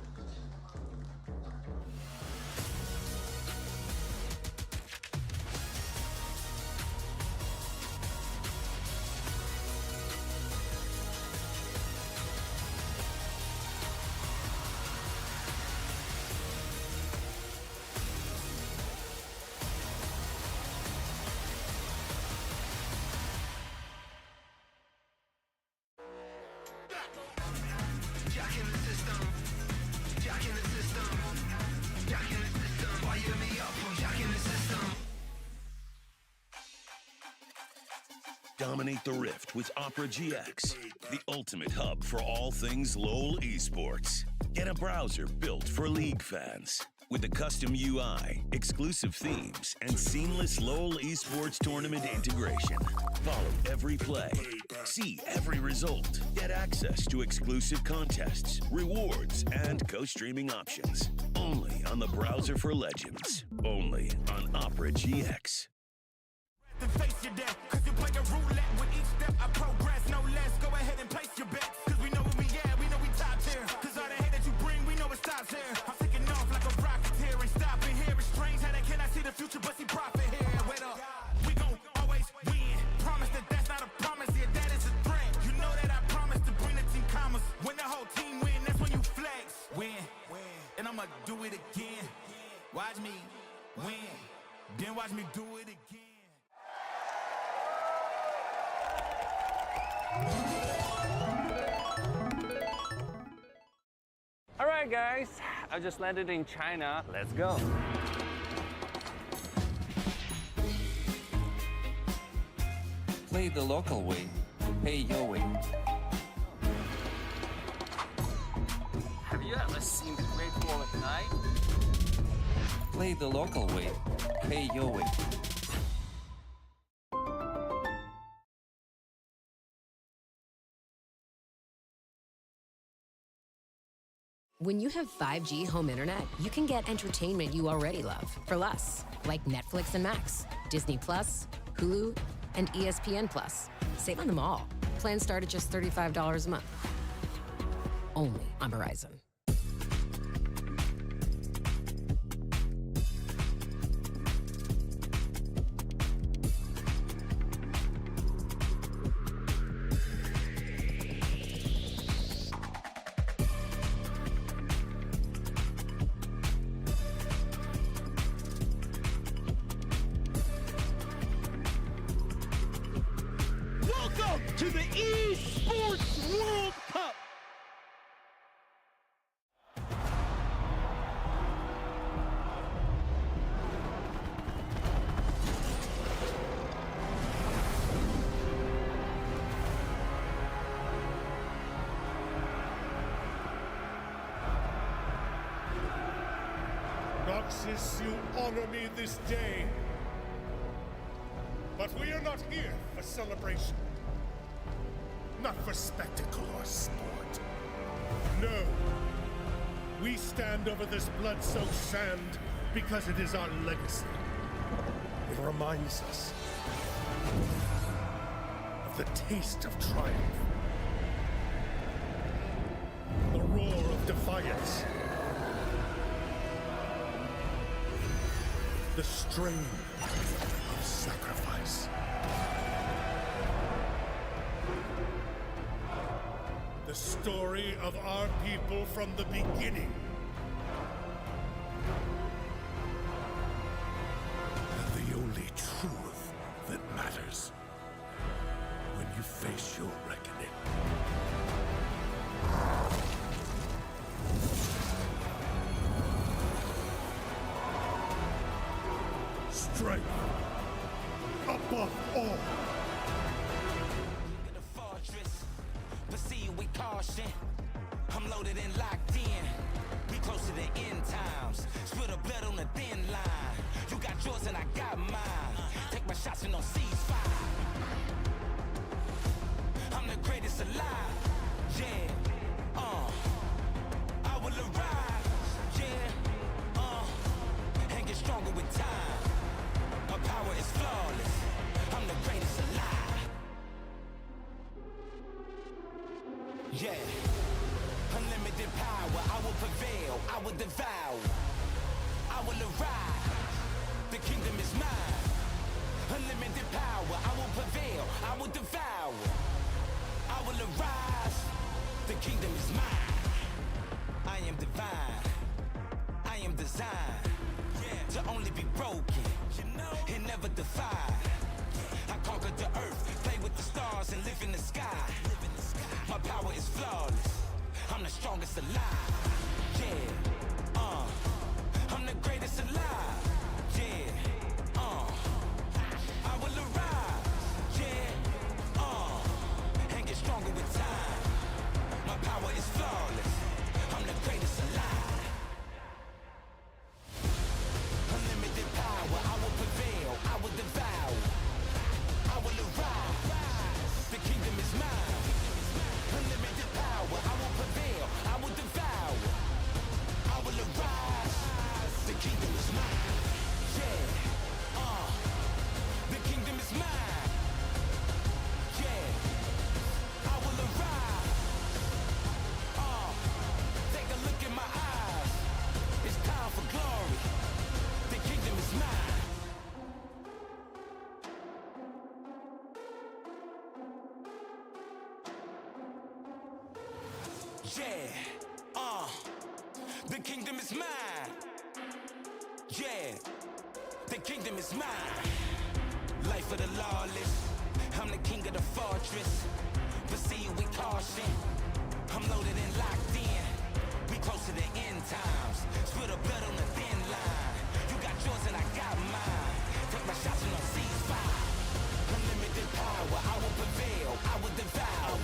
Speaker 15: Dominate the Rift with Opera GX, the ultimate hub for all things LoL Esports. Get a browser built for League fans. With a custom UI, exclusive themes, and seamless LoL Esports tournament integration. Follow every play, see every result, get access to exclusive contests, rewards, and co-streaming options. Only on the browser for legends. Only on Opera GX.
Speaker 1: Then face your death, cause you play a roulette with each step. I progress, no less. Go ahead and place your bets, cause we know where we at, we know we top tier. Cause all the hate that you bring, we know it stops here. I'm taking off like a rocket here and stopping here. It's strange how they cannot see the future, but see profit here. Wait up, we gon' always win. Promise that that's not a promise, yeah, that is a threat. You know that I promise to bring the team commas. When the whole team win, that's when you flex. Win, and I'ma do it again. Watch me win, then watch me do it again.
Speaker 21: Alright guys, I just landed in China. Let's go.
Speaker 22: Play the local way, pay your way.
Speaker 3: Have you ever seen the Great Wall at night?
Speaker 22: Play the local way, pay your way.
Speaker 23: When you have 5G home internet, you can get entertainment you already love for less, like Netflix and Max, Disney Plus, Hulu, and ESPN Plus. Save on them all. Plans start at just $35 a month. Only on Verizon.
Speaker 20: Welcome to the Esports World Cup! Noxus, you honor me this day. But we are not here for celebration. Not for spectacle or sport. No. We stand over this blood-soaked sand because it is our legacy. It reminds us of the taste of triumph. The roar of defiance. The strain of sacrifice. The story of our people from the beginning. And the only truth that matters when you face your reckoning. Strength above all.
Speaker 1: Proceed with caution.
Speaker 2: I'm loaded and locked in. We close to the end times. Spill the blood on the thin line. You got yours and I got mine. Take my shots and no ceasefire. I'm the greatest alive. Yeah. I will arrive. Yeah. And get stronger with time. My power is flawless. I'm the greatest alive. Yeah. Unlimited power, I will prevail, I will devour, I will arise, the kingdom is mine. Unlimited power, I will prevail, I will devour, I will arise, the kingdom is mine. I am divine, I am designed to only be broken, and never defied. I conquered the earth, play with the stars and live in the sky. My power is flawless, I'm the strongest alive. Yeah, I'm the greatest alive. Yeah, I will arise. Yeah, and get stronger with time. My power is flawless, I'm the greatest alive. Unlimited power, I will prevail, I will devour, I will arise. The kingdom is mine. Unlimited power, I will prevail, I will devour, I will arise. The kingdom is mine. Yeah, the kingdom is mine. Yeah, I will arise. Take a look in my eyes. It's time for glory. The kingdom is mine. Yeah, the kingdom is mine. Yeah, the kingdom is mine. Life of the lawless, I'm the king of the fortress. Proceed with caution, I'm loaded and locked in. We close to the end times, spill the blood on the thin line. You got yours and I got mine. Take my shots and no ceasefire. Unlimited power, I will prevail, I will devour.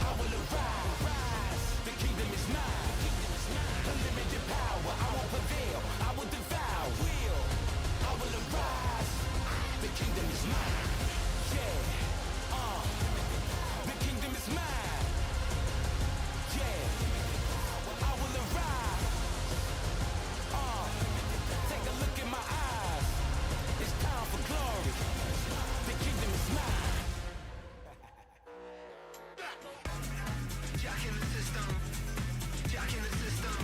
Speaker 2: I will arise. The kingdom is mine. Unlimited power, I will prevail, I will devour. I will arise. The kingdom is mine. Yeah, the kingdom is mine. Yeah, I will arise. Take a look in my eyes. It's time for glory. The kingdom is mine. Jack in the system. Jack in the system.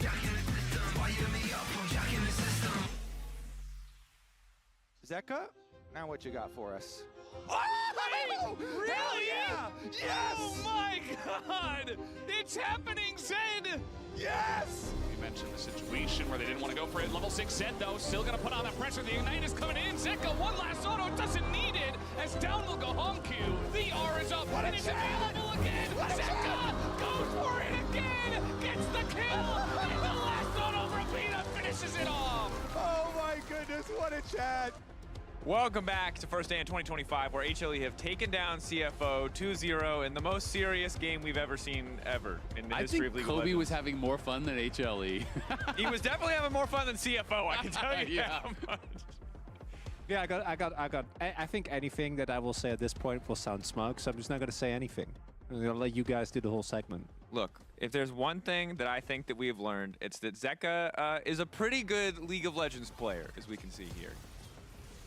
Speaker 2: Jack in the system. Fire me up. I'm Jack in the system.
Speaker 14: Zeka, now what you got for us?
Speaker 13: Oh, really?
Speaker 14: Hell yeah! Yes!
Speaker 13: Oh my god! It's happening, Zed!
Speaker 14: Yes!
Speaker 13: You mentioned the situation where they didn't want to go for it. Level 6 Zed, though, still going to put on that pressure. The Ignite is coming in. Zeka, one last auto, doesn't need it. As down will go Honku. The R is up, and it's available again. Zeka goes for it again. Gets the kill. And the last auto from Pina finishes it off.
Speaker 14: Oh my goodness, what a chat!
Speaker 7: Welcome back to First Day in 2025, where HLE have taken down CFO 2-0 in the most serious game we've ever seen in the history of League of
Speaker 9: Kobe
Speaker 7: Legends.
Speaker 9: was having more fun than HLE.
Speaker 7: He was definitely having more fun than CFO, I can tell you
Speaker 9: Yeah.
Speaker 7: that much.
Speaker 8: Yeah, I think anything that I will say at this point will sound smug, so I'm just not going to say anything. I'm going to let you guys do the whole segment.
Speaker 7: Look, if there's one thing that I think that we have learned, it's that Zeka is a pretty good League of Legends player, as we can see here.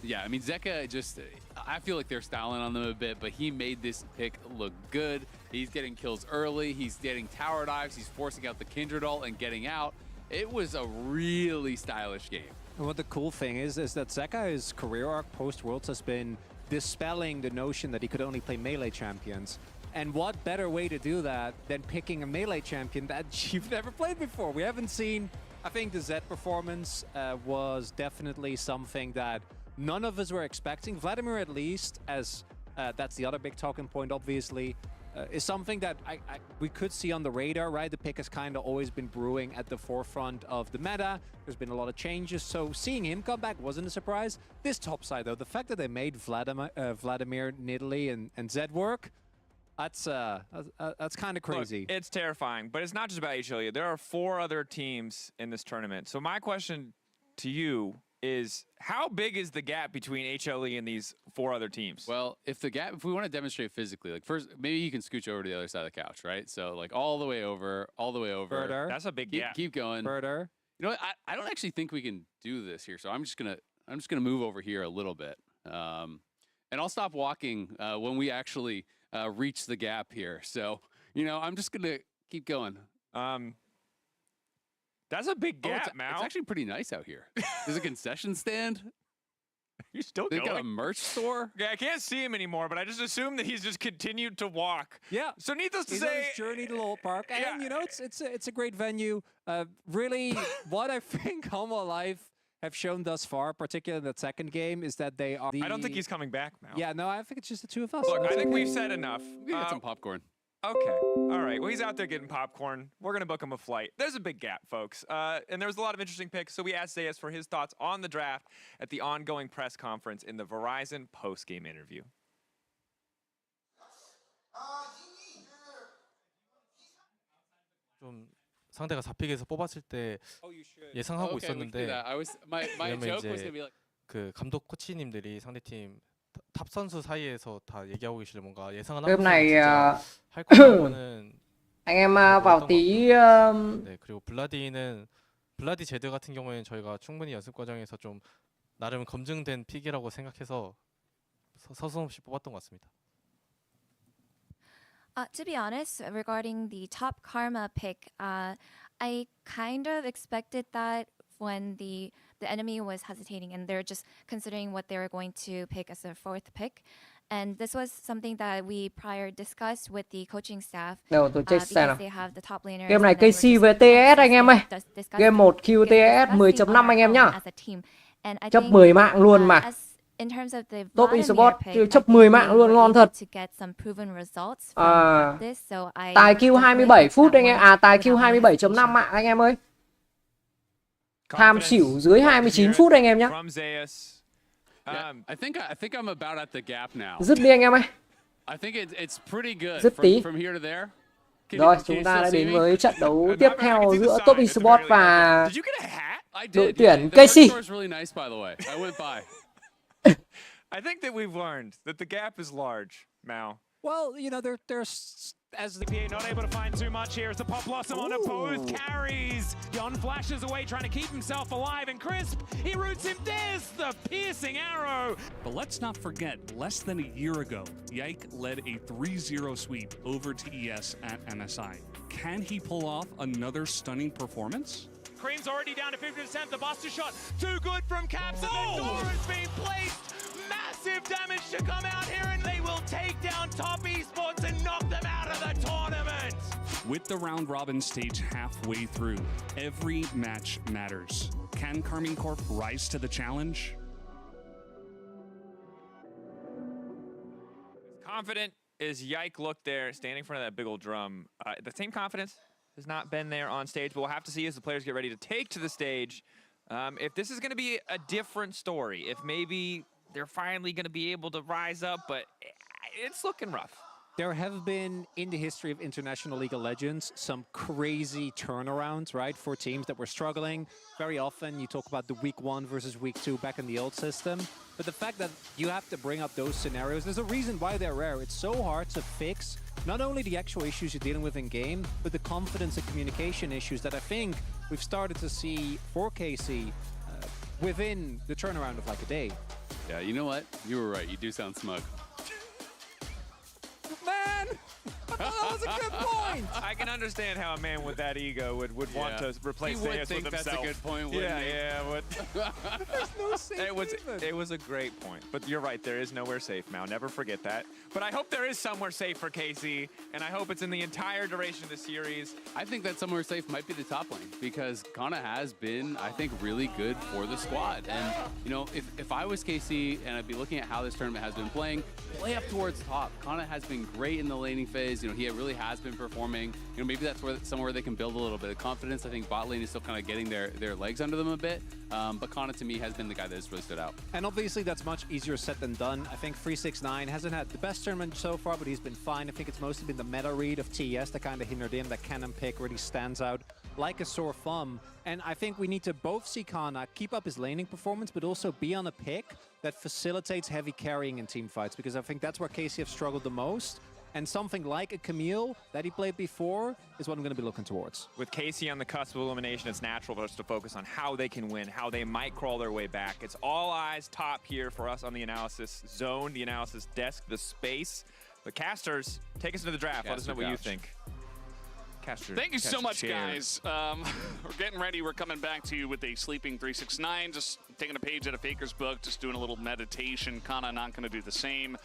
Speaker 9: Yeah, I mean, Zeka just, I feel like they're styling on them a bit, but he made this pick look good. He's getting kills early. He's getting tower dives. He's forcing out the Kindred ult and getting out. It was a really stylish game.
Speaker 8: And what the cool thing is that Zeka's career arc post-Worlds has been dispelling the notion that he could only play melee champions. And what better way to do that than picking a melee champion that you've never played before? We haven't seen, I think the Zed performance was definitely something that none of us were expecting. Vladimir, at least, as that's the other big talking point, obviously, is something that we could see on the radar, right? The pick has kind of always been brewing at the forefront of the meta. There's been a lot of changes, so seeing him come back wasn't a surprise. This top side, though, the fact that they made Vladimir, Nidalee, and Zed work, That's kind of crazy.
Speaker 7: Look, it's terrifying, but it's not just about HLE. There are 4 other teams in this tournament. So my question to you is, how big is the gap between HLE and these 4 other teams?
Speaker 9: Well, if we want to demonstrate physically, like first, maybe you can scooch over to the other side of the couch, right? So like all the way over.
Speaker 8: Further.
Speaker 7: That's a big gap.
Speaker 9: Keep going.
Speaker 8: Further.
Speaker 9: You know what? I don't actually think we can do this here, so I'm just gonna move over here a little bit, and I'll stop walking when we actually reach the gap here. So I'm just gonna keep going.
Speaker 7: That's a big gap, Mal.
Speaker 9: It's actually pretty nice out here. There's a concession stand.
Speaker 7: You're still
Speaker 9: They've
Speaker 7: going?
Speaker 9: got a merch store.
Speaker 7: Yeah, I can't see him anymore, but I just assume that he's just continued to walk.
Speaker 8: Yeah.
Speaker 7: So needless to
Speaker 8: He's
Speaker 7: say,
Speaker 8: on his journey to Lowell Park, and
Speaker 7: yeah.
Speaker 8: it's a great venue. Really, what I think Home Alive have shown thus far, particularly in that second game, is that they are.
Speaker 7: I don't think he's coming back, Mal.
Speaker 8: Yeah, no, I think it's just the 2 of us.
Speaker 7: Look, I think we've said enough.
Speaker 9: We got some popcorn.
Speaker 7: Okay. All right. Well, he's out there getting popcorn. We're going to book him a flight. There's a big gap, folks. And there was a lot of interesting picks, so we asked Zayas for his thoughts on the draft at the ongoing press conference in the Verizon post-game interview.
Speaker 6: 좀 상대가 4픽에서 뽑았을 때 예상하고 있었는데 왜냐면 이제 그 감독 코치님들이 상대팀 탑 선수 사이에서 다 얘기하고 계시려 뭔가 예상은 하고 있었는데 할 거는
Speaker 4: anh em vào tí
Speaker 6: 네, 그리고 블라디 제드 같은 경우에는 저희가 충분히 연습 과정에서 좀 나름 검증된 픽이라고 생각해서 서슴없이 뽑았던 것 같습니다.
Speaker 5: To be honest, regarding the top Karma pick, I kind of expected that when the enemy was hesitating and they're just considering what they were going to pick as their 4th pick. And this was something that we prior discussed with the coaching staff.
Speaker 4: Đâu tôi check xem nào.
Speaker 5: They have the top laners.
Speaker 4: Game này KC với TES anh em ơi. Game 1 Q TES 10.5 anh em nhá. Chấp 10 mạng luôn mà. Top Esport chấp 10 mạng luôn, ngon thật. Tài Q 27 phút anh em. Tài Q 27.5 mạng anh em ơi. Tham xỉu dưới 29 phút anh em nhé.
Speaker 9: I think I'm about at the gap now.
Speaker 4: Dứt đi anh em ơi.
Speaker 9: I think it's pretty good.
Speaker 4: Dứt tí.
Speaker 9: From here to there.
Speaker 4: Rồi chúng ta đã đến với trận đấu tiếp theo giữa Top Esport và đội tuyển KC.
Speaker 7: I think that we've learned that the gap is large, Mal.
Speaker 8: Well, there's as the
Speaker 10: PA not able to find too much here as the Pop Blossom on opposed carries. Jon flashes away trying to keep himself alive and crisp. He roots him. There's the piercing arrow.
Speaker 12: But let's not forget, less than a year ago, Yike led a 3-0 sweep over TES at MSI. Can he pull off another stunning performance?
Speaker 10: Cream's already down to 50%. The buster shot too good from Caps. And the door has been placed. Massive damage to come out here, and they will take down Top Esports and knock them out of the tournament.
Speaker 12: With the round robin stage halfway through, every match matters. Can Karmine Corp rise to the challenge?
Speaker 7: Confident as Yike looked there, standing in front of that big old drum. The same confidence has not been there on stage, but we'll have to see as the players get ready to take to the stage. If this is going to be a different story, if maybe they're finally going to be able to rise up, but it's looking rough.
Speaker 8: There have been, in the history of International League of Legends, some crazy turnarounds, right, for teams that were struggling. Very often, you talk about the week 1 versus week 2 back in the old system. But the fact that you have to bring up those scenarios, there's a reason why they're rare. It's so hard to fix not only the actual issues you're dealing with in game, but the confidence and communication issues that I think we've started to see for KC within the turnaround of like a day.
Speaker 9: Yeah, you know what? You were right. You do sound smug.
Speaker 8: Man! That was a good point!
Speaker 7: I can understand how a man with that ego would want to replace Zayas with himself.
Speaker 9: That's a good point, wouldn't he?
Speaker 8: There's no safe
Speaker 7: it was a great point. But you're right, there is nowhere safe, Mal. Never forget that. But I hope there is somewhere safe for KC, and I hope it's in the entire duration of the series.
Speaker 9: I think that somewhere safe might be the top lane, because Kana has been, I think, really good for the squad. And, you know, if I was KC and I'd be looking at how this tournament has been playing, play up towards top. Kana has been great in the laning phase. You know, he had really really has been performing. You know, maybe that's somewhere they can build a little bit of confidence. I think bot lane is still kind of getting their legs under them a bit. But Kana, to me, has been the guy that has really stood out.
Speaker 8: And obviously, that's much easier said than done. I think 369 hasn't had the best tournament so far, but he's been fine. I think it's mostly been the meta read of TES that kind of hindered him. That cannon pick really stands out like a sore thumb. And I think we need to both see Kana keep up his laning performance, but also be on a pick that facilitates heavy carrying in team fights, because I think that's where KC have struggled the most. And something like a Camille that he played before is what I'm going to be looking towards.
Speaker 7: With KC on the cusp of elimination, it's natural for us to focus on how they can win, how they might crawl their way back. It's all eyes top here for us on the analysis zone, the analysis desk, the space. The casters, take us into the draft. Let us know what you think. Caster,
Speaker 13: thank you so much,
Speaker 7: chair.
Speaker 13: guys. We're getting ready. We're coming back to you with a sleeping 369. Just taking a page out of Faker's book, just doing a little meditation. Kana not going to do the same.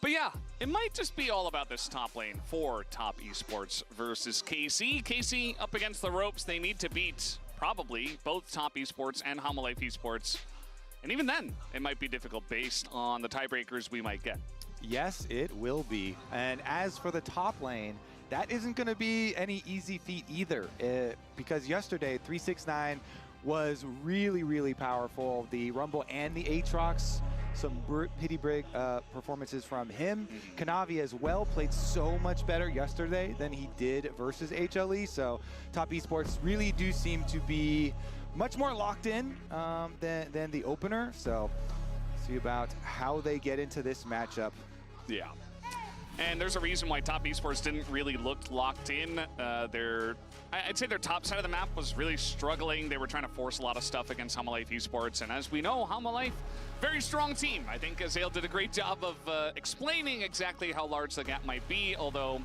Speaker 13: But yeah, it might just be all about this top lane for Top Esports versus KC. KC up against the ropes. They need to beat probably both Top Esports and Life Esports. And even then, it might be difficult based on the tiebreakers we might get.
Speaker 14: Yes, it will be. And as for the top lane, that isn't going to be any easy feat either. Because yesterday, 369 was really, really powerful. The Rumble and the Aatrox, some pity brig performances from him. Kanavi as well played so much better yesterday than he did versus HLE. So Top Esports really do seem to be much more locked in than the opener. So see about how they get into this matchup.
Speaker 13: Yeah. And there's a reason why Top Esports didn't really look locked in. I'd say their top side of the map was really struggling. They were trying to force a lot of stuff against Life Esports. And as we know, Life, very strong team. I think Azale did a great job of explaining exactly how large the gap might be, although,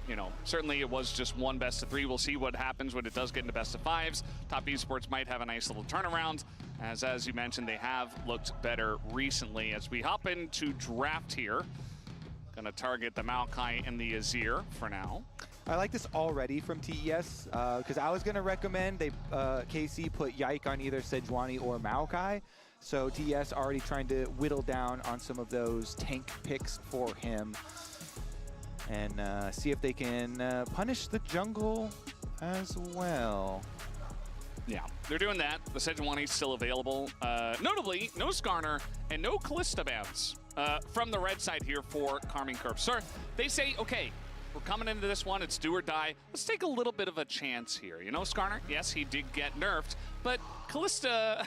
Speaker 13: you know, certainly it was just one best of 3. We'll see what happens when it does get into best of 5s. Top Esports might have a nice little turnaround. As you mentioned, they have looked better recently. As we hop into draft here, gonna target the Maokai and the Azir for now.
Speaker 14: I like this already from TES because I was going to recommend KC put Yike on either Sejuani or Maokai. So TES already trying to whittle down on some of those tank picks for him and see if they can punish the jungle as well.
Speaker 13: Yeah, they're doing that. The Sejuani's still available. Notably, no Skarner and no Kalista bans from the red side here for Carmine Corp. Sir, they say, okay, we're coming into this one, it's do or die. Let's take a little bit of a chance here. You know, Skarner, yes, he did get nerfed, but Kalista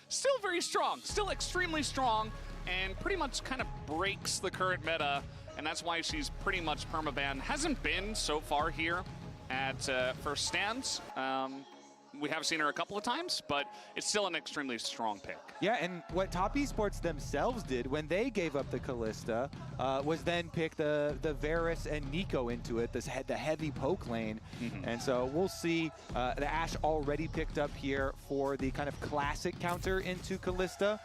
Speaker 13: still very strong, still extremely strong, and pretty much kind of breaks the current meta, and that's why she's pretty much permaban. Hasn't been so far here at first stands. We have seen her a couple of times, but it's still an extremely strong pick.
Speaker 14: Yeah, and what Top Esports themselves did when they gave up the Kalista was then pick the Varus and Nico into it, the heavy poke lane. And so we'll see the Ashe already picked up here for the kind of classic counter into Kalista.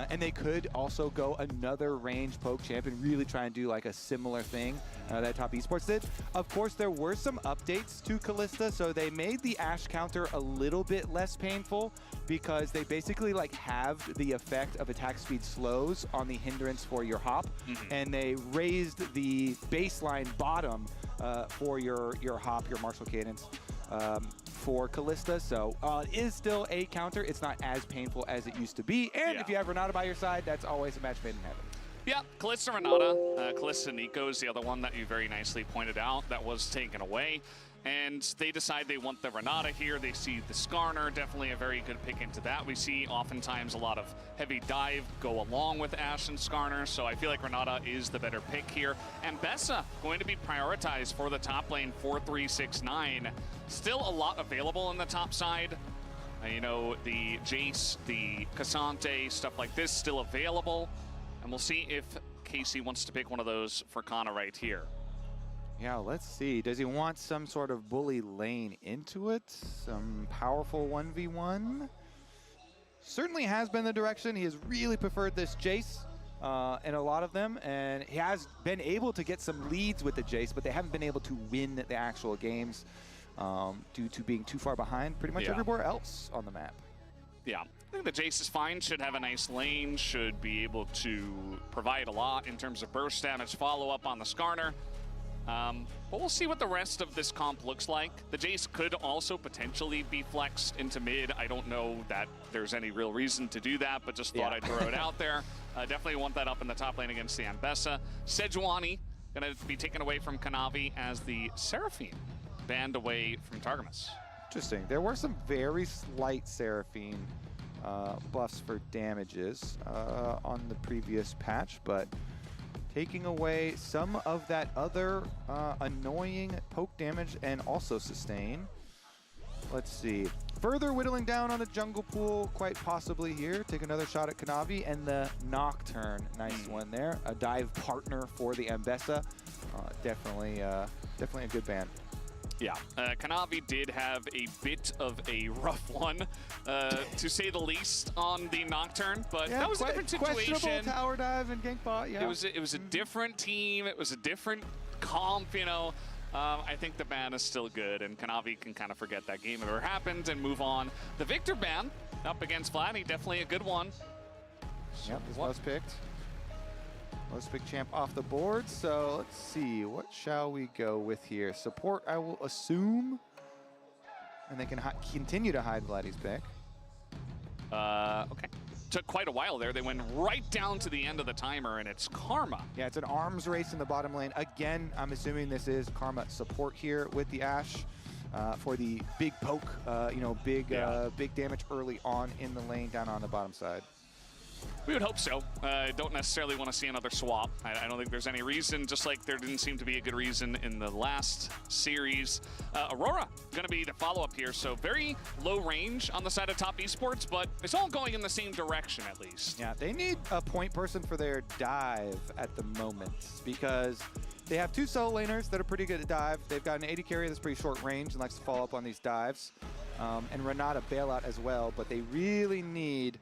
Speaker 14: And they could also go another range poke champ and really try and do like a similar thing that Top Esports did. Of course, there were some updates to Kalista, so they made the Ashe counter a little bit less painful because they basically like halved the effect of attack speed slows on the hindrance for your hop, and they raised the baseline bottom for your hop, your martial cadence. For Kalista, so it is still a counter. It's not as painful as it used to be, and if you have Renata by your side, that's always a match made in heaven.
Speaker 13: Yeah, Kalista Renata, Kalista Nico is the other one that you very nicely pointed out that was taken away. And they decide they want the Renata here. They see the Skarner, definitely a very good pick into that. We see oftentimes a lot of heavy dive go along with Ashe and Skarner, so I feel like Renata is the better pick here. And Bessa going to be prioritized for the top lane for 369. Still a lot available on the top side. You know, the Jace, the Cassante, stuff like this still available. And we'll see if KC wants to pick one of those for Kana right here.
Speaker 14: Yeah, let's see. Does he want some sort of bully lane into it? Some powerful 1v1? Certainly has been the direction. He has really preferred this Jace in a lot of them, and he has been able to get some leads with the Jace, but they haven't been able to win the actual games due to being too far behind pretty much everywhere else on the map.
Speaker 13: Yeah, I think the Jace is fine, should have a nice lane, should be able to provide a lot in terms of burst damage, follow up on the Skarner. But we'll see what the rest of this comp looks like. The Jace could also potentially be flexed into mid. I don't know that there's any real reason to do that, but just thought I'd throw it out there. Definitely want that up in the top lane against the Ambessa. Sejuani going to be taken away from Kanavi as the Seraphine banned away from Targamas.
Speaker 14: Interesting. There were some very slight Seraphine buffs for damages on the previous patch, but taking away some of that other annoying poke damage and also sustain. Let's see. Further whittling down on the jungle pool, quite possibly here. Take another shot at Kanavi and the Nocturne. Nice one there. A dive partner for the Ambessa. Definitely a good ban.
Speaker 13: Yeah, Kanavi did have a bit of a rough one, to say the least, on the Nocturne, but that was a different situation.
Speaker 14: Questionable tower dive and gank bot, yeah.
Speaker 13: It was a different team, it was a different comp, you know. I think the ban is still good, and Kanavi can kind of forget that game ever happened and move on. The Victor ban up against Vladdy, definitely a good one.
Speaker 14: Yep, this was picked. Most pick champ off the board, so let's see, what shall we go with here? Support, I will assume, and they can continue to hide Vladdy's pick.
Speaker 13: Okay. Took quite a while there. They went right down to the end of the timer, and it's Karma.
Speaker 14: Yeah, it's an arms race in the bottom lane. Again, I'm assuming this is Karma support here with the Ashe for the big poke, big damage early on in the lane down on the bottom side.
Speaker 13: We would hope so. Don't necessarily want to see another swap. I don't think there's any reason, just like there didn't seem to be a good reason in the last series. Aurora going to be the follow-up here, so very low range on the side of Top Esports, but it's all going in the same direction at least.
Speaker 14: Yeah, they need a point person for their dive at the moment because they have two solo laners that are pretty good at dive. They've got an AD carry that's pretty short range and likes to follow up on these dives, and Renata bailout as well, but they really need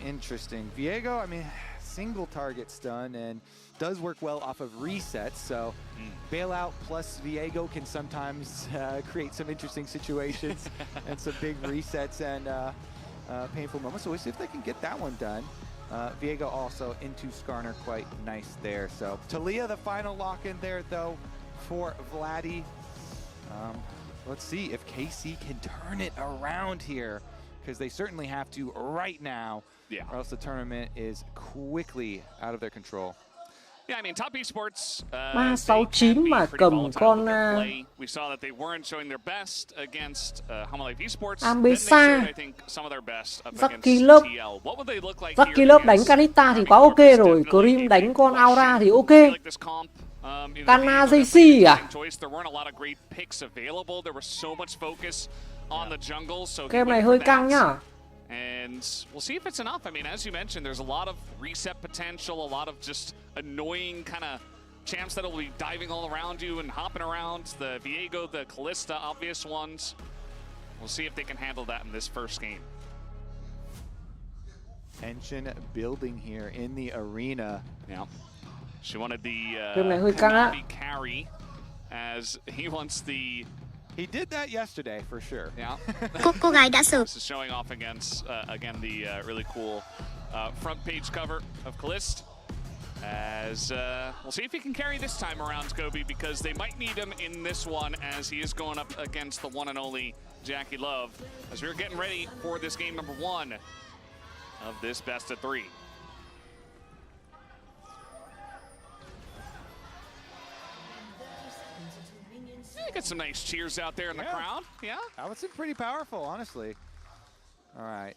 Speaker 14: interesting. Viego, I mean, single target stun and does work well off of resets, so bailout plus Viego can sometimes create some interesting situations and some big resets and painful moments. So we'll see if they can get that one done. Viego also into Skarner quite nice there. So Talia, the final lock in there though for Vladdy. Let's see if KC can turn it around here, because they certainly have to right now, or else the tournament is quickly out of their control.
Speaker 13: Yeah, I mean, Top Esports,
Speaker 4: 369 mà cầm con
Speaker 13: we saw that they weren't showing their best against Hamalife Esports.
Speaker 4: Ambessa.
Speaker 13: I think some of their best up
Speaker 4: Rất
Speaker 13: against
Speaker 4: kỳ lớp.
Speaker 13: TL. What would they look like
Speaker 4: Rất
Speaker 13: here
Speaker 4: kỳ lớp đánh
Speaker 13: against
Speaker 4: Kanita thì quá ok rồi. Grim đánh con Aura thì ok. Kana JC à?
Speaker 13: There weren't a lot of great picks available. There was so much focus on the jungle, so
Speaker 4: Game này hơi căng nhá.
Speaker 13: And we'll see if it's enough. I mean, as you mentioned, there's a lot of reset potential, a lot of just annoying kind of champs that will be diving all around you and hopping around. The Viego, the Callista, obvious ones. We'll see if they can handle that in this first game.
Speaker 14: Tension building here in the arena.
Speaker 13: Yeah. She wanted the
Speaker 4: Kanavi
Speaker 13: carry, as he wants the...
Speaker 14: He did that yesterday, for sure.
Speaker 13: Yeah. This is showing off against, again, the really cool front page cover of Callista. As we'll see if he can carry this time around, Scobie, because they might need him in this one, as he is going up against the one and only Jackie Love. As we're getting ready for this game number 1 of this best of 3. Get some nice cheers out there in the crowd. Yeah,
Speaker 14: that was pretty powerful, honestly. All right,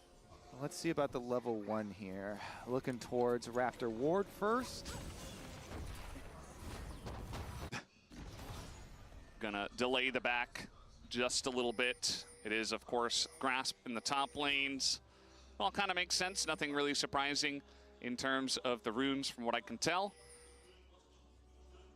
Speaker 14: let's see about the level 1 here. Looking towards Raptor Ward first.
Speaker 13: Gonna delay the back just a little bit. It is, of course, Grasp in the top lanes. All kind of makes sense. Nothing really surprising in terms of the runes, from what I can tell.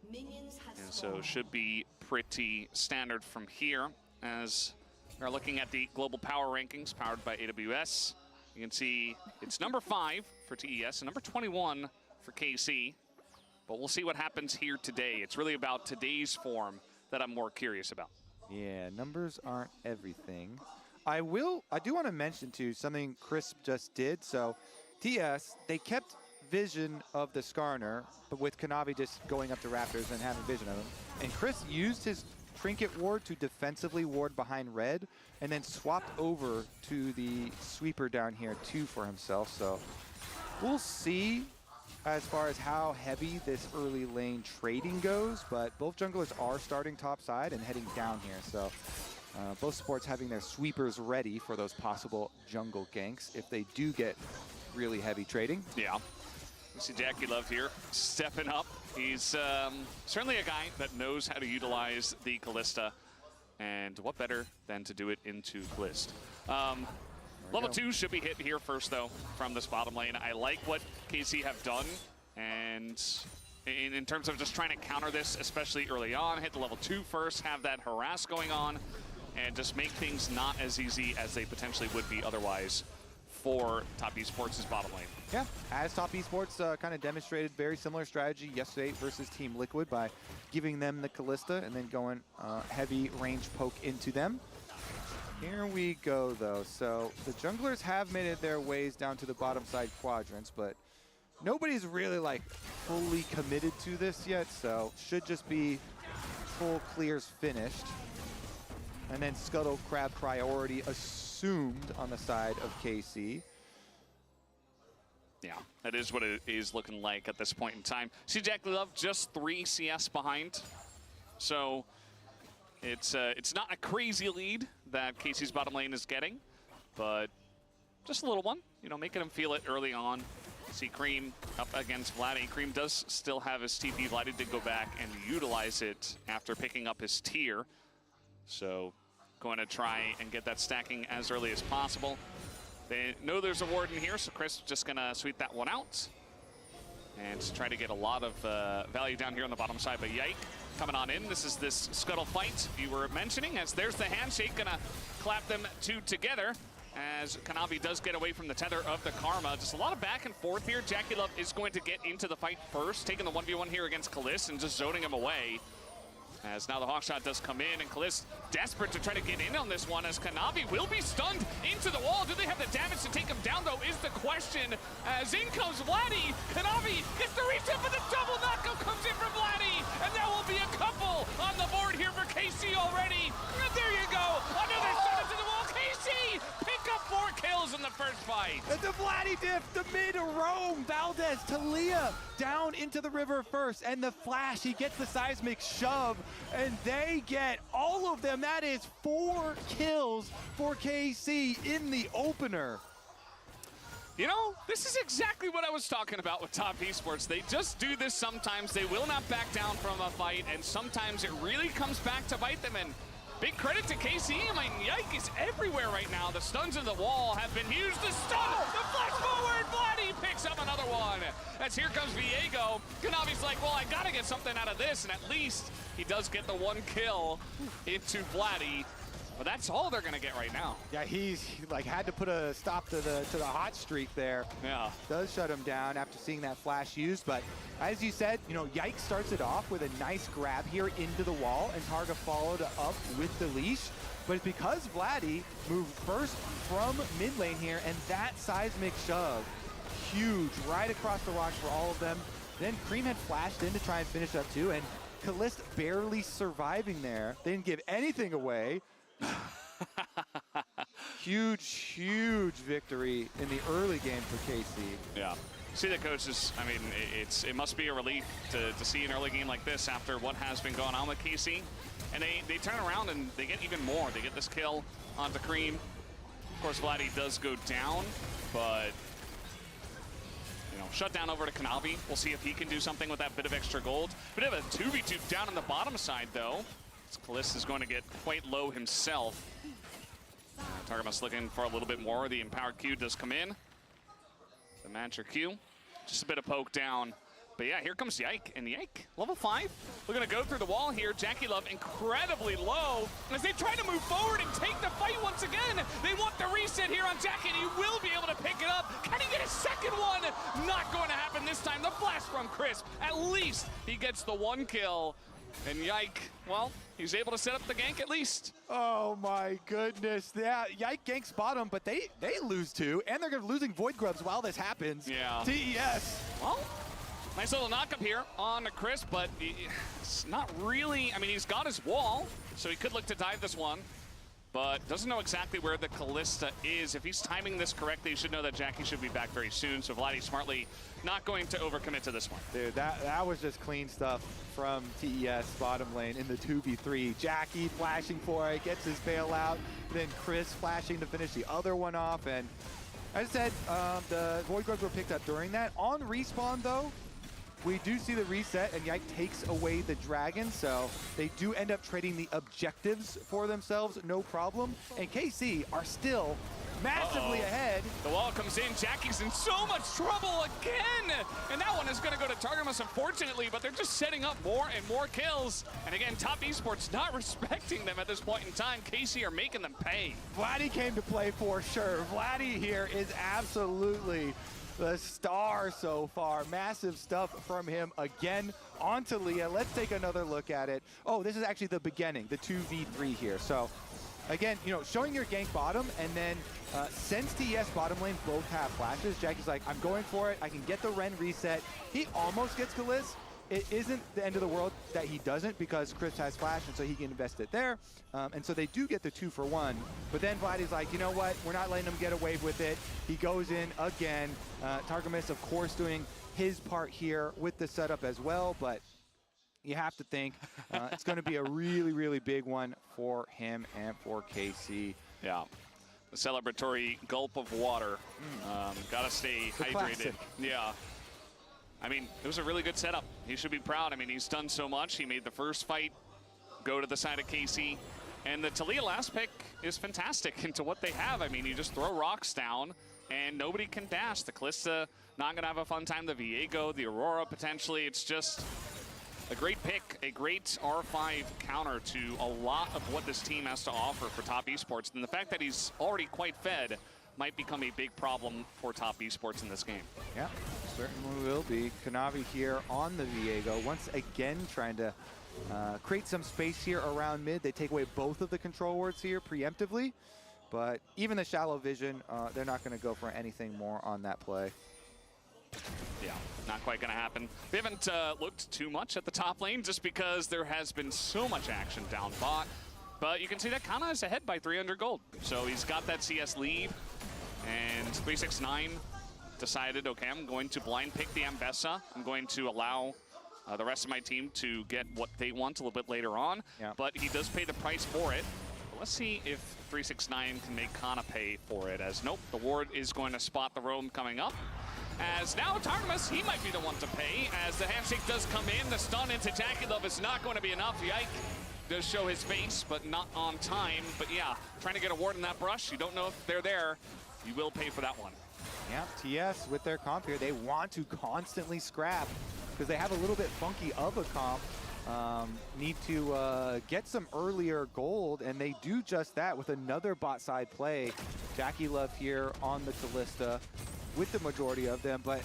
Speaker 13: And so should be pretty standard from here, as we're looking at the global power rankings powered by AWS. You can see it's number 5 for TES and number 21 for KC. But we'll see what happens here today. It's really about today's form that I'm more curious about.
Speaker 14: Yeah, numbers aren't everything. I do want to mention too something Crisp just did. So TS, they kept vision of the Skarner, but with Kanavi just going up to Raptors and having vision of him. And Chris used his Trinket ward to defensively ward behind red, and then swapped over to the sweeper down here too for himself. So we'll see as far as how heavy this early lane trading goes, but both junglers are starting top side and heading down here. So both supports having their sweepers ready for those possible jungle ganks if they do get really heavy trading.
Speaker 13: Yeah. You see Jackie Love here stepping up. He's certainly a guy that knows how to utilize the Kalista, and what better than to do it into Kalist. Level 2 should be hit here first, though, from this bottom lane. I like what KC have done, and in terms of just trying to counter this, especially early on, hit the level 2 first, have that harass going on, and just make things not as easy as they potentially would be otherwise for Top Esports' bottom lane.
Speaker 14: Yeah, as Top Esports kind of demonstrated very similar strategy yesterday versus Team Liquid by giving them the Kalista and then going heavy range poke into them. Here we go, though. So the junglers have made their ways down to the bottom side quadrants, but nobody's really like fully committed to this yet, so should just be full clears finished. And then Scuttle Crab priority assumed on the side of KC.
Speaker 13: Yeah, that is what it is looking like at this point in time. See Jackie Love just 3 CS behind. So it's not a crazy lead that KC's bottom lane is getting, but just a little one, you know, making him feel it early on. See Cream up against Vladdy. Cream does still have his TP. Vladdy did go back and utilize it after picking up his tier. So going to try and get that stacking as early as possible. They know there's a ward in here, so Chris just going to sweep that one out and try to get a lot of value down here on the bottom side. But Yike coming on in. This is this Scuttle fight you were mentioning, as there's the handshake, going to clap them two together as Kanavi does get away from the tether of the Karma. Just a lot of back and forth here. Jackie Love is going to get into the fight first, taking the 1v1 here against Kalist and just zoning him away. As now the Hawkshot does come in, and Kalist desperate to try to get in on this one, as Kanavi will be stunned into the wall. Do they have the damage to take him down, though, is the question. As in comes Vladdy. Kanavi gets the reset, but the double knockup comes in from Vladdy, and there will be a couple on the board here for KC already. And there you go, another shot into the wall. KC pick up 4 kills in the first fight.
Speaker 14: And the Vladdy diff, the mid roam, Valdez, Talia down into the river first, and the flash, he gets the seismic shove, and they get all of them. That is 4 kills for KC in the opener.
Speaker 13: You know, this is exactly what I was talking about with Top Esports. They just do this sometimes. They will not back down from a fight, and sometimes it really comes back to bite them. And big credit to KC. I mean, Yike is everywhere right now. The stuns in the wall have been used. The stun, the flash forward, Vladdy picks up another one. As here comes Viego. Kanavi's like, well, I gotta get something out of this, and at least he does get the 1 kill into Vladdy. But that's all they're gonna get right now.
Speaker 14: Yeah, he's like had to put a stop to the hot streak there.
Speaker 13: Yeah.
Speaker 14: Does shut him down after seeing that flash used, but as you said, you know, Yike starts it off with a nice grab here into the wall, and Targa followed up with the leash. But it's because Vladdy moved first from mid lane here, and that seismic shove, huge, right across the rocks for all of them. Then Cream had flashed in to try and finish up too, and Kalist barely surviving there. They didn't give anything away. huge victory in the early game for KC.
Speaker 13: Yeah. See the coaches, I mean, it must be a relief to see an early game like this after what has been going on with KC. And they turn around and they get even more. They get this kill onto Cream. Of course, Vladdy does go down, but you know, shut down over to Kanavi. We'll see if he can do something with that bit of extra gold. Bit of a 2v2 down on the bottom side, though. Kalist is going to get quite low himself. Targamas looking for a little bit more. The empowered Q does come in. The Mancher Q. Just a bit of poke down. But yeah, here comes Yike. And Yike, level 5. We're going to go through the wall here. Jackie Love incredibly low. As they try to move forward and take the fight once again. They want the reset here on Jackie, and he will be able to pick it up. Can he get a second one? Not going to happen this time. The flash from Crisp. At least he gets the 1 kill. And Yike, well, he's able to set up the gank at least.
Speaker 14: Oh my goodness. Yeah, Yike ganks bottom, but they lose two, and they're losing Void Grubs while this happens.
Speaker 13: Yeah.
Speaker 14: TES.
Speaker 13: Well, nice little knock-up here on Chris, but it's not really, I mean, he's got his wall, so he could look to dive this one, but doesn't know exactly where the Kalista is. If he's timing this correctly, he should know that Jackie should be back very soon, so Vladdy smartly not going to overcommit to this one.
Speaker 14: Dude, that was just clean stuff from TES bottom lane in the 2v3. Jackie flashing for it, gets his bailout, then Chris flashing to finish the other one off, and as I said, the Void Grubs were picked up during that. On respawn, though, we do see the reset, and Yike takes away the dragon, so they do end up trading the objectives for themselves, no problem. And KC are still massively ahead.
Speaker 13: The wall comes in. Jackie's in so much trouble again. And that one is going to go to Targamas, unfortunately, but they're just setting up more and more kills. And again, Top Esports not respecting them at this point in time. KC are making them pay.
Speaker 14: Vladdy came to play for sure. Vladdy here is absolutely the star so far. Massive stuff from him again. On to Leah. Let's take another look at it. Oh, this is actually the beginning, the 2v3 here. So again, you know, showing your gank bottom, and then since TES bottom lane both have flashes, Jackie's like, I'm going for it. I can get the Ren reset. He almost gets Kalist. It isn't the end of the world that he doesn't, because Chris has flash, and so he can invest it there. And so they do get the 2-for-1. But then Vladdy's like, you know what? We're not letting him get away with it. He goes in again. Targamas, of course, doing his part here with the setup as well. But you have to think it's going to be a really, really big one for him and for KC.
Speaker 13: Yeah. The celebratory gulp of water. Gotta stay hydrated.
Speaker 14: Classic.
Speaker 13: Yeah. I mean, it was a really good setup. He should be proud. I mean, he's done so much. He made the first fight go to the side of KC. And the Talia last pick is fantastic into what they have. I mean, you just throw rocks down and nobody can dash. The Kalista not going to have a fun time. The Viego, the Aurora potentially. It's just a great pick, a great R5 counter to a lot of what this team has to offer for Top Esports. And the fact that he's already quite fed might become a big problem for Top Esports in this game.
Speaker 14: Yeah, certainly will be. Kanavi here on the Viego, once again trying to create some space here around mid. They take away both of the control wards here preemptively, but even the shallow vision, they're not going to go for anything more on that play.
Speaker 13: Yeah, not quite going to happen. We haven't looked too much at the top lane just because there has been so much action down bot. But you can see that Kana is ahead by 300 gold. So he's got that CS lead. And 369 decided, okay, I'm going to blind pick the Ambessa. I'm going to allow the rest of my team to get what they want a little bit later on.
Speaker 14: Yeah.
Speaker 13: But he does pay the price for it. But let's see if 369 can make Kana pay for it. As nope, the ward is going to spot the roam coming up. As now Targamas, he might be the one to pay. As the handshake does come in, the stun into Jackie Love is not going to be enough. Yike does show his face, but not on time. But yeah, trying to get a ward in that brush. You don't know if they're there. You will pay for that one.
Speaker 14: Yeah, TS with their comp here, they want to constantly scrap because they have a little bit funky of a comp. Need to get some earlier gold, and they do just that with another bot side play. Jackie Love here on the Kalista with the majority of them, but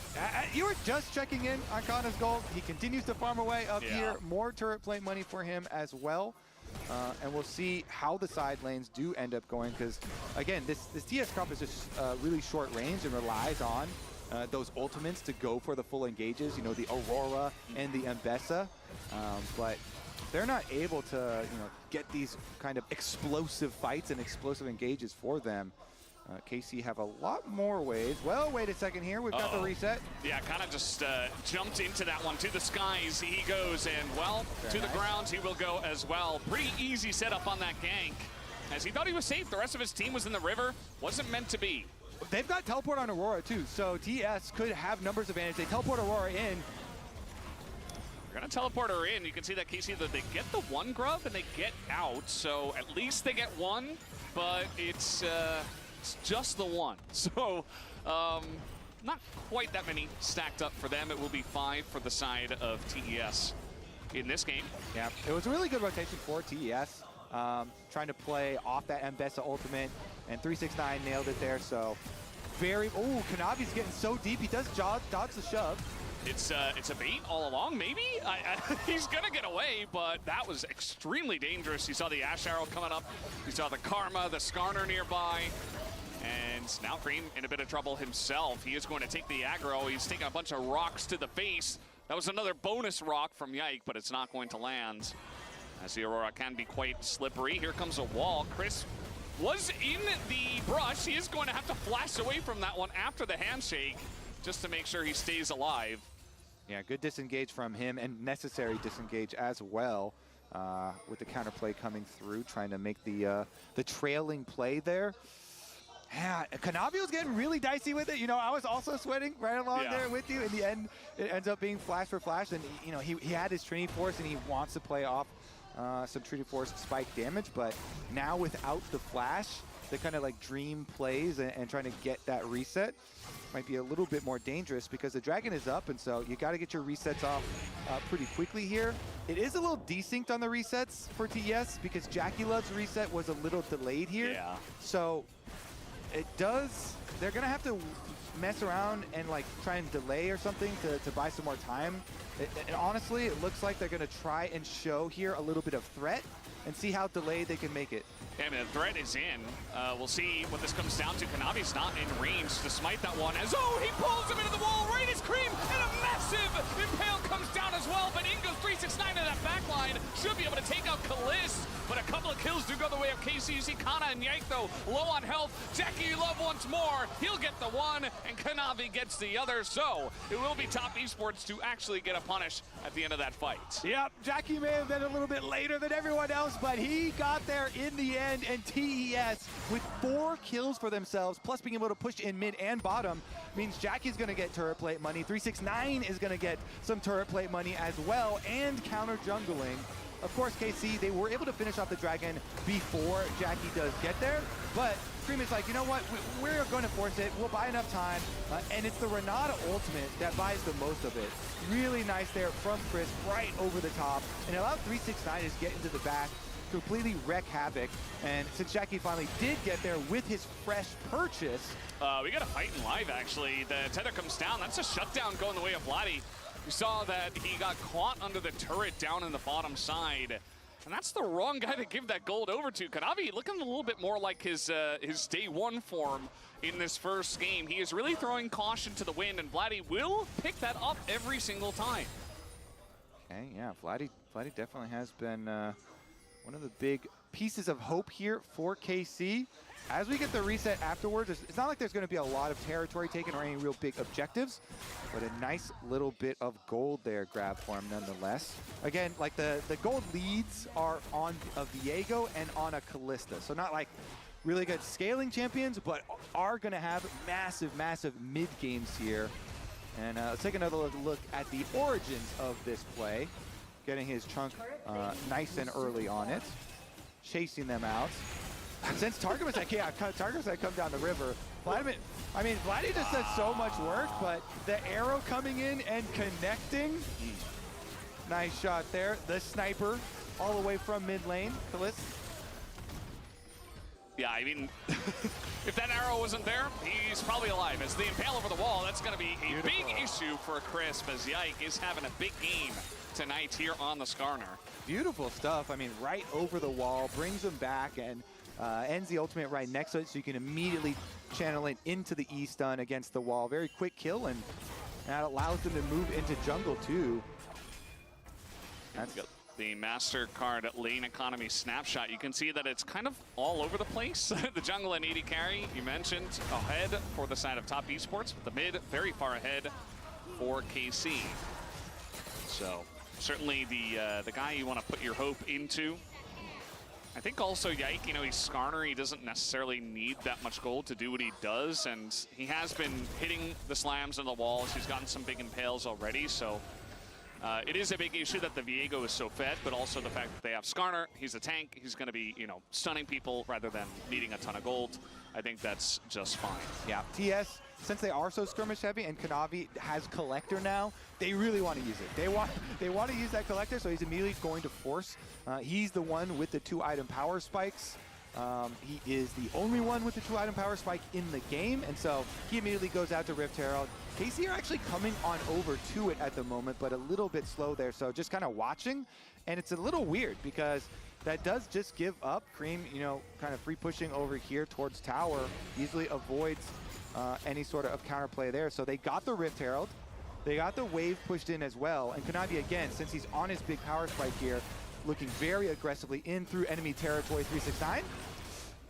Speaker 14: you were just checking in on Kana's gold. He continues to farm away up here. More turret plate money for him as well. And we'll see how the side lanes do end up going, because again, this TS comp is just really short range and relies on those ultimates to go for the full engages, you know, the Aurora and the Ambessa. But they're not able to, you know, get these kind of explosive fights and explosive engages for them. KC have a lot more ways. Well, wait a second here. We've got the reset.
Speaker 13: Yeah, kind of just jumped into that one. To the skies he goes, and well, to the ground he will go as well. Pretty easy setup on that gank. As he thought he was safe, the rest of his team was in the river. Wasn't meant to be.
Speaker 14: They've got teleport on Aurora too, so TS could have numbers advantage. They teleport Aurora in.
Speaker 13: They're gonna teleport her in. You can see that KC, that they get the one grub and they get out, so at least they get one, but it's just the one. So not quite that many stacked up for them. It will be 5 for the side of TES in this game.
Speaker 14: Yeah, it was a really good rotation for TES. Trying to play off that Ambessa ultimate, and 369 nailed it there. So very, oh, Kanavi's getting so deep. He does dodge the shove.
Speaker 13: It's a bait all along, maybe? He's gonna get away, but that was extremely dangerous. You saw the Ash Arrow coming up. You saw the Karma, the Skarner nearby. And now Cream in a bit of trouble himself. He is going to take the aggro. He's taking a bunch of rocks to the face. That was another bonus rock from Yike, but it's not going to land. As the Aurora can be quite slippery. Here comes a wall. Chris was in the brush. He is going to have to flash away from that one after the handshake just to make sure he stays alive.
Speaker 14: Yeah, good disengage from him and necessary disengage as well with the counterplay coming through, trying to make the trailing play there. Yeah, Kanavi was getting really dicey with it. You know, I was also sweating right along there with you. In the end, it ends up being flash for flash. And, you know, he had his Trinity Force and he wants to play off some Trinity Force spike damage. But now without the flash, the kind of like dream plays and trying to get that reset might be a little bit more dangerous because the dragon is up. And so you got to get your resets off pretty quickly here. It is a little desynced on the resets for TES because Jackie Love's reset was a little delayed here.
Speaker 13: Yeah.
Speaker 14: So it does, they're gonna have to mess around and like try and delay or something to buy some more time. And honestly, it looks like they're gonna try and show here a little bit of threat and see how delayed they can make it.
Speaker 13: Yeah, I mean, the threat is in. We'll see what this comes down to. Kanavi's not in range to smite that one as, oh, he pulls him into the wall, right as Cream, and a massive impale comes down as well, but in goes 369 to that backline. Should be able to take out Kalis, but a couple of kills do go the way of KC. You see Kana and Yike, though, low on health. Jackie Love once more. He'll get the one, and Kanavi gets the other. So it will be Top Esports to actually get a punish at the end of that fight.
Speaker 14: Yep, Jackie may have been a little bit later than everyone else, but he got there in the end, and TES with 4 kills for themselves, plus being able to push in mid and bottom, means Jackie's going to get turret plate money. 369 is going to get some turret plate money as well, and counter jungling. Of course, KC, they were able to finish off the dragon before Jackie does get there, but Cream is like, you know what, we're going to force it, we'll buy enough time, and it's the Renata ultimate that buys the most of it. Really nice there from Chris, right over the top, and allowed 369 to get into the back, completely wreak havoc. And since Jackie finally did get there with his fresh purchase,
Speaker 13: we got a fight in live, actually. The tether comes down. That's a shutdown going the way of Vladdy. You saw that he got caught under the turret down in the bottom side. And that's the wrong guy to give that gold over to. Kanavi looking a little bit more like his day one form in this first game. He is really throwing caution to the wind, and Vladdy will pick that up every single time.
Speaker 14: Okay, yeah, Vladdy definitely has been one of the big pieces of hope here for KC. As we get the reset afterwards, it's not like there's going to be a lot of territory taken or any real big objectives, but a nice little bit of gold there grabbed for him nonetheless. Again, like the gold leads are on a Viego and on a Callista, so not like really good scaling champions, but are going to have massive, massive mid games here. And let's take another look at the origins of this play. Getting his chunk nice and early on it, chasing them out. And since Targamas, Targamas had come down the river, Vladimir, I mean, Vladdy just does so much work, but the arrow coming in and connecting, nice shot there. The sniper all the way from mid lane, Kalis.
Speaker 13: Yeah, I mean, if that arrow wasn't there, he's probably alive. As the impale over the wall, that's going to be a big issue for Crisp, as Yike is having a big game tonight here on the Skarner.
Speaker 14: Beautiful stuff. I mean, right over the wall, brings him back, and ends the ultimate right next to it, so you can immediately channel it into the E-stun against the wall. Very quick kill, and that allows them to move into jungle too. That's
Speaker 13: the MasterCard lane economy snapshot. You can see that it's kind of all over the place. The jungle and AD carry, you mentioned, ahead for the side of Top Esports, but the mid very far ahead for KC. So certainly the guy you want to put your hope into. I think also Yike, you know, he's Skarner. He doesn't necessarily need that much gold to do what he does, and he has been hitting the slams on the walls. He's gotten some big impales already, so it is a big issue that the Viego is so fed, but also the fact that they have Skarner. He's a tank. He's going to be, you know, stunning people rather than needing a ton of gold. I think that's just fine.
Speaker 14: Yeah, TS, since they are so skirmish heavy and Kanavi has Collector now, they really want to use it. They want to use that Collector, so he's immediately going to force. He's the one with the 2-item power spikes. He is the only one with the 2-item power spike in the game, and so he immediately goes out to Rift Herald. KC are actually coming on over to it at the moment, but a little bit slow there, so just kind of watching. And it's a little weird because that does just give up. Cream, you know, kind of free pushing over here towards tower, easily avoids any sort of counterplay there. So they got the Rift Herald. They got the wave pushed in as well. And Kanavi, again, since he's on his big power spike here, looking very aggressively in through enemy territory. 369.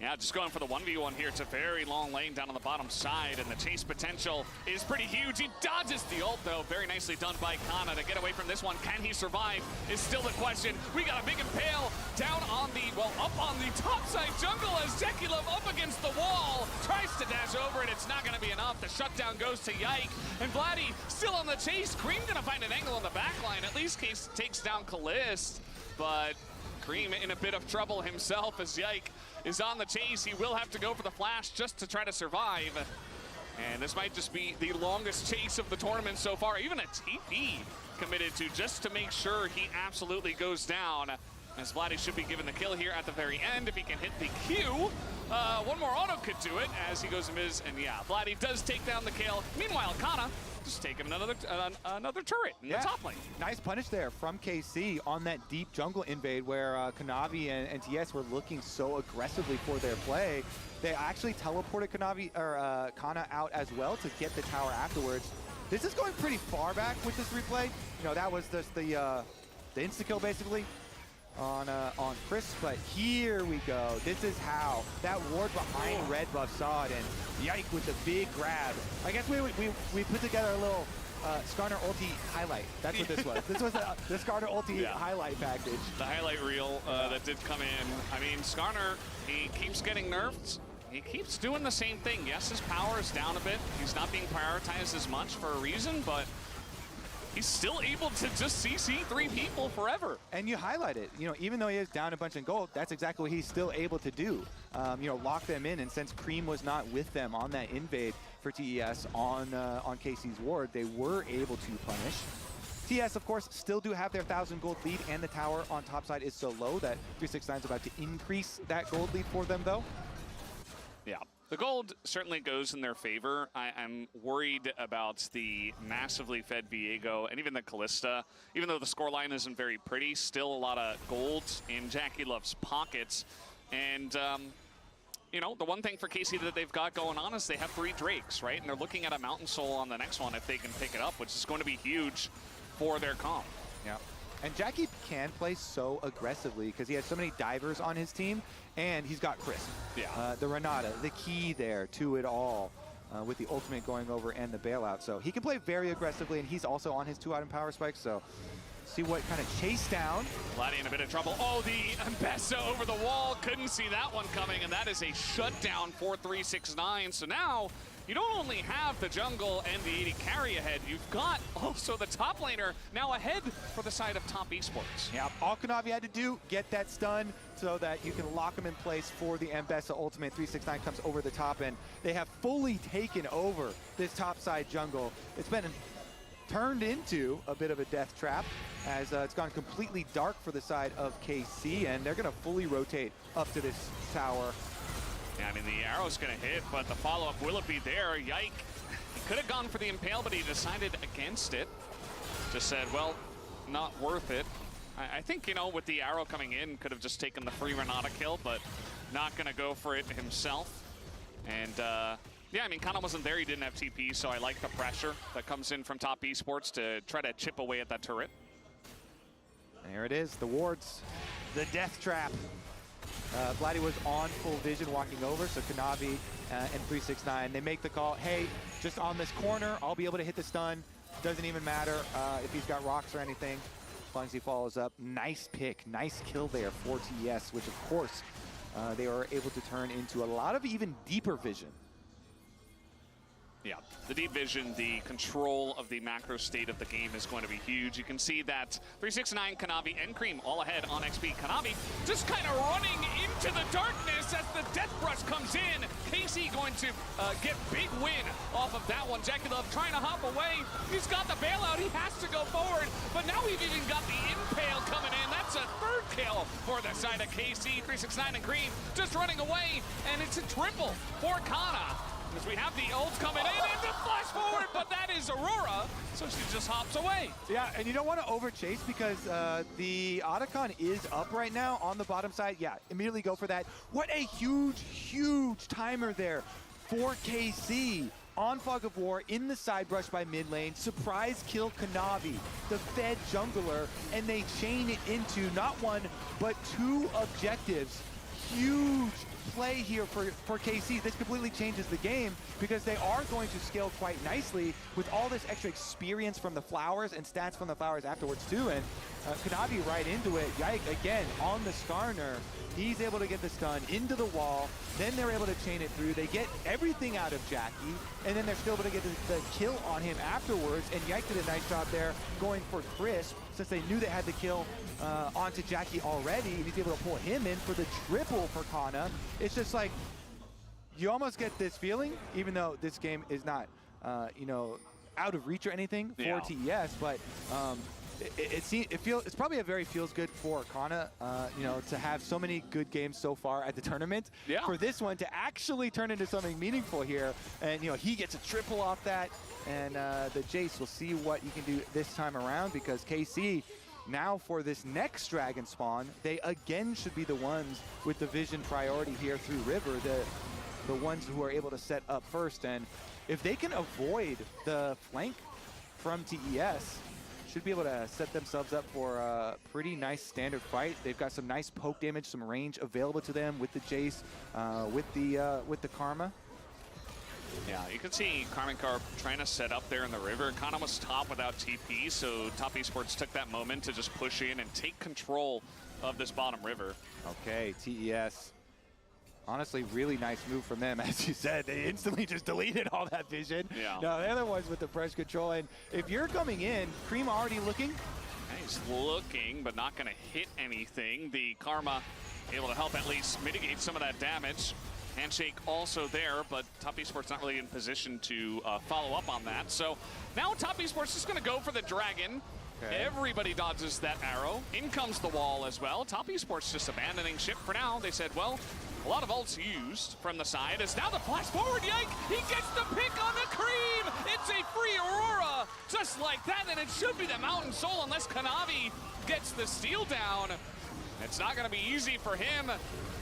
Speaker 13: Yeah, just going for the 1v1 here. It's a very long lane down on the bottom side, and the chase potential is pretty huge. He dodges the ult, though. Very nicely done by Kana to get away from this one. Can he survive is still the question. We got a big impale down on the, well, up on the top side jungle as Zekilov up against the wall. Tries to dash over it. It's not going to be enough. The shutdown goes to Yike. And Vladdy still on the chase. Cream going to find an angle on the back line. At least Case takes down Kalist, but Cream in a bit of trouble himself as Yike is on the chase. He will have to go for the flash just to try to survive. And this might just be the longest chase of the tournament so far. Even a TP committed to just to make sure he absolutely goes down. As Vladdy should be given the kill here at the very end if he can hit the Q. One more auto could do it as he goes in his, and yeah, Vladdy does take down the kill. Meanwhile, Kana just taking another turret in the top lane.
Speaker 14: Nice punish there from KC on that deep jungle invade where Kanavi and TS were looking so aggressively for their play. They actually teleported Kana out as well to get the tower afterwards. This is going pretty far back with this replay. You know, that was just the insta-kill basically on Chris, but here we go. This is how that ward behind red buff saw it, and Yike with the big grab. I guess we put together a little Skarner ulti highlight. That's what this was. This was the Skarner ulti highlight package.
Speaker 13: The highlight reel that did come in. I mean, Skarner, he keeps getting nerfed. He keeps doing the same thing. Yes, his power is down a bit. He's not being prioritized as much for a reason, but he's still able to just CC 3 people forever.
Speaker 14: And you highlight it. You know, even though he is down a bunch in gold, that's exactly what he's still able to do. You know, lock them in. And since Cream was not with them on that invade for TES on KC's ward, they were able to punish. TS, of course, still do have their 1,000 gold lead, and the tower on top side is so low that 369 is about to increase that gold lead for them, though.
Speaker 13: Yeah. The gold certainly goes in their favor. I'm worried about the massively fed Viego and even the Kalista. Even though the scoreline isn't very pretty, still a lot of gold in Zekilov's pockets. And, you know, the one thing for KC that they've got going on is they have 3 Drakes, right? And they're looking at a Mountain Soul on the next one if they can pick it up, which is going to be huge for their comp.
Speaker 14: Yeah. And Jackie can play so aggressively because he has so many divers on his team, and he's got Crisp.
Speaker 13: Yeah.
Speaker 14: The Renata, the key there to it all, with the ultimate going over and the bailout. So he can play very aggressively, and he's also on his 2-item power spike. So see what kind of chase down.
Speaker 13: Vladdy in a bit of trouble. Oh, the Mbessa over the wall. Couldn't see that one coming, and that is a shutdown for 369. So now you don't only have the jungle and the 80 carry ahead, you've got also the top laner now ahead for the side of Top Esports.
Speaker 14: Yeah, all Kanavi had to do, get that stun so that you can lock him in place for the Mbessa ultimate. 369 comes over the top, and they have fully taken over this top side jungle. It's been turned into a bit of a death trap as it's gone completely dark for the side of KC, and they're going to fully rotate up to this tower.
Speaker 13: Yeah, I mean, the arrow's going to hit, but the follow-up, will it be there? Yike, he could have gone for the Impale, but he decided against it. Just said, well, not worth it. I think, you know, with the arrow coming in, could have just taken the free Renata kill, but not going to go for it himself. And, yeah, I mean, Kana wasn't there. He didn't have TP, so I like the pressure that comes in from Top Esports to try to chip away at that turret.
Speaker 14: There it is, the wards, the death trap. Vladdy was on full vision walking over, so Kanavi and 369, they make the call, hey, just on this corner, I'll be able to hit the stun. Doesn't even matter if he's got rocks or anything, as long as he follows up. Nice pick, nice kill there for TES, which of course they are able to turn into a lot of even deeper vision.
Speaker 13: Yeah, the deep vision, the control of the macro state of the game is going to be huge. You can see that 369, Kanavi, and Cream all ahead on XP. Kanavi just kind of running into the darkness as the Death Brush comes in. KC going to get big win off of that one. Jackie Love trying to hop away. He's got the bailout. He has to go forward. But now we've even got the impale coming in. That's a third kill for the side of KC. 369 and Cream just running away. And it's a triple for Kana. As we have the ult coming in and the flash forward, but that is Aurora, so she just hops away.
Speaker 14: Yeah, and you don't want to overchase because the Otacon is up right now on the bottom side. Yeah, immediately go for that. What a huge, huge timer there for KC. On Fog of War, in the side brush by mid lane, surprise kill Kanavi, the Fed jungler, and they chain it into not one, but two objectives. Huge play here for KC. This completely changes the game because they are going to scale quite nicely with all this extra experience from the flowers and stats from the flowers afterwards too. And Kanavi right into it. Yike again on the Skarner. He's able to get the stun into the wall. Then they're able to chain it through. They get everything out of Jackie, and then they're still able to get the kill on him afterwards. And Yike did a nice job there going for Crisp since they knew they had the kill onto Jackie already. He's able to pull him in for the triple for Kana. It's just like, you almost get this feeling, even though this game is not, you know, out of reach or anything for TES, but it's probably a very feels good for Kana, you know, to have so many good games so far at the tournament. Yeah. For this one to actually turn into something meaningful here, and you know he gets a triple off that, and the Jace will see what he can do this time around because KC. Now for this next dragon spawn, they again should be the ones with the vision priority here through River, the ones who are able to set up first. And if they can avoid the flank from TES, should be able to set themselves up for a pretty nice standard fight. They've got some nice poke damage, some range available to them with the Jace, with the Karma.
Speaker 13: Yeah, you can see Carmen Carp trying to set up there in the river. Kana was top without TP, so Top Esports took that moment to just push in and take control of this bottom river.
Speaker 14: Okay, TES. Honestly, really nice move from them. As you said, they instantly just deleted all that vision. Yeah. No, the other ones with the press control. And if you're coming in, Cream already looking.
Speaker 13: He's looking, but not going to hit anything. The Karma able to help at least mitigate some of that damage. Handshake also there, but Top Esports not really in position to follow up on that. So now Top Esports is going to go for the dragon. Okay. Everybody dodges that arrow. In comes the wall as well. Top Esports just abandoning ship for now. They said, well, a lot of ults used from the side. As now the flash forward, Yike! He gets the pick on the Cream! It's a free Aurora! Just like that, and it should be the Mountain Soul unless Kanavi gets the steal down. It's not going to be easy for him.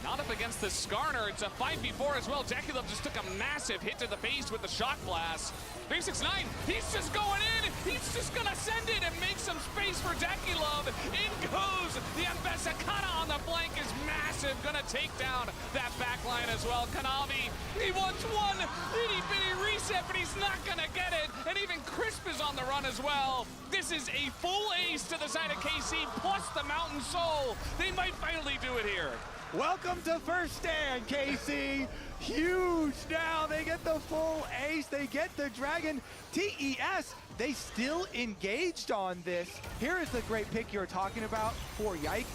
Speaker 13: Not up against the Skarner. It's a 5v4 as well. Jackie Love just took a massive hit to the face with the shock blast. 369, he's just going in. He's just going to send it and make some space for Jackie Love. In goes the Ambessa. Kana on the flank is massive. Going to take down that back line as well. Kanavi, he wants one itty bitty reset, but he's not going to get it. And even Crisp is on the run as well. This is a full ace to the side of KC plus the Mountain Soul. They might finally do it here.
Speaker 14: Welcome to first stand, KC. Huge now. They get the full ace. They get the dragon. TES, they still engaged on this. Here is the great pick you're talking about for Yike.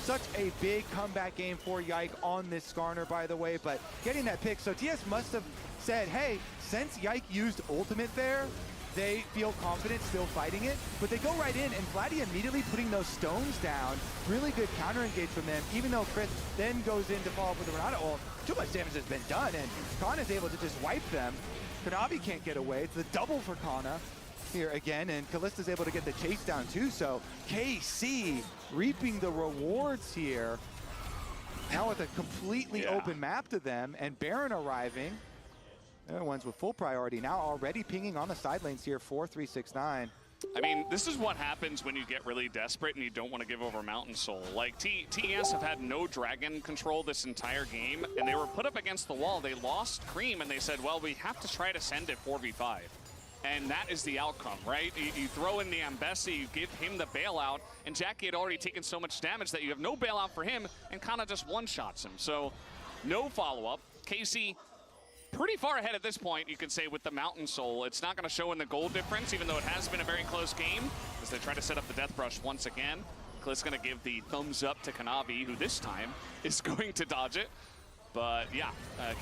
Speaker 14: Such a big comeback game for Yike on this Skarner, by the way, but getting that pick. So TS must have said, hey, since Yike used ultimate there, they feel confident still fighting it, but they go right in, and Vladdy immediately putting those stones down. Really good counter engage from them, even though Chris then goes in to follow up with the Renata ult. Too much damage has been done, and Kana is able to just wipe them. Kanavi can't get away. It's the double for Kana here again, and Kallista's able to get the chase down too, so KC reaping the rewards here. Now with a completely open map to them, and Baron arriving. They're the ones with full priority now already pinging on the side lanes here for 369.
Speaker 13: I mean, this is what happens when you get really desperate and you don't want to give over Mountain Soul. Like, TES have had no dragon control this entire game, and they were put up against the wall. They lost Cream, and they said, well, we have to try to send it 4v5. And that is the outcome, right? You throw in the Ambessa, you give him the bailout, and Jackie had already taken so much damage that you have no bailout for him, and Kana just one-shots him. So, no follow-up. KC pretty far ahead at this point, you could say, with the Mountain Soul. It's not going to show in the goal difference, even though it has been a very close game, as they try to set up the Death Brush once again. Cliff's going to give the thumbs up to Kanavi, who this time is going to dodge it. But yeah,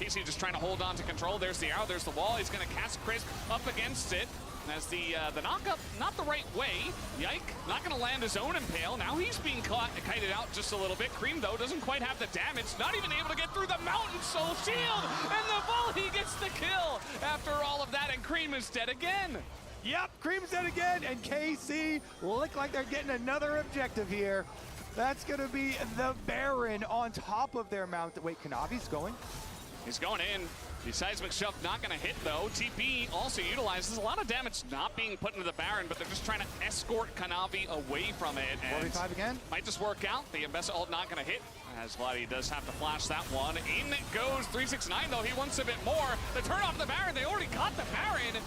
Speaker 13: KC just trying to hold on to control. There's the arrow, there's the wall. He's going to cast Crisp up against it. As the knockup, not the right way. Yike, not going to land his own impale. Now he's being kited out just a little bit. Cream, though, doesn't quite have the damage. Not even able to get through the Mountain Soul shield. And the volley gets the kill after all of that. And Cream is dead again.
Speaker 14: Yep, Cream's dead again. And KC look like they're getting another objective here. That's going to be the Baron on top of their mount. Wait, Kanavi's going?
Speaker 13: He's going in. The seismic shove not going to hit, though. TP also utilizes a lot of damage not being put into the Baron, but they're just trying to escort Kanavi away from it. And
Speaker 14: 45 again.
Speaker 13: Might just work out. The Ambessa ult not going to hit, as Vladdy does have to flash that one. In it goes 369, though. He wants a bit more. The turn off the Baron. They already got the Baron.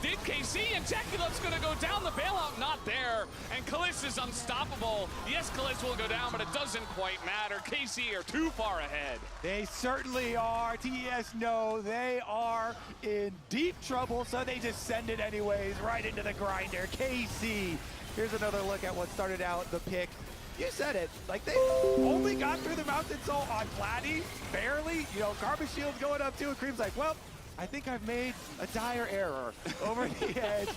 Speaker 13: Did KC, and Jaculov's going to go down. The bailout not there, and Kalisz is unstoppable. Yes, Kalisz will go down, but it doesn't quite matter. KC are too far ahead.
Speaker 14: They certainly are. TES know they are in deep trouble, so they just send it anyways, right into the grinder. KC, here's another look at what started out the pick. You said it, like they only got through the Mountain Soul on Vladdy, barely. You know, Karma Shield's going up too, and Cream's like, well, I think I've made a dire error over the edge.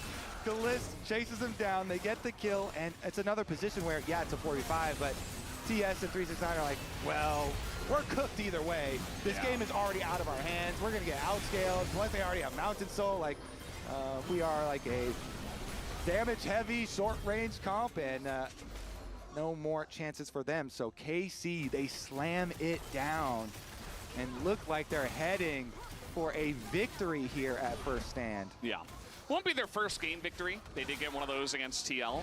Speaker 14: Kalisz chases him down. They get the kill, and it's another position where, yeah, it's a 45, but TS and 369 are like, well, we're cooked either way. This game is already out of our hands. We're going to get outscaled. Plus, they already have Mountain Soul. Like, we are like a damage-heavy, short-range comp, and no more chances for them. So KC, they slam it down and look like they're heading for a victory here at first stand.
Speaker 13: Yeah. Won't be their first game victory. They did get one of those against TL.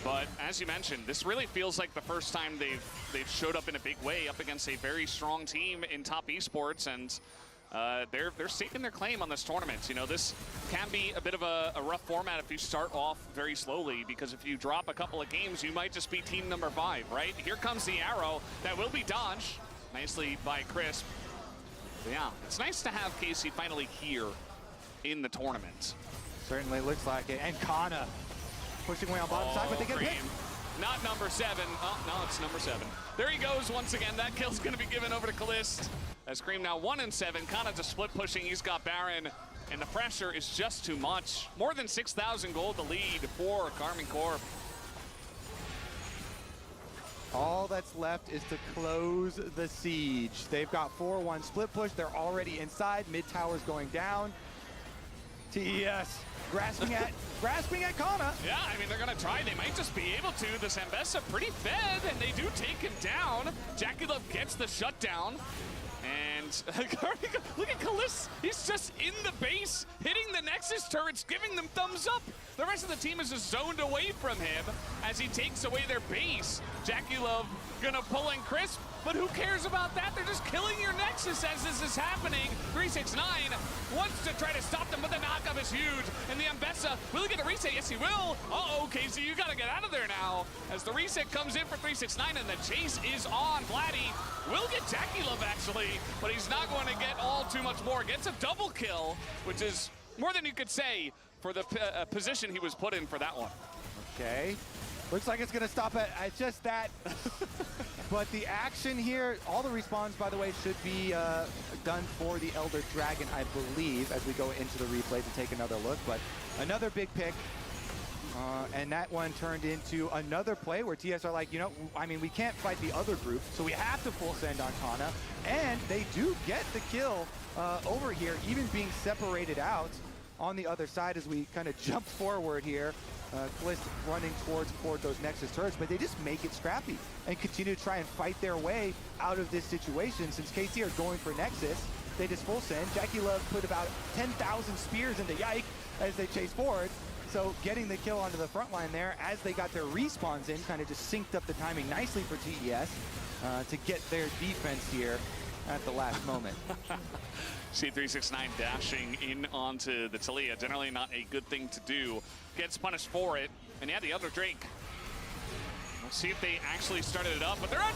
Speaker 13: But as you mentioned, this really feels like the first time they've showed up in a big way up against a very strong team in top esports, and they're staking their claim on this tournament. You know, this can be a bit of a rough format if you start off very slowly, because if you drop a couple of games, you might just be team number 5, right? Here comes the arrow that will be dodged nicely by Crisp. Yeah, it's nice to have KC finally here in the tournament.
Speaker 14: Certainly looks like it. And Kana pushing away on bottom side, but they get hit.
Speaker 13: Not number 7. Oh, no, it's number 7. There he goes once again. That kill's going to be given over to Kalisz. As Cream now 1 and 7. Kana just split pushing. He's got Baron, and the pressure is just too much. More than 6,000 gold to lead for Karmine Corp.
Speaker 14: All that's left is to close the siege. They've got 4-1 split push. They're already inside. Mid tower's going down. TES grasping at Kana.
Speaker 13: Yeah, I mean, they're going to try. They might just be able to. This Ambessa pretty fed, and they do take him down. Jaculov gets the shutdown. And look at Kalisz. He's just in the base, hitting the Nexus turrets, giving them thumbs up. The rest of the team is just zoned away from him as he takes away their base. Jaculov gonna pull in Crisp, but who cares about that? They're just killing your Nexus as this is happening. 369 wants to try to stop them, but the knockup is huge. And the Ambessa, will he get a reset? Yes, he will. Uh-oh, KC, you gotta get out of there now. As the reset comes in for 369 and the chase is on. Vladdy will get Jaculov actually, but he's not going to get all too much more. Gets a double kill, which is more than you could say for the position he was put in for that one.
Speaker 14: Okay. Looks like it's going to stop at just that. But the action here, all the respawns, by the way, should be done for the Elder Dragon, I believe, as we go into the replay to take another look. But another big pick. And that one turned into another play where TS are like, you know, I mean, we can't fight the other group, so we have to full send on Kana. And they do get the kill over here, even being separated out on the other side as we kind of jump forward here. Kalisz running toward those Nexus turrets, but they just make it scrappy and continue to try and fight their way out of this situation. Since KC are going for Nexus, they just full send. Jaculov put about 10,000 spears into Yike as they chase forward. So getting the kill onto the front line there as they got their respawns in, kind of just synced up the timing nicely for TES to get their defense here at the last moment.
Speaker 13: C369 dashing in onto the Talia. Generally not a good thing to do. Gets punished for it. And yeah, the other Drake. We'll see if they actually started it up. But they're in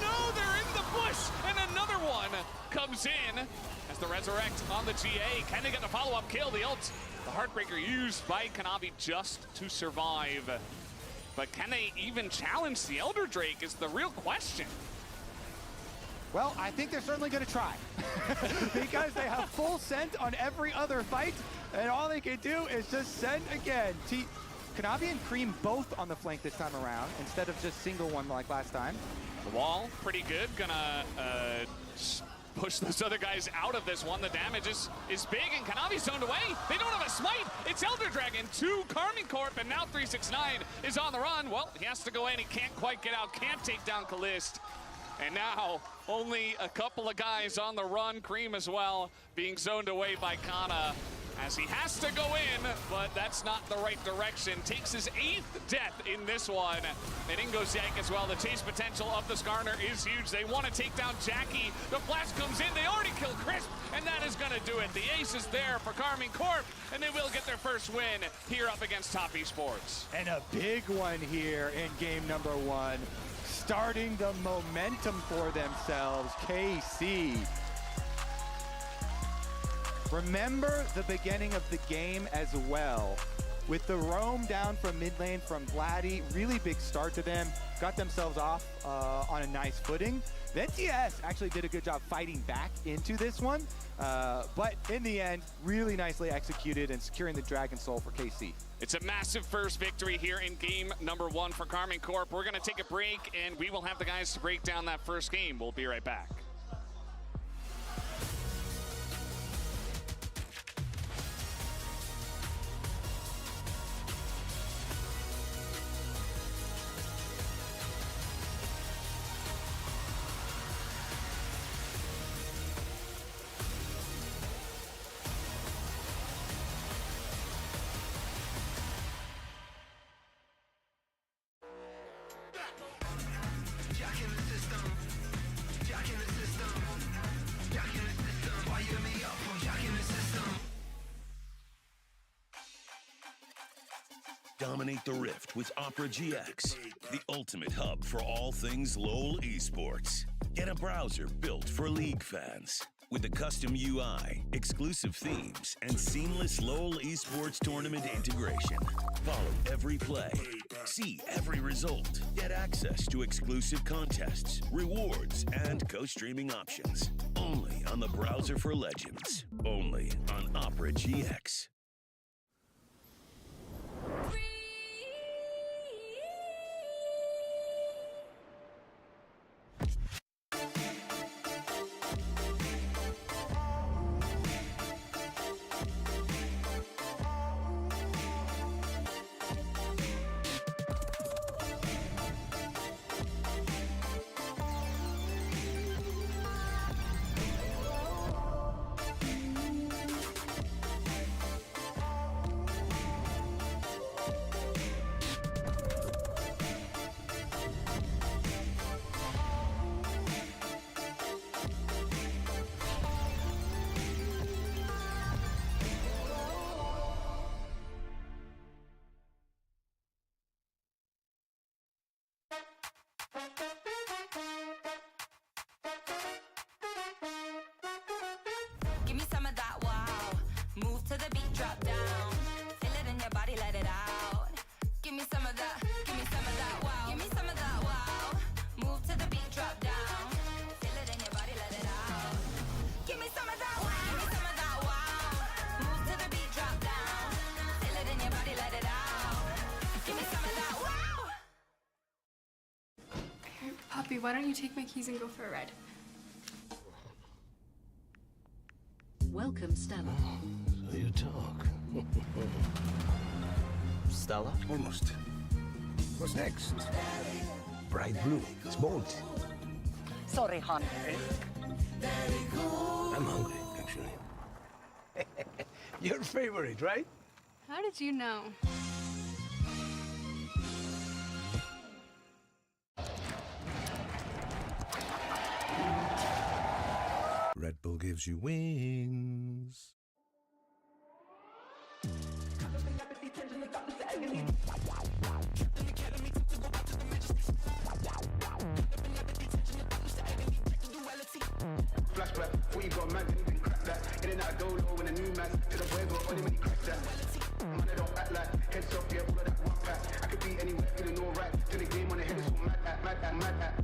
Speaker 13: the bush! And another one comes in. As has the resurrect on the GA. Can they get the follow-up kill? The ult, the Heartbreaker used by Kanavi just to survive. But can they even challenge the Elder Drake is the real question.
Speaker 14: Well, I think they're certainly going to try. Because they have full scent on every other fight, and all they can do is just send again. Kanavi and Cream both on the flank this time around, instead of just single one like last time.
Speaker 13: The wall, pretty good. Gonna push those other guys out of this one. The damage is big, and Kanavi's zoned away. They don't have a smite. It's Elder Dragon to Carmine Corp, and now 369 is on the run. Well, he has to go in. He can't quite get out. Can't take down Kalist. And now only a couple of guys on the run. Cream as well, being zoned away by Kana, as he has to go in, but that's not the right direction. Takes his 8th death in this one. And in goes Yank as well. The chase potential of the Skarner is huge. They want to take down Jackie. The flash comes in. They already killed Crisp, and that is going to do it. The ace is there for Carmine Corp, and they will get their first win here up against Top Esports.
Speaker 14: And a big one here in game number 1. Starting the momentum for themselves, KC. Remember the beginning of the game as well. With the roam down from mid lane from Vladdy, really big start to them. Got themselves off on a nice footing. Then TES actually did a good job fighting back into this one. But in the end, really nicely executed and securing the Dragon Soul for KC.
Speaker 13: It's a massive first victory here in game number 1 for Carmine Corp. We're going to take a break, and we will have the guys to break down that first game. We'll be right back.
Speaker 15: Dominate the Rift with Opera GX, the ultimate hub for all things LoL esports. Get a browser built for League fans. With a custom UI, exclusive themes, and seamless LoL esports tournament integration. Follow every play, see every result, get access to exclusive contests, rewards, and co-streaming options. Only on the browser for legends. Only on Opera GX.
Speaker 11: Give me some of that wow. Move to the beat, drop down. Feel it in your body, let it out. Give me some of that, give me some of that wow. Give me some of that wow. Move to the beat, drop down. Feel it in your body, let it out. Give me some of that wow. Give me some of that wow. Move to the beat, drop down. Feel it in your body, let it out. Give me some of that wow.
Speaker 17: Hey, Poppy, why don't you take my keys and go for a ride?
Speaker 16: Welcome, Stella.
Speaker 19: So you talk.
Speaker 3: Stella?
Speaker 19: Almost. What's next? Bright blue. It's bold.
Speaker 16: Sorry, hon.
Speaker 19: I'm hungry, actually. Your favorite, right?
Speaker 17: How did you know?
Speaker 19: Red Bull gives you wings.
Speaker 18: Flashback, what you got, man? Crack that. In and out, go low when a new man. To the boy got only when he crack that. Man, I don't act like heads up, yeah, all of that one pack. I could be anywhere, feeling alright. To the game on the head is so mad at, mad at, mad at.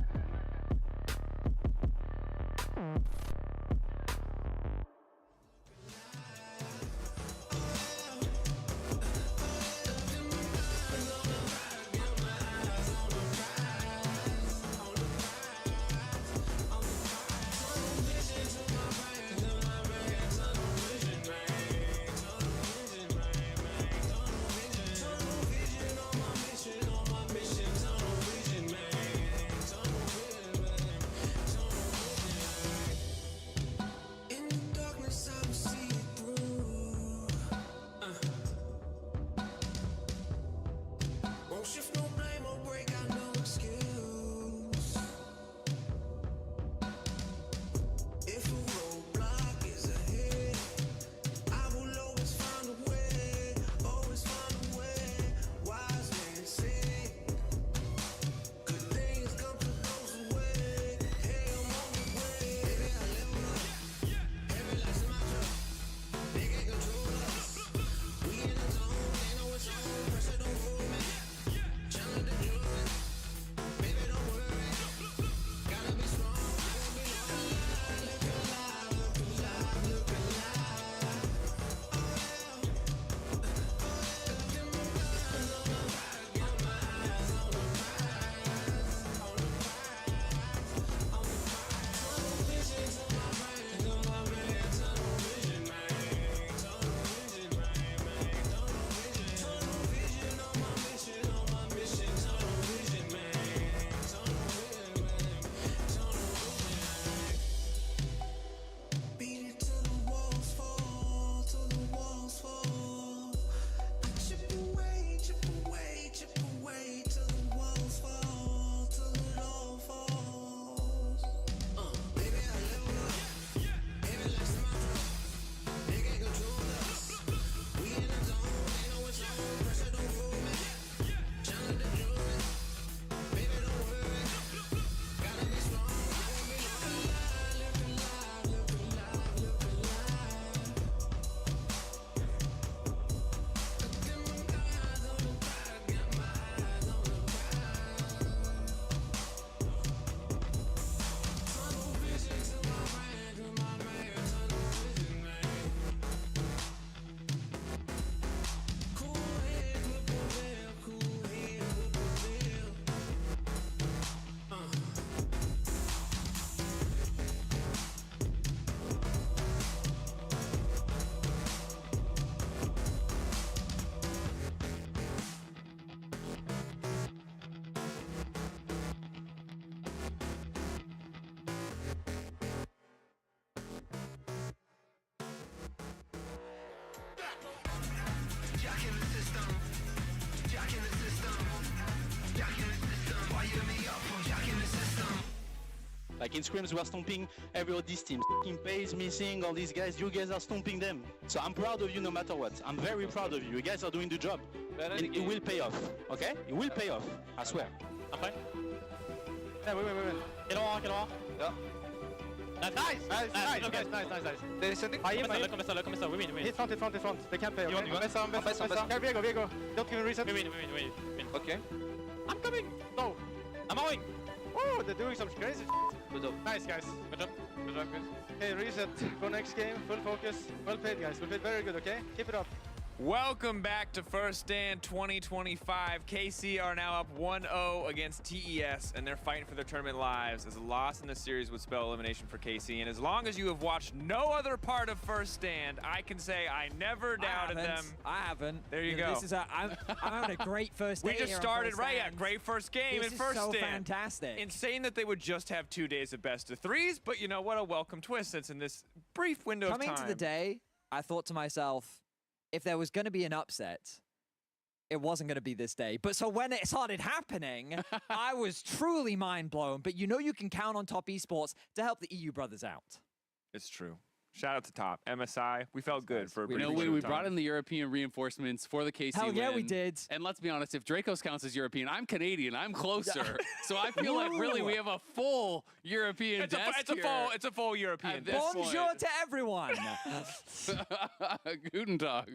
Speaker 21: Like in scrims, we are stomping every of these teams. Pace missing, all these guys, you guys are stomping them. So I'm proud of you no matter what. I'm very proud of you. You guys are doing the job. And it will pay off, okay? It will pay off, I swear.
Speaker 22: Après? Yeah, wait. Get on. Yeah. Nice! Nice.
Speaker 24: They're sending.
Speaker 22: Come ça, we win.
Speaker 24: Hit front. They can't pay, okay?
Speaker 22: Bessa.
Speaker 24: Viego. Don't give me reset.
Speaker 22: We win.
Speaker 24: Okay.
Speaker 22: I'm coming! No! I'm going!
Speaker 24: Oh, they're doing some crazy shit.
Speaker 22: Good job. Nice, guys. Good job, guys.
Speaker 24: Okay, reset. Go next game. Full focus. Well played, guys. We played very good, okay? Keep it up.
Speaker 7: Welcome back to First Stand 2025. KC are now up 1-0 against TES, and they're fighting for their tournament lives, as a loss in the series would spell elimination for KC. And as long as you have watched no other part of First Stand, I can say I never doubted them.
Speaker 25: I haven't.
Speaker 7: There you go.
Speaker 25: This is I'm having a great first day.
Speaker 7: We just started, right? Yeah, great first game in First Stand.
Speaker 25: This is so fantastic.
Speaker 7: Insane that they would just have 2 days of best of threes, but you know what? A welcome twist since in this brief window of time.
Speaker 25: Coming to the day, I thought to myself, if there was going to be an upset, it wasn't going to be this day. But so when it started happening, I was truly mind blown. But you know you can count on Top Esports to help the EU brothers out.
Speaker 7: It's true. Shout out to Top. MSI. We felt good for a brief
Speaker 9: we brought in the European reinforcements for the KC
Speaker 25: Hell yeah,
Speaker 9: win.
Speaker 25: we did.
Speaker 9: And let's be honest, if Dracos counts as European, I'm Canadian. I'm closer. So I feel like really we have a full European desk
Speaker 7: it's a full European desk.
Speaker 25: Bonjour to everyone.
Speaker 9: Guten Tag.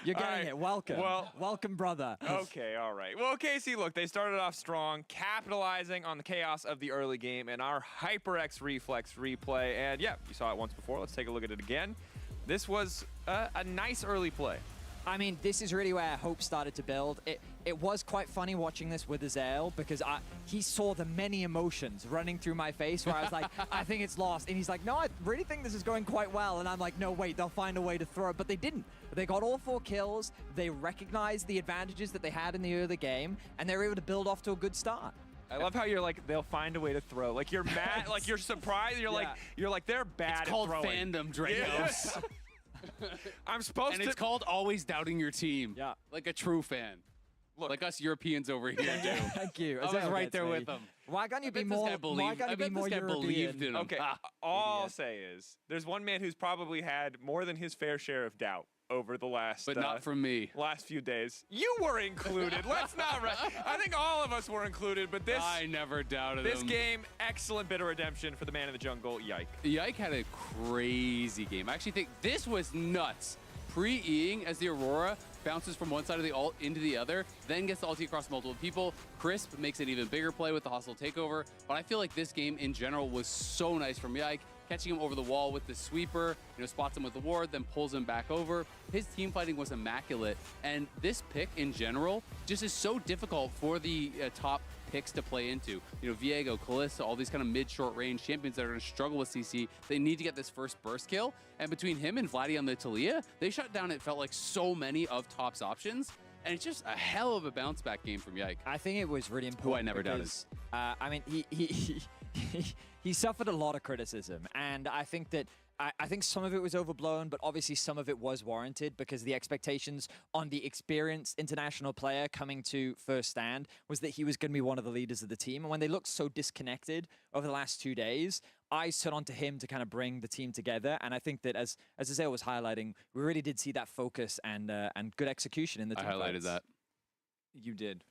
Speaker 25: You're getting it. Welcome. Welcome, brother.
Speaker 7: Okay, all right. Well, KC, look, they started off strong, capitalizing on the chaos of the early game and our HyperX reflex replay. And yeah, you saw it once before. Let's take a look at it again. This was a nice early play.
Speaker 25: I mean, this is really where hope started to build. It was quite funny watching this with Azael because he saw the many emotions running through my face where I was like, I think it's lost. And he's like, no, I really think this is going quite well. And I'm like, no, wait, they'll find a way to throw it. But they didn't. They got all 4 kills. They recognized the advantages that they had in the early game, and they were able to build off to a good start.
Speaker 7: I love how you're like, they'll find a way to throw. Like you're mad, like you're surprised. You're like they're bad
Speaker 9: it's called
Speaker 7: at throwing.
Speaker 9: Fandom, Dracos.
Speaker 7: I'm supposed
Speaker 9: and it's called always doubting your team. Yeah. Like a true fan. Look, like us Europeans over here do.
Speaker 25: Thank you.
Speaker 9: I was right there with them.
Speaker 25: Why can't you be more? Why can't you be more European?
Speaker 7: Okay. All I'll say is, there's one man who's probably had more than his fair share of doubt over the last,
Speaker 9: but not from me.
Speaker 7: Last few days. You were included. Let's not. I think all of us were included, but this.
Speaker 9: I never doubted
Speaker 7: this
Speaker 9: him.
Speaker 7: game. Excellent bit of redemption for the man in the jungle. Yike.
Speaker 9: Yike had a crazy game. I actually think this was nuts. Pre-Eing as the Aurora bounces from one side of the ult into the other, then gets the ulti across multiple people. Crisp makes an even bigger play with the hostile takeover, but I feel like this game in general was so nice from Yike, catching him over the wall with the sweeper, spots him with the ward, then pulls him back over. His team fighting was immaculate, and this pick in general just is so difficult for the top picks to play into. Viego, Kalista, all these kind of mid-short range champions that are going to struggle with CC. They need to get this first burst kill. And between him and Vladdy on the Talia, they shut down, it felt like, so many of Top's options. And it's just a hell of a bounce back game from Yike.
Speaker 25: I think it was really important.
Speaker 9: Who I never doubted.
Speaker 25: I mean, he suffered a lot of criticism, and I think that I think some of it was overblown, but obviously some of it was warranted because the expectations on the experienced international player coming to first stand was that he was going to be one of the leaders of the team. And when they looked so disconnected over the last 2 days, eyes turned onto him to kind of bring the team together. And I think that as Azael was highlighting, we really did see that focus and good execution in the team.
Speaker 9: I highlighted that.
Speaker 7: You did.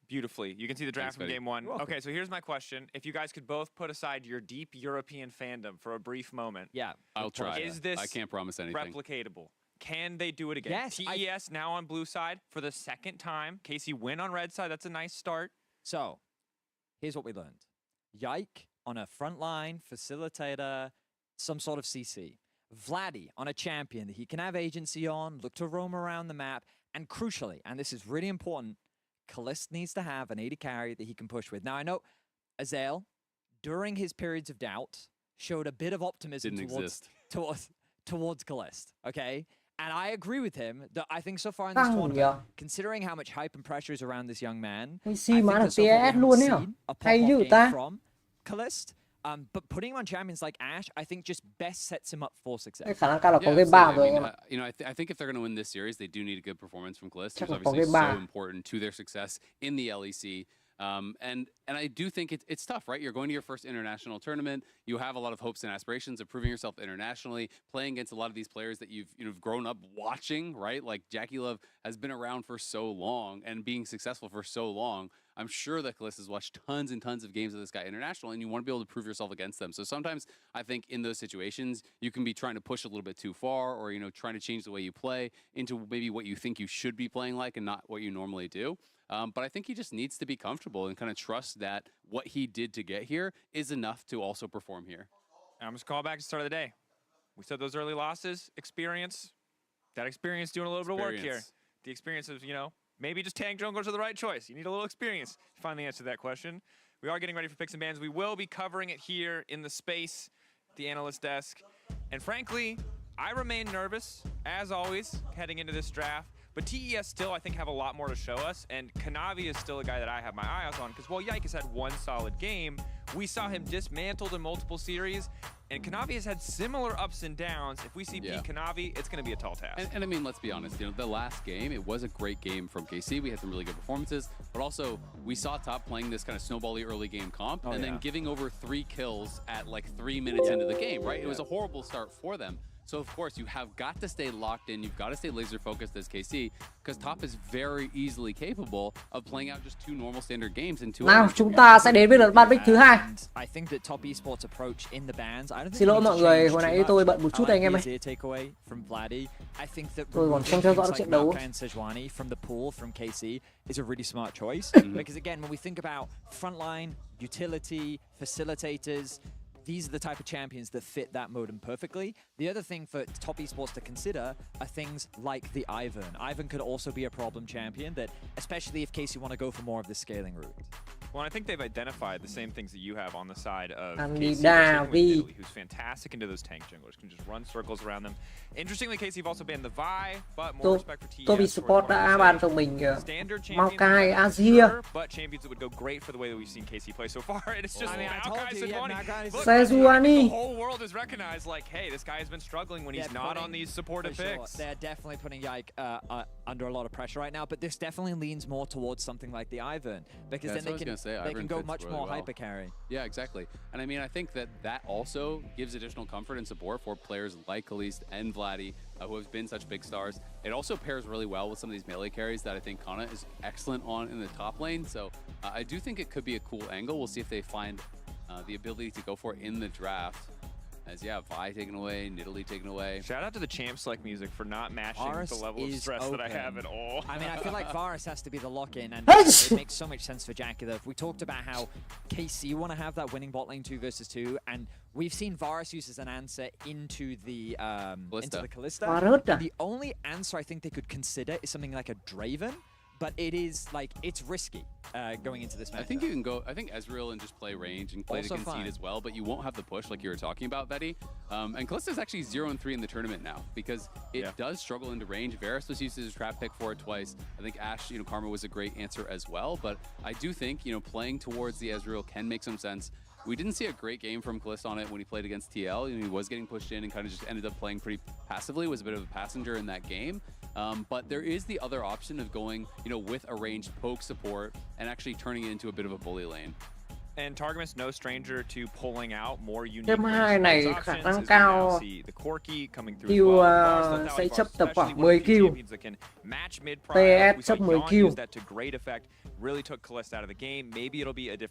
Speaker 7: Beautifully. You can see the draft from game one. Okay, so here's my question. If you guys could both put aside your deep European fandom for a brief moment.
Speaker 25: Yeah.
Speaker 9: I'll try.
Speaker 7: Is this
Speaker 9: I can't promise anything.
Speaker 7: replicatable? Can they do it again?
Speaker 25: Yes.
Speaker 7: TES now on blue side for the second time. KC win on red side. That's a nice start.
Speaker 25: So, here's what we learned. Yike on a frontline facilitator, some sort of CC. Vladdy on a champion that he can have agency on, look to roam around the map, and crucially, and this is really important, Kalist needs to have an 80 carry that he can push with. Now, I know Azael, during his periods of doubt, showed a bit of optimism towards Kalist, okay? And I agree with him that I think so far in this tournament, considering how much hype and pressure is around this young man, I think that so far we haven't seen a pop-off game from Kalist. But putting him on champions like Ashe, I think just best sets him up for success.
Speaker 9: I think if they're going to win this series, they do need a good performance from Kalist, who's obviously so important to their success in the LEC. And I do think it's tough, right? You're going to your first international tournament. You have a lot of hopes and aspirations of proving yourself internationally, playing against a lot of these players that you've grown up watching, right? Like Jackie Love has been around for so long and being successful for so long. I'm sure that Kalista has watched tons and tons of games of this guy international, and you want to be able to prove yourself against them. So sometimes I think in those situations, you can be trying to push a little bit too far, or trying to change the way you play into maybe what you think you should be playing like and not what you normally do. But I think he just needs to be comfortable and kind of trust that what he did to get here is enough to also perform here.
Speaker 7: I'm just call back to the start of the day. We said those early losses, experience. That experience doing a little bit of work here. The experience of, maybe just tank junglers are the right choice. You need a little experience to find the answer to that question. We are getting ready for picks and bans. We will be covering it here in the space, the analyst desk. And frankly, I remain nervous, as always, heading into this draft. But TES still, I think, have a lot more to show us. And Kanavi is still a guy that I have my eyes on. Because while Yike has had one solid game, we saw him dismantled in multiple series. And Kanavi has had similar ups and downs. If we see peak Kanavi, it's going to be a tall task.
Speaker 9: And I mean, let's be honest, the last game, it was a great game from KC. We had some really good performances, but also we saw Top playing this kind of snowbally early game comp and then giving over 3 kills at like 3 minutes into the game, right? It was a horrible start for them. So of course you have got to stay locked in. You've got to stay laser focused as KC because Top is very easily capable of playing out just 2 normal standard games in 2
Speaker 4: Nào, chúng ta sẽ đến với lượt ban pick thứ 2.
Speaker 25: I think that Top Esports approach in the bans. I don't think
Speaker 4: Xin lỗi mọi người, hồi nãy tôi bận một chút anh em ơi. Tôi còn không theo dõi được trận đấu.
Speaker 25: Sejuani from the pool from KC is a really smart choice because again, when we think about frontline, utility, facilitators, these are the type of champions that fit that modem perfectly. The other thing for Top Esports to consider are things like the Ivern. Ivern could also be a problem champion that, especially if KC want to go for more of the scaling route.
Speaker 7: Well, I think they've identified the same things that you have on the side of
Speaker 4: Andy
Speaker 7: KC,
Speaker 4: Davi,
Speaker 7: who's fantastic into those tank junglers, can just run circles around them. Interestingly, KC have also banned the Vi, but more respect for TES.
Speaker 4: Top Esports đã ban cho mình Maokai, Asia,
Speaker 7: but champions that would go great for the way that we've seen KC play so far. And it's just Maokai,
Speaker 4: Sejuani.
Speaker 7: The whole world has recognized, like, hey, this guy has been struggling when he's not on these supportive picks.
Speaker 25: They're definitely putting Yike under a lot of pressure right now, but this definitely leans more towards something like the Ivern because then they can go much more hyper carry.
Speaker 9: Yeah, exactly. And I mean, I think that also gives additional comfort and support for players like Kalist and Vladdy, who have been such big stars. It also pairs really well with some of these melee carries that I think Kana is excellent on in the top lane. So I do think it could be a cool angle. We'll see if they find the ability to go for it in the draft. As Vi taken away, Nidalee taken away.
Speaker 7: Shout out to the champ select music for not matching the level of stress that I have at all.
Speaker 25: I mean, I feel like Varus has to be the lock-in, and it makes so much sense for Jackalope. We talked about how KC want to have that winning bot lane 2 versus 2, and we've seen Varus use as an answer into the Kalista. The only answer I think they could consider is something like a Draven. But it is like, it's risky going into this match.
Speaker 9: I think you can go, I think Ezreal and just play range and play to concede as well, but you won't have the push like you were talking about, Vetty. And Kalista's actually 0-3 in the tournament now because it does struggle into range. Varus was used as a trap pick for it twice. I think Ashe, Karma was a great answer as well, but I do think, playing towards the Ezreal can make some sense. We didn't see a great game from Kalista on it when he played against TL. He was getting pushed in and kind of just ended up playing pretty passively, was a bit of a passenger in that game. But there is the other option of going, with a ranged poke support and actually turning it into a bit of a bully lane.
Speaker 7: And Targamas no stranger to pulling out more unique
Speaker 4: Game 2 này khả năng cao Q sẽ chấp tầm khoảng 10 Q. TES chấp 10 Q.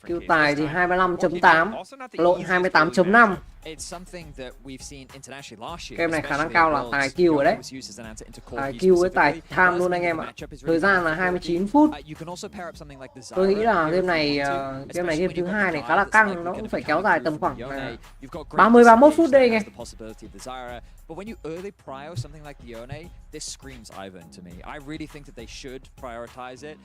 Speaker 4: Q tài thì 25.8, lộn 28.5. Game này khả năng cao là tài Q rồi đấy. Tài Q với tài tham luôn anh em ạ. Thời gian là 29 phút. Tôi nghĩ là game này game thứ 2 này khá là căng, nó cũng phải kéo dài tầm khoảng 30-31 phút đây anh em.
Speaker 25: But when you early prio something like the Yone, this screams Ivern to me. I really think that they should prioritize it.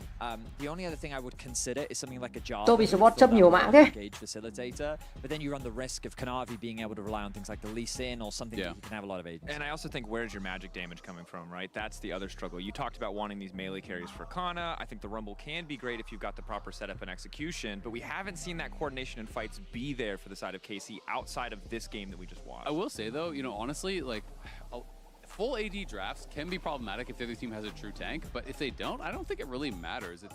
Speaker 25: The only other thing I would consider is something like a Jarvan.
Speaker 4: Tôi bị support chấp nhiều mạng thế.
Speaker 25: Facilitator, but then you run the risk of Kanavi being able to rely on things like the Lee Sin or something that you can have a lot of agency.
Speaker 7: And I also think, where's your magic damage coming from, right? That's the other struggle. You talked about wanting these melee carries for Kana. I think the Rumble can be great if you've got the proper setup and execution, but we haven't seen that coordination and fights be there for the side of KC outside of this game that we just watched.
Speaker 9: I will say though, honestly, like full AD drafts can be problematic if the other team has a true tank, but if they don't, I don't think it really matters.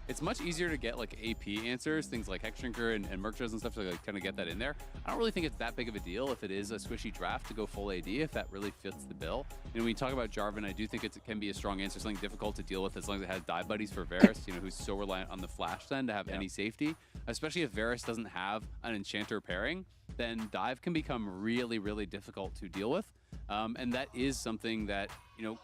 Speaker 9: It's much easier to get like AP answers, things like Hexdrinker and Merkers and stuff to like kind of get that in there. I don't really think it's that big of a deal if it is a squishy draft to go full AD, if that really fits the bill. When you talk about Jarvan, I do think it can be a strong answer, something difficult to deal with as long as it has die buddies for Varus, who's so reliant on the flash then to have any safety, especially if Varus doesn't have an enchanter pairing, then dive can become really, really difficult to deal with. And that is something that,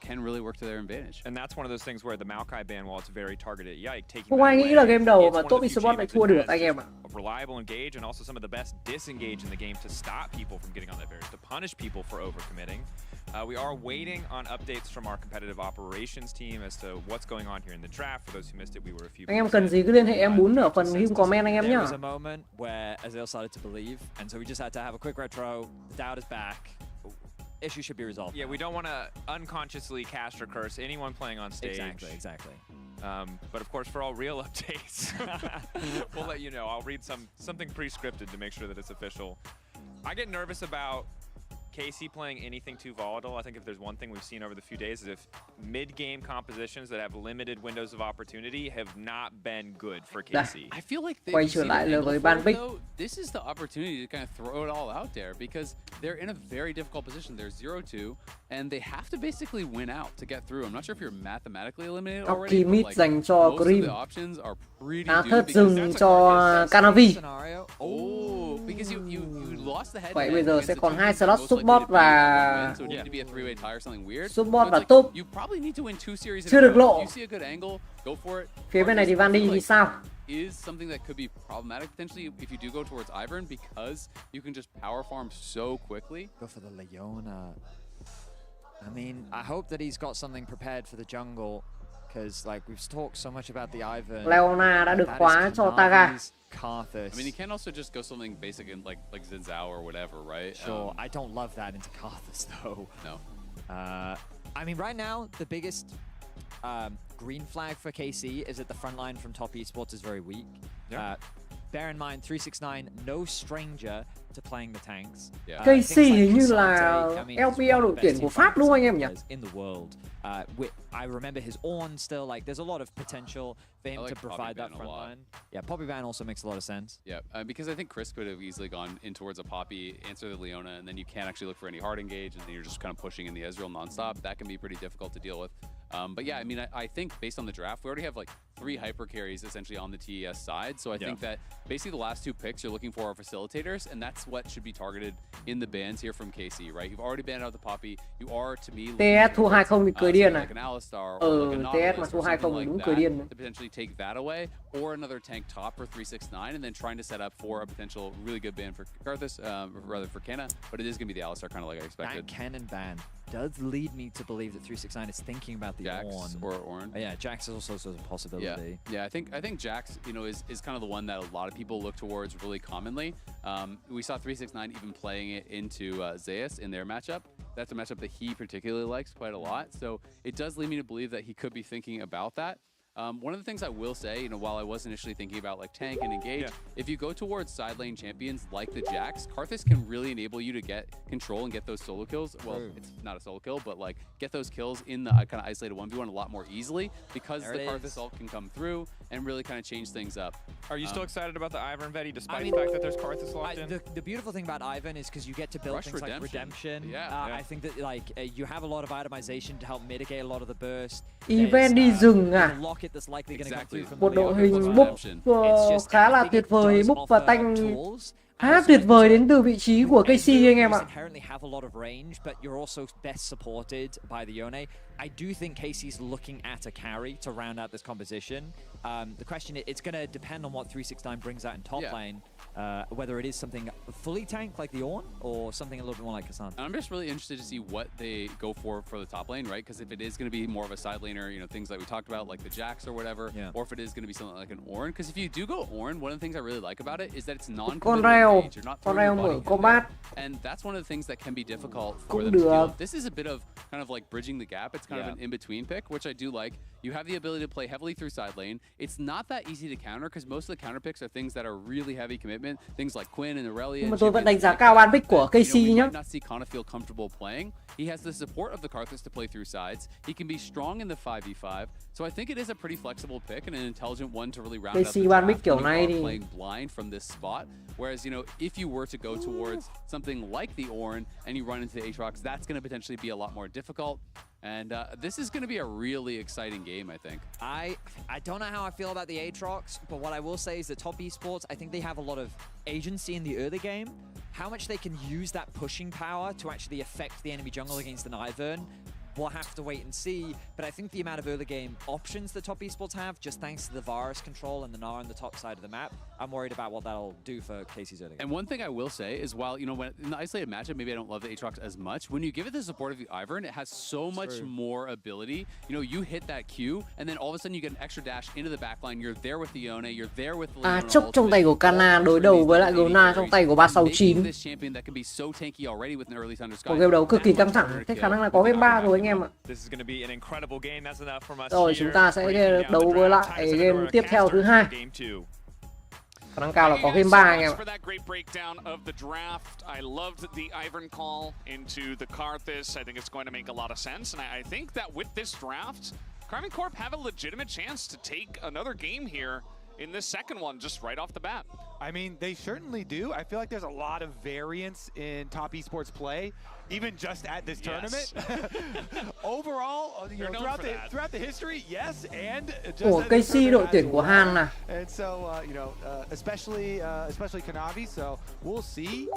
Speaker 9: can really work to their advantage.
Speaker 7: And that's one of those things where the Maokai ban, while it's very targeted, taking
Speaker 4: không ai nghĩ là game đầu mà Top Esports lại thua được anh em ạ.
Speaker 7: Reliable engage and also some of the best disengage in the game to stop people from getting on that Varus, to punish people for overcommitting. We are waiting on updates from our competitive operations team as to what's going on here in the draft. For those who missed it, we were a few.
Speaker 4: Anh em cần gì cứ liên hệ em Bún ở phần him comment anh em nhá.
Speaker 25: There was a moment where Azale started to believe, and so we just had to have a quick retro. The doubt is back. Issue should be resolved.
Speaker 7: Yeah, we don't want to unconsciously cast or curse anyone playing on stage.
Speaker 25: Exactly.
Speaker 7: But of course, for all real updates, we'll let you know. I'll read something pre-scripted to make sure that it's official. I get nervous about KC playing anything too volatile. I think if there's one thing we've seen over the few days is if mid-game compositions that have limited windows of opportunity have not been good for KC.
Speaker 9: I feel like
Speaker 4: quay trở lại là với Ban Bích.
Speaker 9: This is the opportunity to kind of throw it all out there because they're in a very difficult position. They're 0-2 and they have to basically win out to get through. I'm not sure if you're mathematically eliminated
Speaker 4: Top
Speaker 9: already.
Speaker 4: mid
Speaker 9: But like,
Speaker 4: dành cho
Speaker 9: most of
Speaker 4: Grim.
Speaker 9: the options are pretty
Speaker 4: Thất dừng cho Canavi.
Speaker 9: Oh, because you lost the head.
Speaker 4: Vậy bây giờ sẽ còn 2 slot support và
Speaker 9: So it needed to be a three-way tie or something weird.
Speaker 4: support
Speaker 9: So
Speaker 4: và
Speaker 9: it's
Speaker 4: top.
Speaker 9: you probably need to win 2 series in
Speaker 4: Chưa
Speaker 9: a
Speaker 4: được
Speaker 9: row.
Speaker 4: lộ.
Speaker 9: You see a good angle, go for it.
Speaker 4: Phía bên này thì Vandy thì sao?
Speaker 9: Is something that could be problematic potentially if you do go towards Ivern because you can just power farm so quickly.
Speaker 25: Go for the Leona. I mean, I hope that he's got something prepared for the jungle because like we've talked so much about the Ivern.
Speaker 4: Leona đã được khóa cho Taga.
Speaker 25: Karthus.
Speaker 9: I mean, you can also just go something basic in like Xin Zhao or whatever, right?
Speaker 25: Sure, I don't love that into Karthus though.
Speaker 9: No.
Speaker 25: I mean, right now the biggest green flag for KC is that the front line from top esports is very weak. Bear in mind, 369 no stranger to playing the tanks.
Speaker 4: KC hình như là LPL đội tuyển của Pháp đúng không anh em nhỉ?
Speaker 25: In the world, I remember his Ornn still. Like, there's a lot of potential for him to provide that front line. Yeah, Poppy ban also makes a lot of sense.
Speaker 9: Yeah, because I think Chris could have easily gone in towards a Poppy, answer the Leona, and then you can't actually look for any hard engage, and then you're just kind of pushing in the Ezreal nonstop. That can be pretty difficult to deal with. But yeah, I mean, I think based on the draft, we already have like 3 hyper carries essentially on the TES side. So I think that basically the last 2 picks you're looking for are facilitators, and that's what should be targeted in the bans here from KC, right? You've already banned out the Poppy. You are, to me,
Speaker 4: TS thua 2-0 thì cười điên này.
Speaker 9: like an Alistar or like a
Speaker 4: TS mà
Speaker 9: Nautilus
Speaker 4: thua
Speaker 9: or something
Speaker 4: 2-0
Speaker 9: like
Speaker 4: đúng
Speaker 9: that
Speaker 4: cười điên.
Speaker 9: to potentially take that away, or another tank top for 369, and then trying to set up for a potential really good ban for Karthus, rather for Kenna, but it is going to be the Alistar kind of like I expected.
Speaker 25: That Kennen ban does lead me to believe that 369 is thinking about the
Speaker 9: Jax
Speaker 25: Ornn.
Speaker 9: or Ornn.
Speaker 25: Yeah, Jax is also a possibility.
Speaker 9: Yeah, I think Jax, you know, is kind of the one that a lot of people look towards really commonly. We saw 369 even playing it into Zeus in their matchup. That's a matchup that he particularly likes quite a lot. So it does lead me to believe that he could be thinking about that. One of the things I will say, you know, while I was initially thinking about like tank and engage, if you go towards side lane champions like the Jax, Karthus can really enable you to get control and get those solo kills. Well, it's not a solo kill, but like get those kills in the kind of isolated 1v1 a lot more easily because the Karthus ult can come through and really kind of change things up.
Speaker 7: Are you still excited about the Ivern Vetty despite the fact that there's Karthus locked in?
Speaker 25: The beautiful thing about Ivern is because you get to build
Speaker 9: Rush
Speaker 25: things like redemption. I think that like you have a lot of itemization to help mitigate a lot of the burst.
Speaker 4: Event đi rừng à?
Speaker 25: Locket that's likely going to come through from
Speaker 4: Một
Speaker 25: the
Speaker 4: đội
Speaker 25: Leona.
Speaker 4: hình book khá là tuyệt vời, book và tanh khá tuyệt vời đến từ vị trí của KC anh em ạ.
Speaker 25: Inherently have a lot of range, but you're also best supported by the Yone. I do think Casey's looking at a carry to round out this composition. The question is, it's going to depend on what 369 brings out in top lane, whether it is something fully tanked like the Ornn or something a little bit more like Kassan.
Speaker 9: I'm just really interested to see what they go for the top lane, right? Because if it is going to be more of a side laner, you know, things like we talked about, like the Jax or whatever, or if it is going to be something like an Ornn. Because if you do go Ornn, one of the things I really like about it is that it's non-committal engage. You're not throwing your body
Speaker 4: combat.
Speaker 9: And that's one of the things that can be difficult for them to deal with. This is a bit of kind of like bridging the gap. It's kind of an in-between pick, which I do like. You have the ability to play heavily through side lane. It's not that easy to counter because most of the counter picks are things that are really heavy commitment, things like Quinn and Aurelia.
Speaker 4: Nhưng mà tôi vẫn đánh giá cao ban pick của KC nhá.
Speaker 9: Might not see Kana feel comfortable playing. He has the support of the Karthus to play through sides. He can be strong in the 5v5. So I think it is a pretty flexible pick and an intelligent one to really round out the draft when you are playing blind from this spot. Whereas, you know, if you were to go towards something like the Ornn and you run into the Aatrox, that's going to potentially be a lot more difficult. And this is going to be a really exciting game, I think.
Speaker 25: I don't know how I feel about the Aatrox, but what I will say is that top esports, I think they have a lot of agency in the early game. How much they can use that pushing power to actually affect the enemy jungle against an Ivern, we'll have to wait and see. But I think the amount of early game options that top esports have, just thanks to the Varus control and the Gnar on the top side of the map, I'm worried about what that'll do for Casey's early game.
Speaker 9: And one thing I will say is, while, you know, when in the isolated matchup, maybe I don't love the Aatrox as much, when you give it the support of the Ivern, it has so much more ability. You know, you hit that Q, and then all of a sudden you get an extra dash into the backline. You're there with the Yone, you're there with the Leona.
Speaker 4: Chốc trong tay của Kana đối đầu với lại Gona trong tay của 369.
Speaker 9: This champion that can be so tanky already with an early Thunder Sky.
Speaker 4: Một game đấu cực kỳ căng thẳng, thế khả năng là có game 3 rồi anh em ạ. Rồi chúng ta sẽ đấu với lại game tiếp theo thứ hai. Khả năng cao là có game 3 anh em ạ.
Speaker 13: For that great breakdown of the draft. I loved the Ivern call into the Karthus. I think it's going to make a lot of sense. And I think that with this draft, Karmine Corp have a legitimate chance to take another game here in this second one, just right off the bat.
Speaker 14: I mean, they certainly do. I feel like there's a lot of variance in top esports play, even just at this tournament. Overall, you know, throughout the history, yes, and just
Speaker 4: Ủa, cây si đội tuyển của Hàn à?
Speaker 14: And so, you know, especially Kanavi. So we'll see.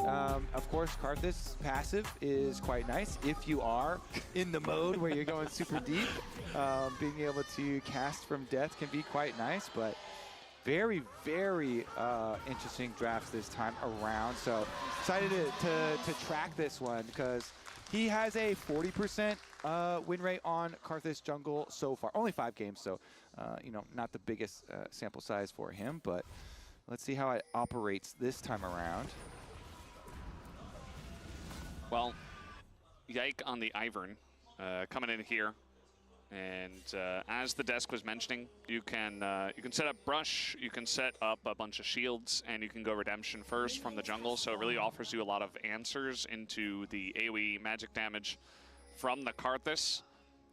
Speaker 14: Of course, Karthus passive is quite nice if you are in the mode where you're going super deep. Being able to cast from death can be quite nice, but very, very interesting drafts this time around. So excited to track this one because he has a 40% win rate on Karthus jungle so far. Only 5 games, so you know, not the biggest sample size for him, but let's see how it operates this time around.
Speaker 13: Well, Yike on the Ivern coming in here. And as the desk was mentioning, you can set up brush, you can set up a bunch of shields, and you can go redemption first from the jungle. So it really offers you a lot of answers into the AoE magic damage from the Karthus.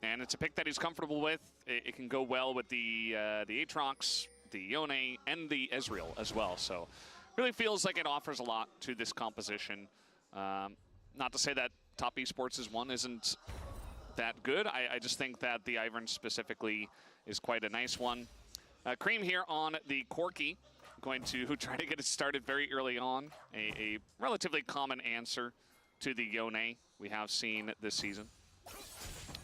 Speaker 13: And it's a pick that he's comfortable with. It can go well with the Aatrox, the Yone, and the Ezreal as well. So really feels like it offers a lot to this composition. Not to say that top esports' one isn't that good. I just think that the Ivern specifically is quite a nice one. Cream here on the Corki, going to try to get it started very early on. A relatively common answer to the Yone we have seen this season.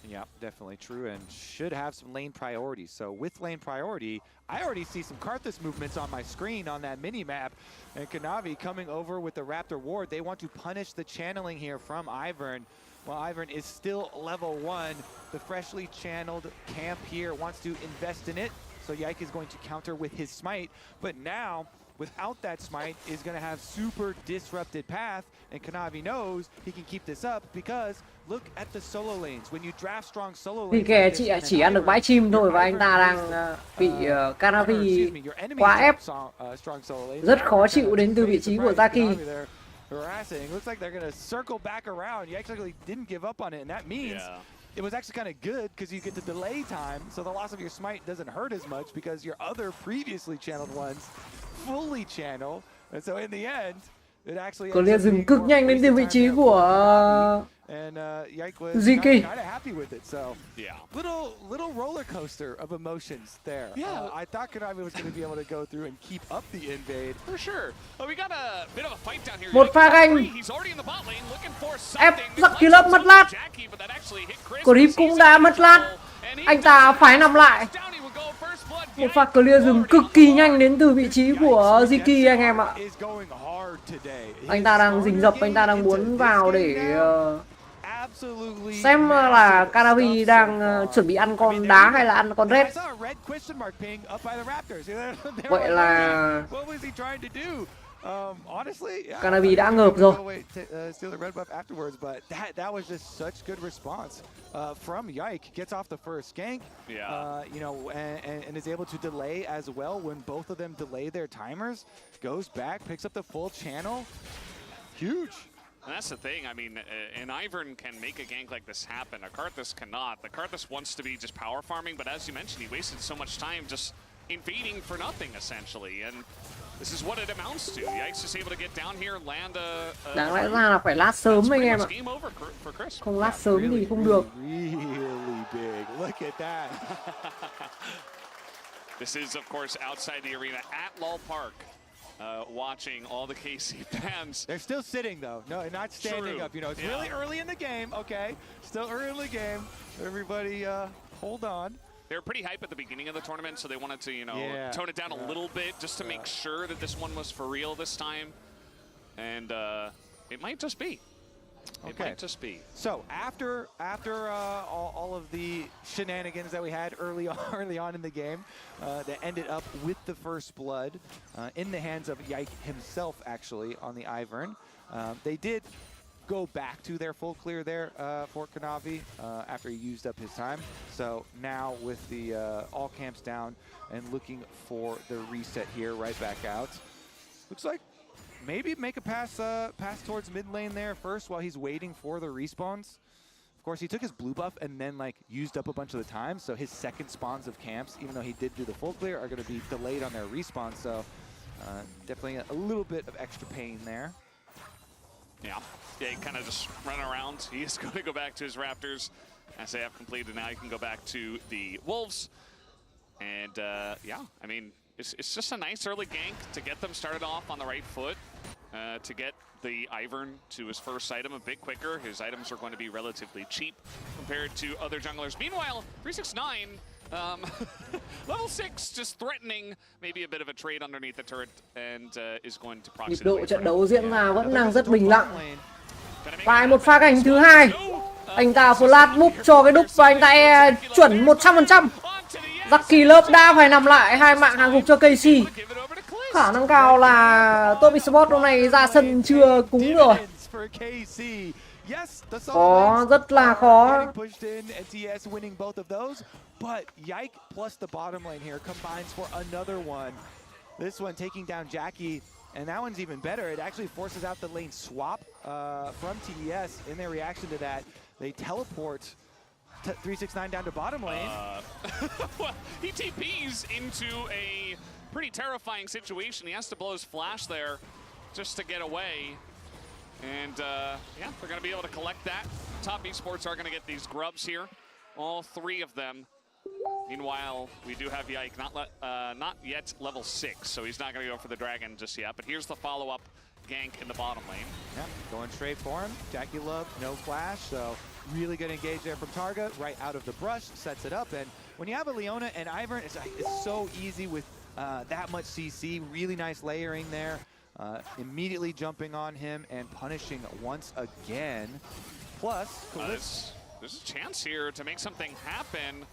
Speaker 14: Yeah, definitely true, and should have some lane priority. So with lane priority, I already see some Karthus movements on my screen on that mini-map. And Kanavi coming over with the Raptor Ward. They want to punish the channeling here from Ivern. While Ivern is still level 1, the freshly channeled camp here wants to invest in it. So Yike is going to counter with his smite. But now, without that smite, is going to have super disrupted path. And Kanavi knows he can keep this up because look at the solo lanes. When you draft strong solo lanes,
Speaker 4: Thì kìa, chị chỉ ăn được bãi chim thôi và anh ta đang bị Kanavi quá ép. Rất khó chịu đến từ vị trí của Zaki.
Speaker 14: Harassing. Looks like they're going to circle back around. You actually didn't give up on it, and that means it was actually kind of good because you get the delay time, so the loss of your smite doesn't hurt as much because your other previously channeled ones fully channel, and so in the end, it actually
Speaker 4: Clear dừng cực nhanh đến từ vị trí của
Speaker 14: and Yike was
Speaker 4: Ziki.
Speaker 14: kind of happy with it. So little roller coaster of emotions there. I thought Kanavi was going to be able to go through and keep up the invade
Speaker 13: for sure. Oh, we got a bit of a fight down here.
Speaker 4: Một pha ganh ép Lucky Love mất lát. Creep cũng đã mất lát. Anh ta phải nằm lại. Một pha clear dừng cực kỳ nhanh đến từ vị trí của Ziki anh em ạ. Anh ta đang rình rập, anh ta đang muốn vào để xem là Kanavi đang chuẩn bị ăn con đá hay là ăn con red. Vậy là Kanavi đã ngợp rồi.
Speaker 14: That was just such good response from Yike. Gets off the first gank, you know, and is able to delay as well when both of them delay their timers. Goes back, picks up the full channel. Huge.
Speaker 13: And that's the thing. I mean, an Ivern can make a gank like this happen. A Karthus cannot. The Karthus wants to be just power farming, but as you mentioned, he wasted so much time just invading for nothing, essentially. And this is what it amounts to. Yike's just able to get down here, land a
Speaker 4: đáng lẽ ra là phải lát sớm anh em ạ. Không lát sớm thì không được.
Speaker 14: Really big. Look at that.
Speaker 13: This is, of course, outside the arena at LOL Park. Watching all the KC fans.
Speaker 14: They're still sitting though. No, not standing up. You know, it's really early in the game. Okay, still early in the game. Everybody, hold on.
Speaker 13: They were pretty hype at the beginning of the tournament, so they wanted to, you know, tone it down a little bit just to make sure that this one was for real this time. And it might just be. It might just be.
Speaker 14: So after all of the shenanigans that we had early on in the game, that ended up with the first blood in the hands of Yike himself, actually, on the Ivern. They did go back to their full clear there for Kanavi after he used up his time. So now with the all camps down and looking for the reset here, right back out. Looks like maybe make a pass towards mid lane there first while he's waiting for the respawns. Of course, he took his blue buff and then like used up a bunch of the time, so his second spawns of camps, even though he did do the full clear, are going to be delayed on their respawn. So definitely a little bit of extra pain there.
Speaker 13: Yeah, he kind of just run around. He's going to go back to his Raptors as they have completed. Now he can go back to the Wolves. And yeah, I mean, it's just a nice early gank to get them started off on the right foot, to get the Ivern to his first item a bit quicker. His items are going to be relatively cheap compared to other junglers. Meanwhile, 369, level 6, just threatening maybe a bit of a trade underneath the turret and is going to proxy.
Speaker 4: Nhịp độ trận đấu diễn ra vẫn đang rất bình lặng. Vài một pha cảnh thứ hai, anh ta flash move cho cái đúc và anh ta chuẩn 100%. Lucky Love đã phải nằm lại, 2 mạng hàng gục cho KC. Khả năng cao là top Esport hôm nay ra sân chưa cúng rồi. Có rất là khó.
Speaker 14: But Yike plus the bottom lane here combines for another one. This one taking down Jackie, and that one's even better. It actually forces out the lane swap from TES. In their reaction to that, they teleport 369 down to bottom lane.
Speaker 13: Well, he TPs into a pretty terrifying situation. He has to blow his flash there just to get away. And yeah, they're going to be able to collect that. Top Esports are going to get these grubs here, all 3 of them. Meanwhile, we do have Yike, not yet level 6, so he's not going to go for the dragon just yet. But here's the follow-up gank in the bottom lane.
Speaker 14: Yeah, going straight for him. Jackie Love, no flash, so really good engage there from Targa, right out of the brush, sets it up. And when you have a Leona and Ivern, it's so easy with that much CC. Really nice layering there. Immediately jumping on him and punishing once again. Plus,
Speaker 13: there's a chance here to make something happen.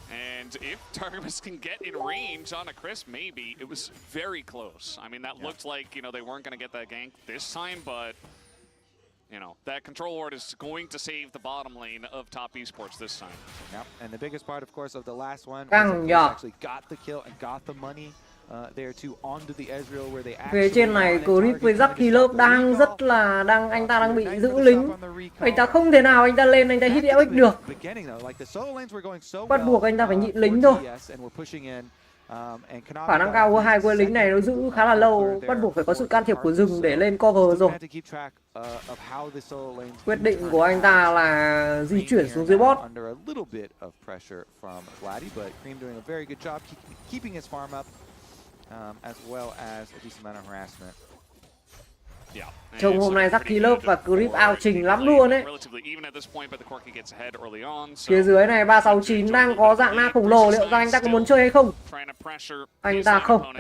Speaker 13: And if Targamas can get in range on a Chris, maybe. It was very close. I mean, that looked like, you know, they weren't going to get that gank this time, but, you know, that control ward is going to save the bottom lane of Top Esports this time.
Speaker 14: Yep, and the biggest part, of course, of the last one
Speaker 4: was
Speaker 14: actually got the kill and got the money there too onto the Ezreal where they actually.
Speaker 4: Về trên này, Grip với Lucky Love anh ta đang bị giữ lính. Anh ta không thể nào anh ta lên anh ta hit EX được. Bắt buộc anh ta phải nhịn lính thôi. Khả năng cao của 2 quân lính này nó giữ khá là lâu, bắt buộc phải có sự can thiệp của rừng để lên cover rồi. Quyết định của anh ta là di chuyển xuống dưới bot.
Speaker 14: As well as a decent amount of harassment.
Speaker 4: Trông hôm nay Lucky Love và Grip out trình lắm luôn đấy. Phía dưới này 369 đang có dạng na khổng lồ, liệu rằng anh ta có muốn chơi hay không? Anh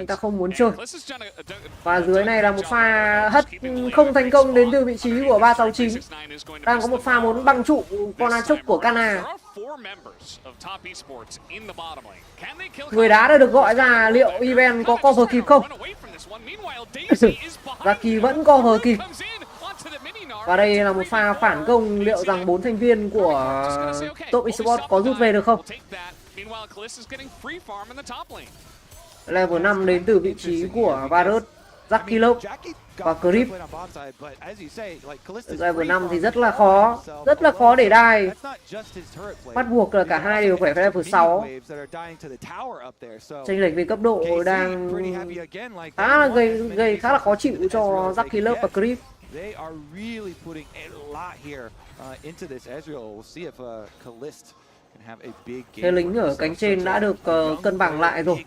Speaker 4: ta không muốn chơi. Và dưới này là một pha hất không thành công đến từ vị trí của 369. Đang có một pha muốn băng trụ con chốc của Kana. Người đá đã được gọi ra, liệu event có cover kịp không? Lucky vẫn cover kịp. Và đây là một pha phản công, liệu rằng 4 thành viên của Top Esports có rút về được không? Level 5 đến từ vị trí của Varus, Lucky Love và Grip. Level 5 thì rất là khó để đai. Bắt buộc là cả hai đều phải level 6. Chênh lệch về cấp độ đang gây khá là khó chịu cho Lucky Love và Grip. Thế lính ở cánh trên đã được cân bằng lại rồi.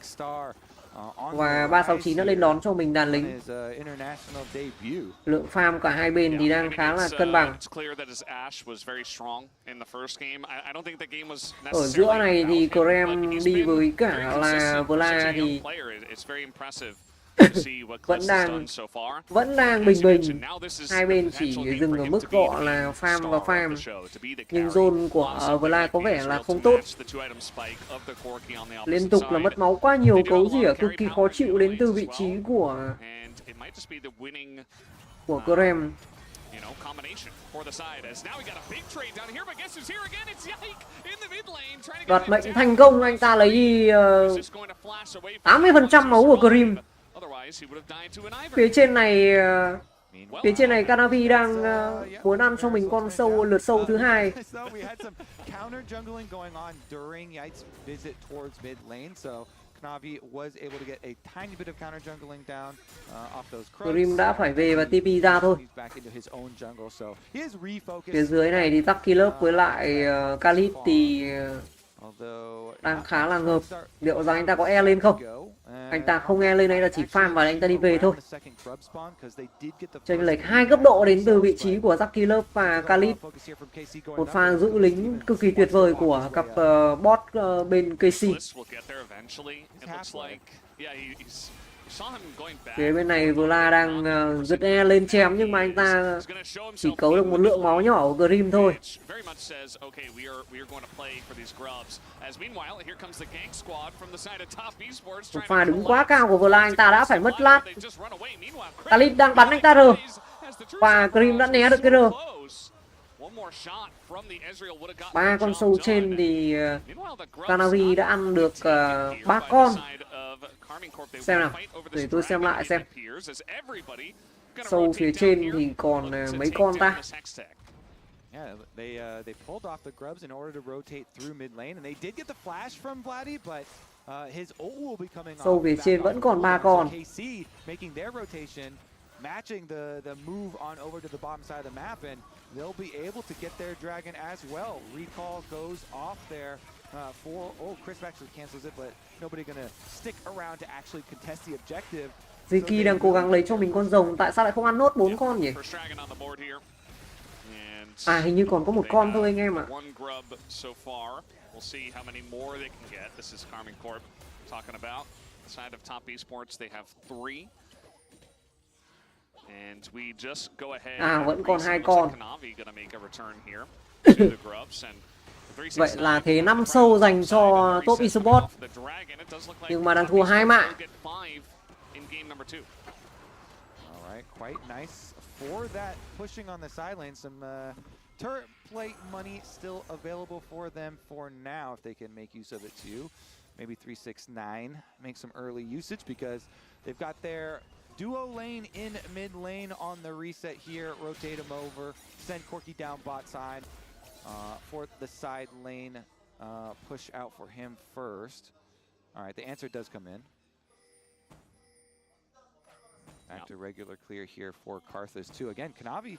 Speaker 4: Và 369 đã lên đón cho mình đàn lính. Lượng farm cả hai bên thì đang khá là cân bằng. Ở giữa này thì Krem đi với cả là Vla thì vẫn đang bình bình. Hai bên chỉ dừng ở mức gọi là farm và farm. Nhưng zone của Vla có vẻ là không tốt. Liên tục là mất máu quá nhiều, cấu rỉa cực kỳ khó chịu đến từ vị trí của Krem. Đoạt mệnh thành công, anh ta lấy đi 80% máu của Krem.
Speaker 13: Otherwise, he would have died to an Ivern.
Speaker 4: Phía trên này Canavi đang muốn ăn cho mình con sâu lượt sâu thứ hai.
Speaker 14: So we had some counter jungling going on during Yite's visit towards mid lane, so Kanavi was able to get a tiny bit of counter jungling down off those crows.
Speaker 4: Grim đã phải về và TP ra thôi. Phía dưới này thì Taki Love với lại Khalid thì đang khá là ngợp. Liệu rằng anh ta có E lên không? Anh ta không E lên, anh ta chỉ farm và anh ta đi về thôi. Chênh lệch 2 cấp độ đến từ vị trí của Taki Love và Khalid. Một pha giữ lính cực kỳ tuyệt vời của cặp bot bên KC. Phía bên này Vla đang giật E lên chém nhưng mà anh ta chỉ cấu được một lượng máu nhỏ của Grim thôi. Một pha đứng quá cao của Vla, anh ta đã phải mất lát. Khalid đang bắn anh ta R và Grim đã né được cái R. 3 con sâu trên thì Canavi đã ăn được 3 con. Xem nào, để tôi xem lại xem. Sâu phía trên thì còn mấy con ta?
Speaker 14: Yeah, they pulled off the grubs in order to rotate through mid lane, and they did get the flash from Vladdy, but his ult will be coming off.
Speaker 4: Sâu phía trên vẫn còn 3 con.
Speaker 14: KC making their rotation, matching the move on over to the bottom side of the map, and they'll be able to get their dragon as well. Recall goes off there for Chris actually cancels it, but nobody gonna stick around to actually contest the objective.
Speaker 4: Ziki đang cố gắng lấy cho mình con rồng, tại sao lại không ăn nốt 4 con nhỉ? À, hình như còn có một con thôi anh em ạ.
Speaker 13: We'll see how many more they can get. This is Karming Corp talking about. Side of top esports, they have 3. And we just go ahead.
Speaker 4: Vẫn còn 2 con.
Speaker 13: Kanavi gonna make a return here to the grubs and
Speaker 4: vậy là thế 5 sâu dành cho top Esport. Nhưng mà đang thua 2 mạng.
Speaker 14: Alright, quite nice for that pushing on the side lane. Some turret plate money still available for them for now if they can make use of it too. Maybe 369 make some early usage because they've got their duo lane in mid lane on the reset here. Rotate him over, send Corky down bot side for the side lane push out for him first. Alright, the answer does come in. Back to regular clear here for Karthus too. Again, Kanavi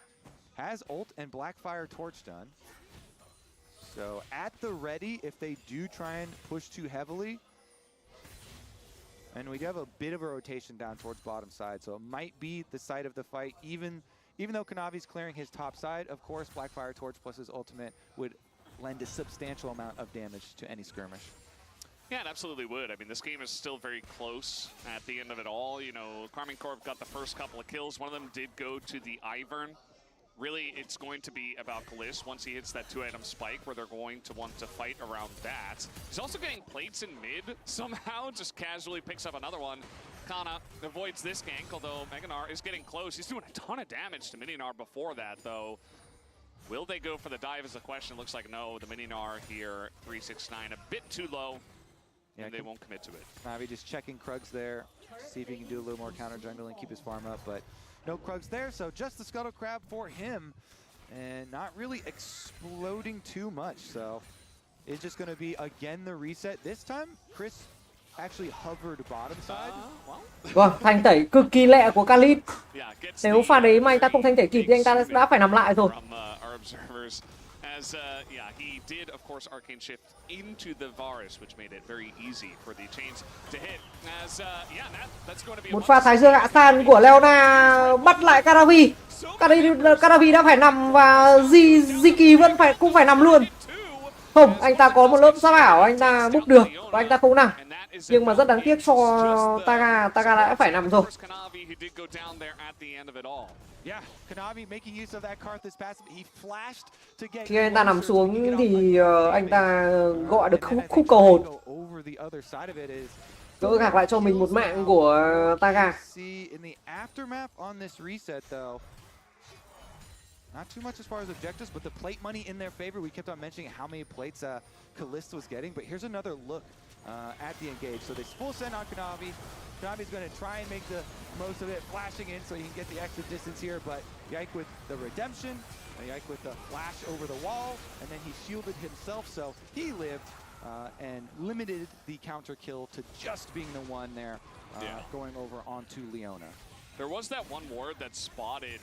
Speaker 14: has ult and Blackfire Torch done. So at the ready, if they do try and push too heavily, and we do have a bit of a rotation down towards bottom side, so it might be the side of the fight. Even though Kanavi's clearing his top side, of course, Blackfire Torch plus his ultimate would lend a substantial amount of damage to any skirmish.
Speaker 13: Yeah, it absolutely would. I mean, this game is still very close at the end of it all. You know, Karming Corp got the first couple of kills. One of them did go to the Ivern. Really, it's going to be about Kalisz once he hits that 2-item spike where they're going to want to fight around that. He's also getting plates in mid somehow, just casually picks up another one. Kana avoids this gank, although Meganar is getting close. He's doing a ton of damage to Mininar before that, though. Will they go for the dive is the question. Looks like no. The Mininar here, 369, a bit too low. Yeah, and they won't commit to it.
Speaker 14: Navi just checking Krugs there, see if he can do a little more counter jungle and keep his farm up, but no Krugs there, so just the Scuttle Crab for him, and not really exploding too much, so it's just going to be, again, the reset. This time, Chris actually hovered bottom side.
Speaker 4: Vâng, thanh tẩy cực kỳ lẹ của Khalid. Nếu pha đấy mà anh ta không thanh tẩy kịp thì anh ta đã phải nằm lại rồi.
Speaker 13: As he did, of course, arcane shift into the Varus, which made it very easy for the chains to hit. As that's going to be
Speaker 4: một pha thái dương hạ sàn của Leona bắt lại Canavi. Canavi đã phải nằm và Ziki cũng phải nằm luôn. Không, anh ta có một lớp giáp ảo, anh ta book được và anh ta không nằm. Nhưng mà rất đáng tiếc cho Taga đã phải nằm rồi. Khi anh ta nằm xuống thì anh ta gọi được khúc cầu hồn. Gỡ gạc lại cho mình một mạng của Taga.
Speaker 14: Not too much as far as objectives, but the plate money in their favor. We kept on mentioning how many plates Kalisz was getting, but here's another look at the engage. So they full send on Kanavi. Kanavi's going to try and make the most of it, flashing in so he can get the extra distance here, but Yike with the redemption, Yike with the flash over the wall, and then he shielded himself, so he lived and limited the counter kill to just being the one there, going over onto Leona.
Speaker 13: There was that one ward that spotted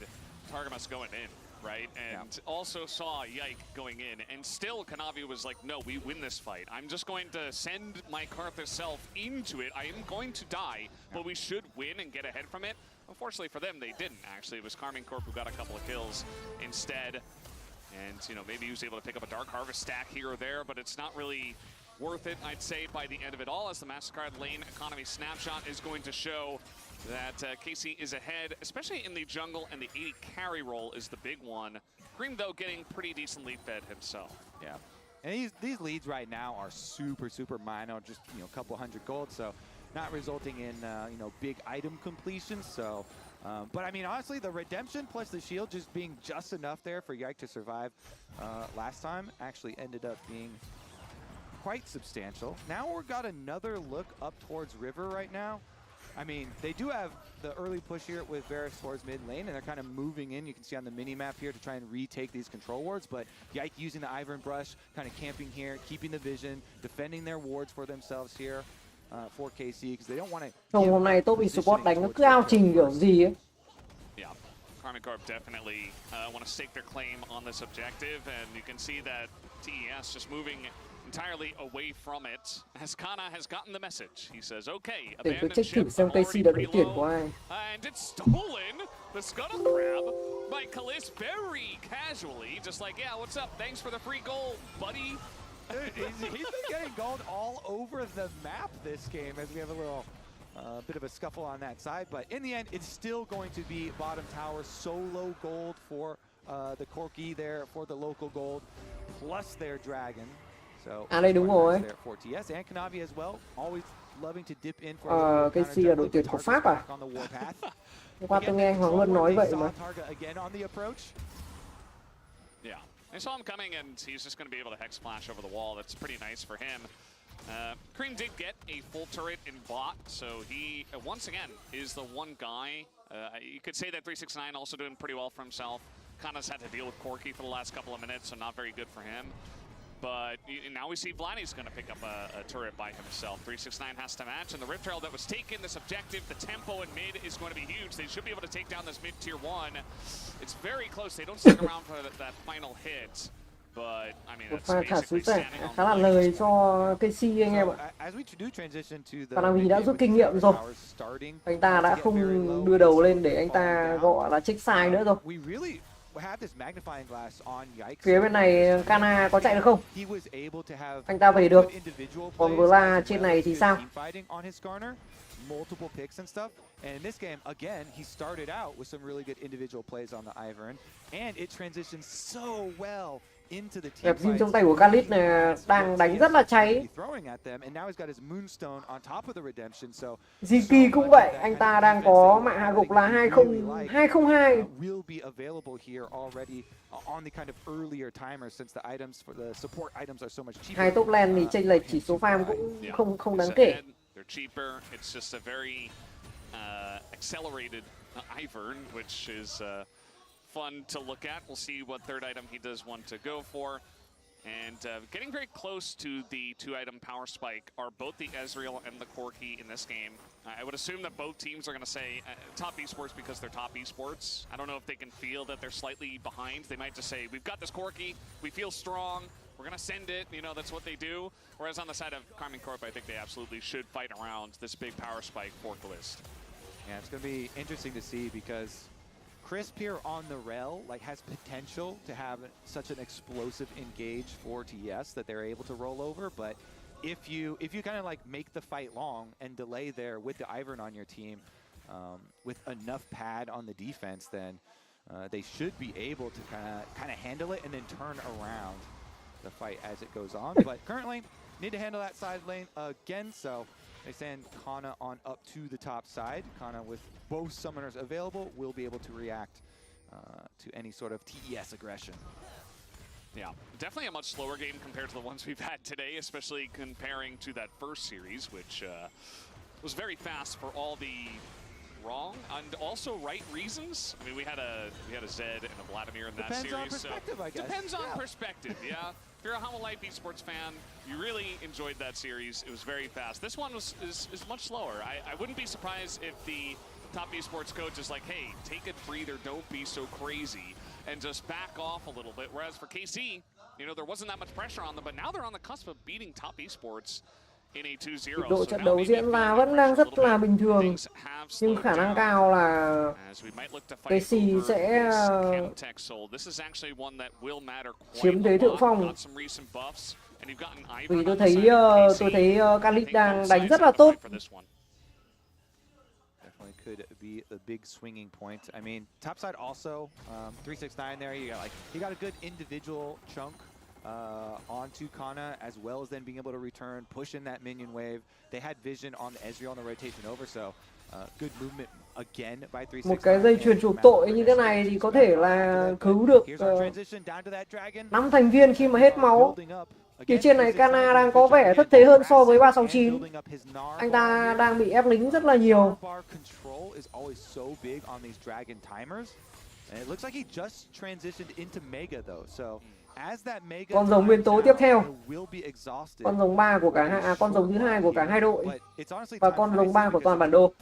Speaker 13: Targamas going in, right? And also saw Yike going in, and still Kanavi was like, no, we win this fight. I'm just going to send my Karthus self into it. I am going to die, but we should win and get ahead from it. Unfortunately for them, they didn't, actually. It was Karmine Corp who got a couple of kills instead. And, you know, maybe he was able to pick up a Dark Harvest stack here or there, but it's not really worth it, I'd say, by the end of it all, as the MasterCard lane economy snapshot is going to show that KC is ahead, especially in the jungle, and the 80 carry role is the big one. Cream, though, getting pretty decently fed himself.
Speaker 14: Yeah. And these leads right now are super, super minor, just, you know, a couple hundred gold, so not resulting in, you know, big item completions. So, but I mean, honestly, the redemption plus the shield just being just enough there for Yike to survive last time actually ended up being quite substantial. Now we've got another look up towards River right now. I mean, they do have the early push here with Varus towards mid lane, and they're kind of moving in. You can see on the mini-map here to try and retake these control wards, but Yike using the Ivern Brush, kind of camping here, keeping the vision, defending their wards for themselves here for KC, because they don't want to...
Speaker 4: Không, hôm nay top eSport đánh nó cứ ao trình kiểu gì ấy.
Speaker 13: Yeah, Karmine Corp definitely want to stake their claim on this objective, and you can see that TES just moving entirely away from it, as Kana has gotten the message. He says, okay, abandon ship, I'm already pretty low. And it's stolen, the Scuttle Grab by Kalis very casually, just like, yeah, what's up, thanks for the free gold, buddy.
Speaker 14: Dude, he's been getting gold all over the map this game, as we have a little bit of a scuffle on that side, but in the end, it's still going to be bottom tower solo gold for the Corki there, for the local gold, plus their dragon.
Speaker 4: Đây đúng rồi. Cái gì là đội tuyển của Pháp à? Hôm qua tôi nghe anh Hoàng Luân nói vậy mà.
Speaker 13: Yeah, I saw him coming, and he's just going to be able to hex flash over the wall. That's pretty nice for him. Cream did get a full turret in bot, so he once again is the one guy. You could say that 369 also doing pretty well for himself. Kana's had to deal with Corki for the last couple of minutes, so not very good for him. But now we see Vladdy's going to pick up a turret by himself. 369 has to match, and the Rift Herald that was taken, this objective, the tempo in mid is going to be huge. They should be able to take down this mid-tier 1. It's very close. They don't stick around for that final hit. But, I mean, that's basically standing on
Speaker 4: khá là lời cho KC anh em ạ. Và vì đã rút kinh nghiệm rồi. Anh ta đã không đưa đầu lên để anh ta gọi là check sai nữa rồi. Phía bên này Kana có chạy được không? Anh ta về được. Còn vừa là trên này thì sao?
Speaker 14: Multiple picks and stuff, and in this game again he started out with some really good individual plays on the Ivern, and it transitioned so well into the team
Speaker 4: fight. Trong tay của Khalid này đang đánh rất là cháy. Ziki cũng vậy, anh ta đang có mạng hạ gục là 202.
Speaker 14: Will be available here already on the kind of earlier timers since the items for the support items are so much cheaper.
Speaker 4: Hai top lane thì chênh lệch chỉ số farm cũng không đáng kể.
Speaker 13: They're cheaper. It's just a very accelerated Ivern, which is fun to look at. We'll see what third item he does want to go for. And getting very close to the 2-item power spike are both the Ezreal and the Corki in this game. I would assume that both teams are going to say top esports because they're top esports. I don't know if they can feel that they're slightly behind. They might just say, we've got this Corki, we feel strong, we're going to send it, you know, that's what they do. Whereas on the side of Karmine Corp, I think they absolutely should fight around this big power spike for Kalist.
Speaker 14: Yeah, it's going to be interesting to see because Crisp here on the rel has potential to have such an explosive engage for TES that they're able to roll over, but if you kind of make the fight long and delay there with the Ivern on your team with enough pad on the defense, then they should be able to kind of handle it and then turn around the fight as it goes on. But currently need to handle that side lane again, so they send Kana on up to the top side. Kana, with both summoners available, will be able to react to any sort of TES aggression.
Speaker 13: Yeah, definitely a much slower game compared to the ones we've had today, especially comparing to that first series, which was very fast for all the wrong and also right reasons. I mean, we had a Zed and a Vladimir in that
Speaker 14: series.
Speaker 13: Depends on
Speaker 14: perspective, I guess.
Speaker 13: Depends on perspective, yeah. If you're a Humble Life Esports fan, you really enjoyed that series. It was very fast. This one is much slower. I wouldn't be surprised if the top esports coach is like, hey, take a breather, don't be so crazy, and just back off a little bit. Whereas for KC, you know, there wasn't that much pressure on them, but now they're on the cusp of beating top esports in a 2-0.
Speaker 4: Độ trận đấu diễn ra vẫn đang rất là bình thường, nhưng khả năng cao là KC sẽ chiếm thế thượng phong. Vì tôi thấy Khalid đang đánh rất là tốt.
Speaker 14: Could be a big swinging point. I mean, topside also 369 there. He got a good individual chunk onto Kana, as well as then being able to return, push in that minion wave. They had vision on the Ezreal on the rotation over, so good movement again by 369.
Speaker 4: Một cái dây chuyền chuộc tội như thế này thì có thể là cứu được 5 thành viên khi mà hết máu. Phía trên này Kana đang có vẻ thất thế hơn so với 369. Anh ta đang bị ép lính rất là nhiều. Con rồng nguyên tố tiếp theo. Con rồng 3 của cả con rồng thứ hai của cả hai đội. Và con rồng 3 của toàn bản đồ.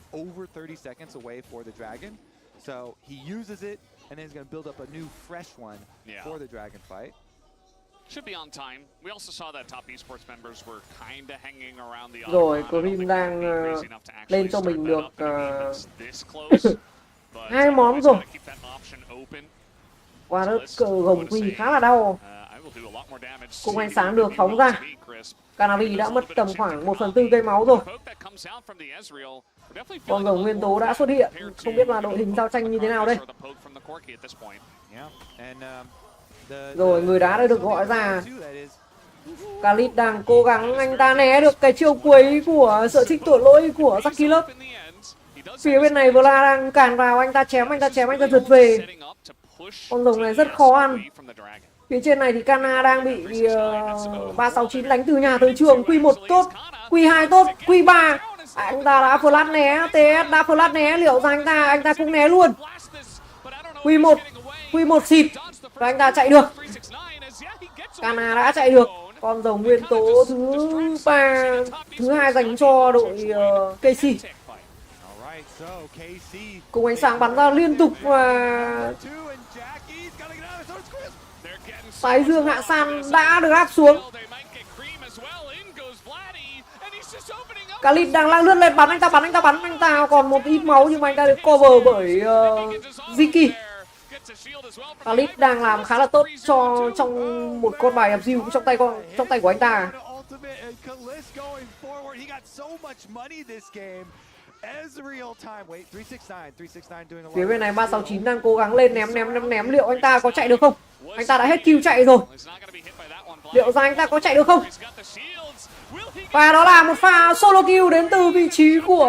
Speaker 13: Should be on time. We also saw that top esports members were kind of hanging around the
Speaker 4: rồi Cream đang lên cho mình được 2 món rồi. Qua đất gồng quy khá là đau. Cùng ánh sáng được phóng ra. Canavi đã mất tầm khoảng 1/4 cây máu rồi. Con rồng nguyên tố đã xuất hiện. Không biết là đội hình giao tranh như thế nào đây. Rồi người đá đã được gọi ra. Khalid đang cố gắng, anh ta né được cái chiêu cuối của sợ trích tội lỗi của Jackie Love. Phía bên này Vla đang cản vào, anh ta chém, anh ta giật về. Con rồng này rất khó ăn. Phía trên này thì Kana đang bị 369 đánh từ nhà tới trường. Q1 tốt, Q2 tốt, Q3 anh ta đã flash né, TS đã flash né, liệu rằng anh ta cũng né luôn. Q1 xịt và anh ta chạy được. Kana đã chạy được. Con rồng nguyên tố thứ hai dành cho đội KC. Cùng ánh sáng bắn ra liên tục và Thái Dương hạ san đã được áp xuống. Khalid đang lướt lên bắn, anh ta còn một ít máu nhưng mà anh ta được cover bởi Ziki. Khalid đang làm khá là tốt trong một con bài FGU trong tay của anh ta. Phía bên này 369 đang cố gắng lên ném, liệu anh ta có chạy được không? Anh ta đã hết kill chạy rồi. Liệu rằng anh ta có chạy được không? Và đó là một pha solo kill đến từ vị trí của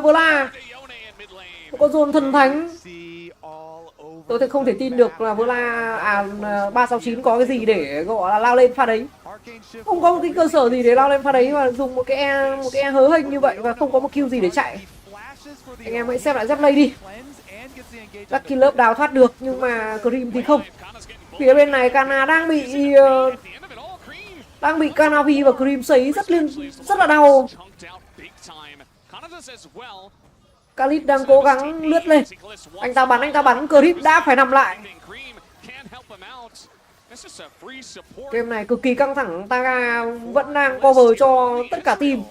Speaker 4: Vla. Một con dồn thần thánh. Tôi thì không thể tin được là Vla 369 có cái gì để gọi là lao lên pha đấy. Không có một cái cơ sở gì để lao lên pha đấy mà dùng một cái E hớ hênh như vậy và không có một kill gì để chạy. Anh em hãy xem lại Zeplay đi. Lucky Love đào thoát được nhưng mà Cream thì không. Phía bên này Kana đang bị Canavi và Cream sấy rất là đau. Khalid đang cố gắng lướt lên. Anh ta bắn, Cream đã phải nằm lại. Game này cực kỳ căng thẳng, Taga vẫn đang cover cho tất cả team.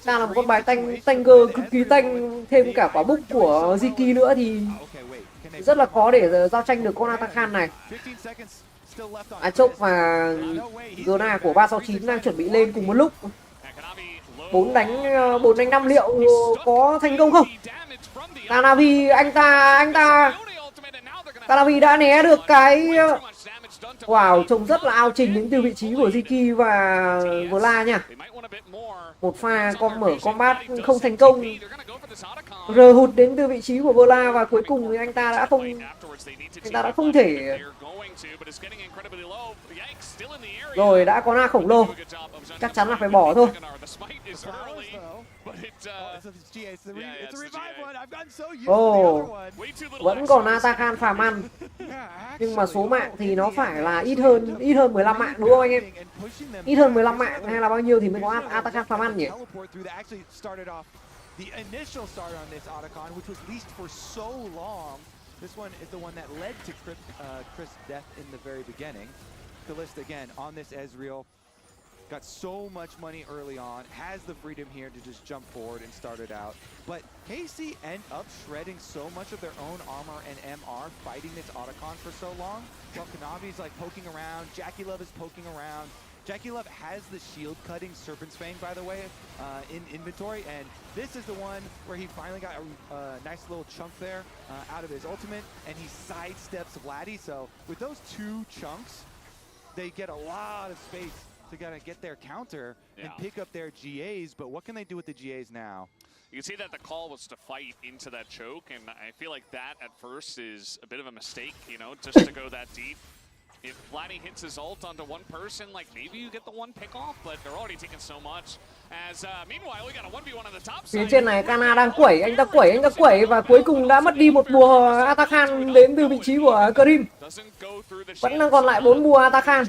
Speaker 4: Ta là một con bài tanker cực kỳ tanh, thêm cả quả book của Ziki nữa thì rất là khó để giao tranh được con Atakan này. Chốc và Gona của 369 đang chuẩn bị lên cùng một lúc. 4 đánh 5 liệu có thành công không? Canavi Canavi đã né được cái Wow, trông rất là ao trình đến từ vị trí của Ziki và Vla nha. Một pha con mở combat không thành công. Rờ hụt đến từ vị trí của Vla và cuối cùng thì anh ta đã không thể. Rồi đã có na khổng lồ. Chắc chắn là phải bỏ thôi. Vẫn còn Atakan phàm ăn. Nhưng mà số mạng thì nó phải là ít hơn 15 mạng đúng không anh em? Ít hơn 15 mạng hay là bao nhiêu thì mới có Atakan phàm ăn nhỉ?
Speaker 14: This one is the one that led to Chris' death in the very beginning. Kalista again on this Ezreal. Got so much money early on, has the freedom here to just jump forward and start it out. But KC end up shredding so much of their own armor and MR fighting this Otacon for so long. While Kanavi's like poking around, Jackie Love is poking around. Jackie Love has the shield cutting Serpent's Fang, by the way, in inventory, and this is the one where he finally got a nice little chunk there out of his ultimate, and he sidesteps Vladdy. So with those two chunks, they get a lot of space to kind of get their counter and pick up their GAs, but what can they do with the GAs now?
Speaker 13: You can see that the call was to fight into that choke, and I feel like that at first is a bit of a mistake, you know, just to go that deep. If Vladdy hits his ult onto one person, like maybe you get the one pick off, but they're already taking so much. As meanwhile, we got a 1v1 on the top side.
Speaker 4: Phía trên này Kana đang quẩy, anh ta quẩy và cuối cùng đã mất đi một bùa Atakan đến từ vị trí của Karim. Vẫn đang còn lại 4 bùa Atakan.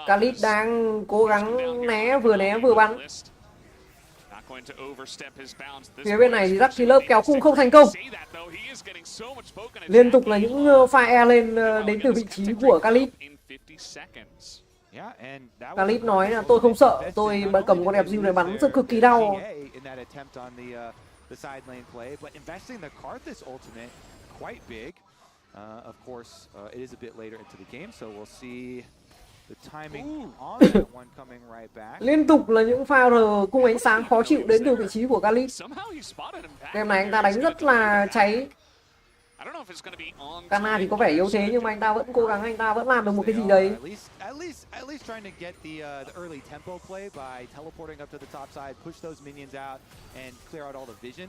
Speaker 4: Khalid đang cố gắng né vừa bắn. Phía bên này thì Jackie Love kéo khung không thành công. Liên tục là những pha e lên đến từ vị trí của Khalid. Khalid nói là tôi không sợ, tôi cầm con đẹp diêu này bắn rất cực kỳ đau.
Speaker 14: Of course, it is a bit later into the game, so we'll see the timing on that one coming right back.
Speaker 4: Liên tục là những pha rờ cung ánh sáng khó chịu đến từ vị trí của Khalid. Game này anh ta đánh rất là cháy. Kana thì có vẻ yếu thế nhưng mà anh ta vẫn cố gắng, anh ta vẫn làm được một cái gì đấy.
Speaker 14: At least trying to get the early tempo play by teleporting up to the top side, push those minions out and clear out all the vision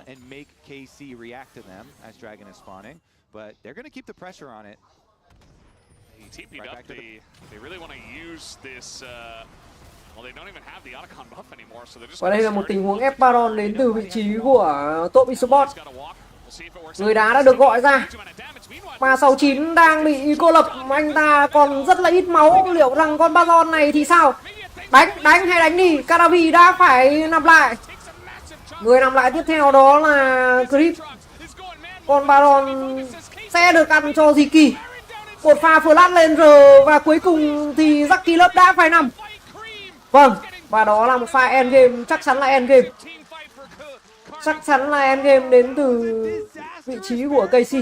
Speaker 14: and make KC react to them as Dragon is spawning. But they're going to keep the pressure on it.
Speaker 13: He TP'd up. They really want to use this. Well, they don't even have the Otacon buff anymore, so they're just.
Speaker 4: Và đây là một tình huống ép Baron đến từ vị trí của top Esport. Người đá đã được gọi ra. 369 đang bị cô lập, anh ta còn rất là ít máu. Liệu rằng con Baron này thì sao? Đánh hay đánh đi. Kanavi đã phải nằm lại. Người nằm lại tiếp theo đó là Creep. Con Baron sẽ được ăn cho Ziki. Một pha flash lên rồi và cuối cùng thì Jackie Love đã phải nằm. Vâng, và đó là một pha endgame, chắc chắn là endgame. Chắc chắn là endgame đến từ vị trí của KC.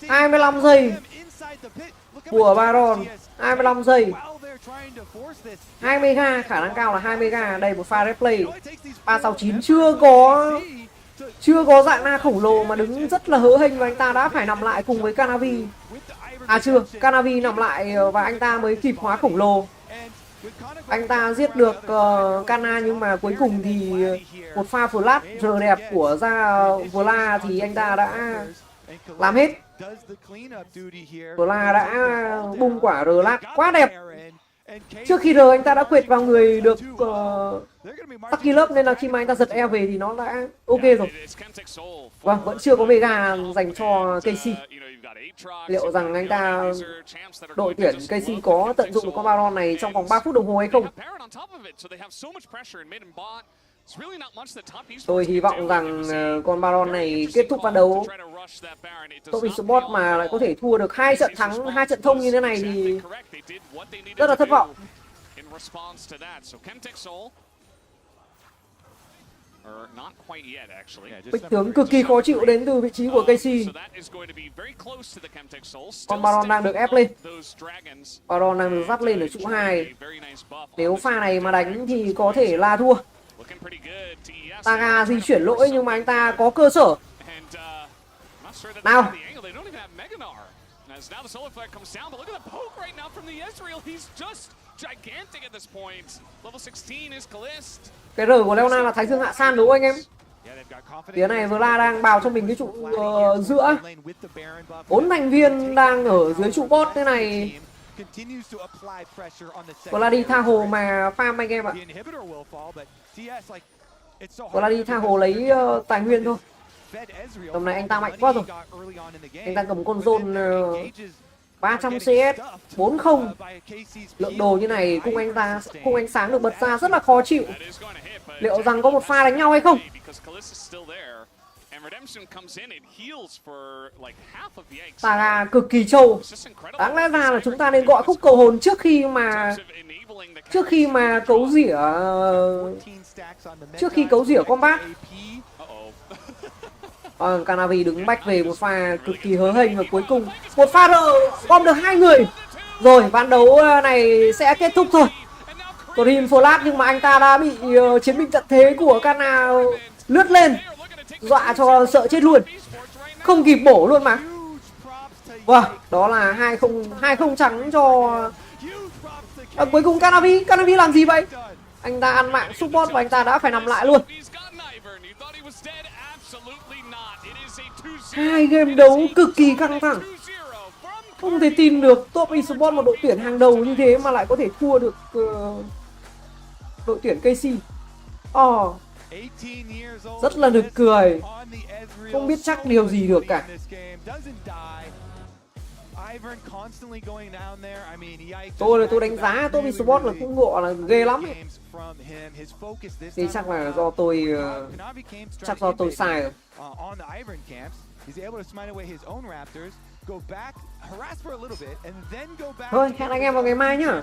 Speaker 4: 25 giây của Baron, 25 giây. 20k, khả năng cao là 20k. Đây một pha replay. 369 chưa có dạng na khổng lồ mà đứng rất là hớ hênh và anh ta đã phải nằm lại cùng với Kanavi. À chưa, Kanavi nằm lại và anh ta mới kịp hóa khổng lồ. Anh ta giết được Kana nhưng mà cuối cùng thì một pha flash rờ đẹp của ra Vla thì anh ta đã làm hết. Vla đã bung quả rờ lát quá đẹp. Trước khi rờ anh ta đã quệt vào người được Jackie Love nên là khi mà anh ta giật E về thì nó đã ok rồi. Vâng, vẫn chưa có Mega dành cho KC. Liệu rằng anh ta đội tuyển KC có tận dụng được con Baron này trong vòng 3 phút đồng hồ hay không? Tôi hy vọng rằng con Baron này kết thúc ván đấu. Top Esport mà lại có thể thua được 2 trận thắng, 2 trận thông như thế này thì rất là thất vọng.
Speaker 13: Or not quite yet, actually.
Speaker 4: Bích tướng cực kỳ khó chịu đến từ vị trí của Casey.
Speaker 13: So that is going to be very close to the Chemtech Soul.
Speaker 4: Còn Baron đang được ép lên.
Speaker 13: Those dragons.
Speaker 4: Baron đang được dắt lên ở trụ 2. Nếu pha này mà đánh thì có thể là thua. Taga di chuyển lỗi nhưng mà anh ta có cơ sở. Nào.
Speaker 13: As now the solar flag comes down, but look at the poke right now from the Ezreal. He's just gigantic at this point. Level 16 is Kalist.
Speaker 4: Cái R của Leona là Thái Dương Hạ San đúng không anh em? Phía này Vla đang bào cho mình cái trụ giữa. 4 thành viên đang ở dưới trụ bot thế này. Vla đi tha hồ mà farm anh em ạ. Vla đi tha hồ lấy tài nguyên thôi. Tầm này anh ta mạnh quá rồi. Anh ta cầm con zone 300 CS 40. Lượng đồ như này cung ánh sáng được bật ra rất là khó chịu. Liệu rằng có một pha đánh nhau hay không? Taga cực kỳ trâu. Đáng lẽ ra là chúng ta nên gọi khúc cầu hồn trước khi mà cấu rỉa combat. Canavi đứng back về một pha cực kỳ hớ hênh và cuối cùng một pha gom được 2 người. Rồi ván đấu này sẽ kết thúc thôi. Green flash nhưng mà anh ta đã bị chiến binh tận thế của Kana lướt lên, dọa cho sợ chết luôn, không kịp bổ luôn mà. Vâng, đó là 2-0 trắng cho cuối cùng Canavi làm gì vậy? Anh ta ăn mạng support và anh ta đã phải nằm lại luôn. 2 game đấu cực kỳ căng thẳng. Không thể tin được top eSports, một đội tuyển hàng đầu như thế mà lại có thể thua được đội tuyển Casey. Rất là nực cười. Không biết chắc điều gì được cả. Tôi đánh giá top eSports là cũng gọi là ghê lắm ấy. Thì chắc là do tôi sai rồi. Thôi, hẹn anh em vào ngày mai nhá.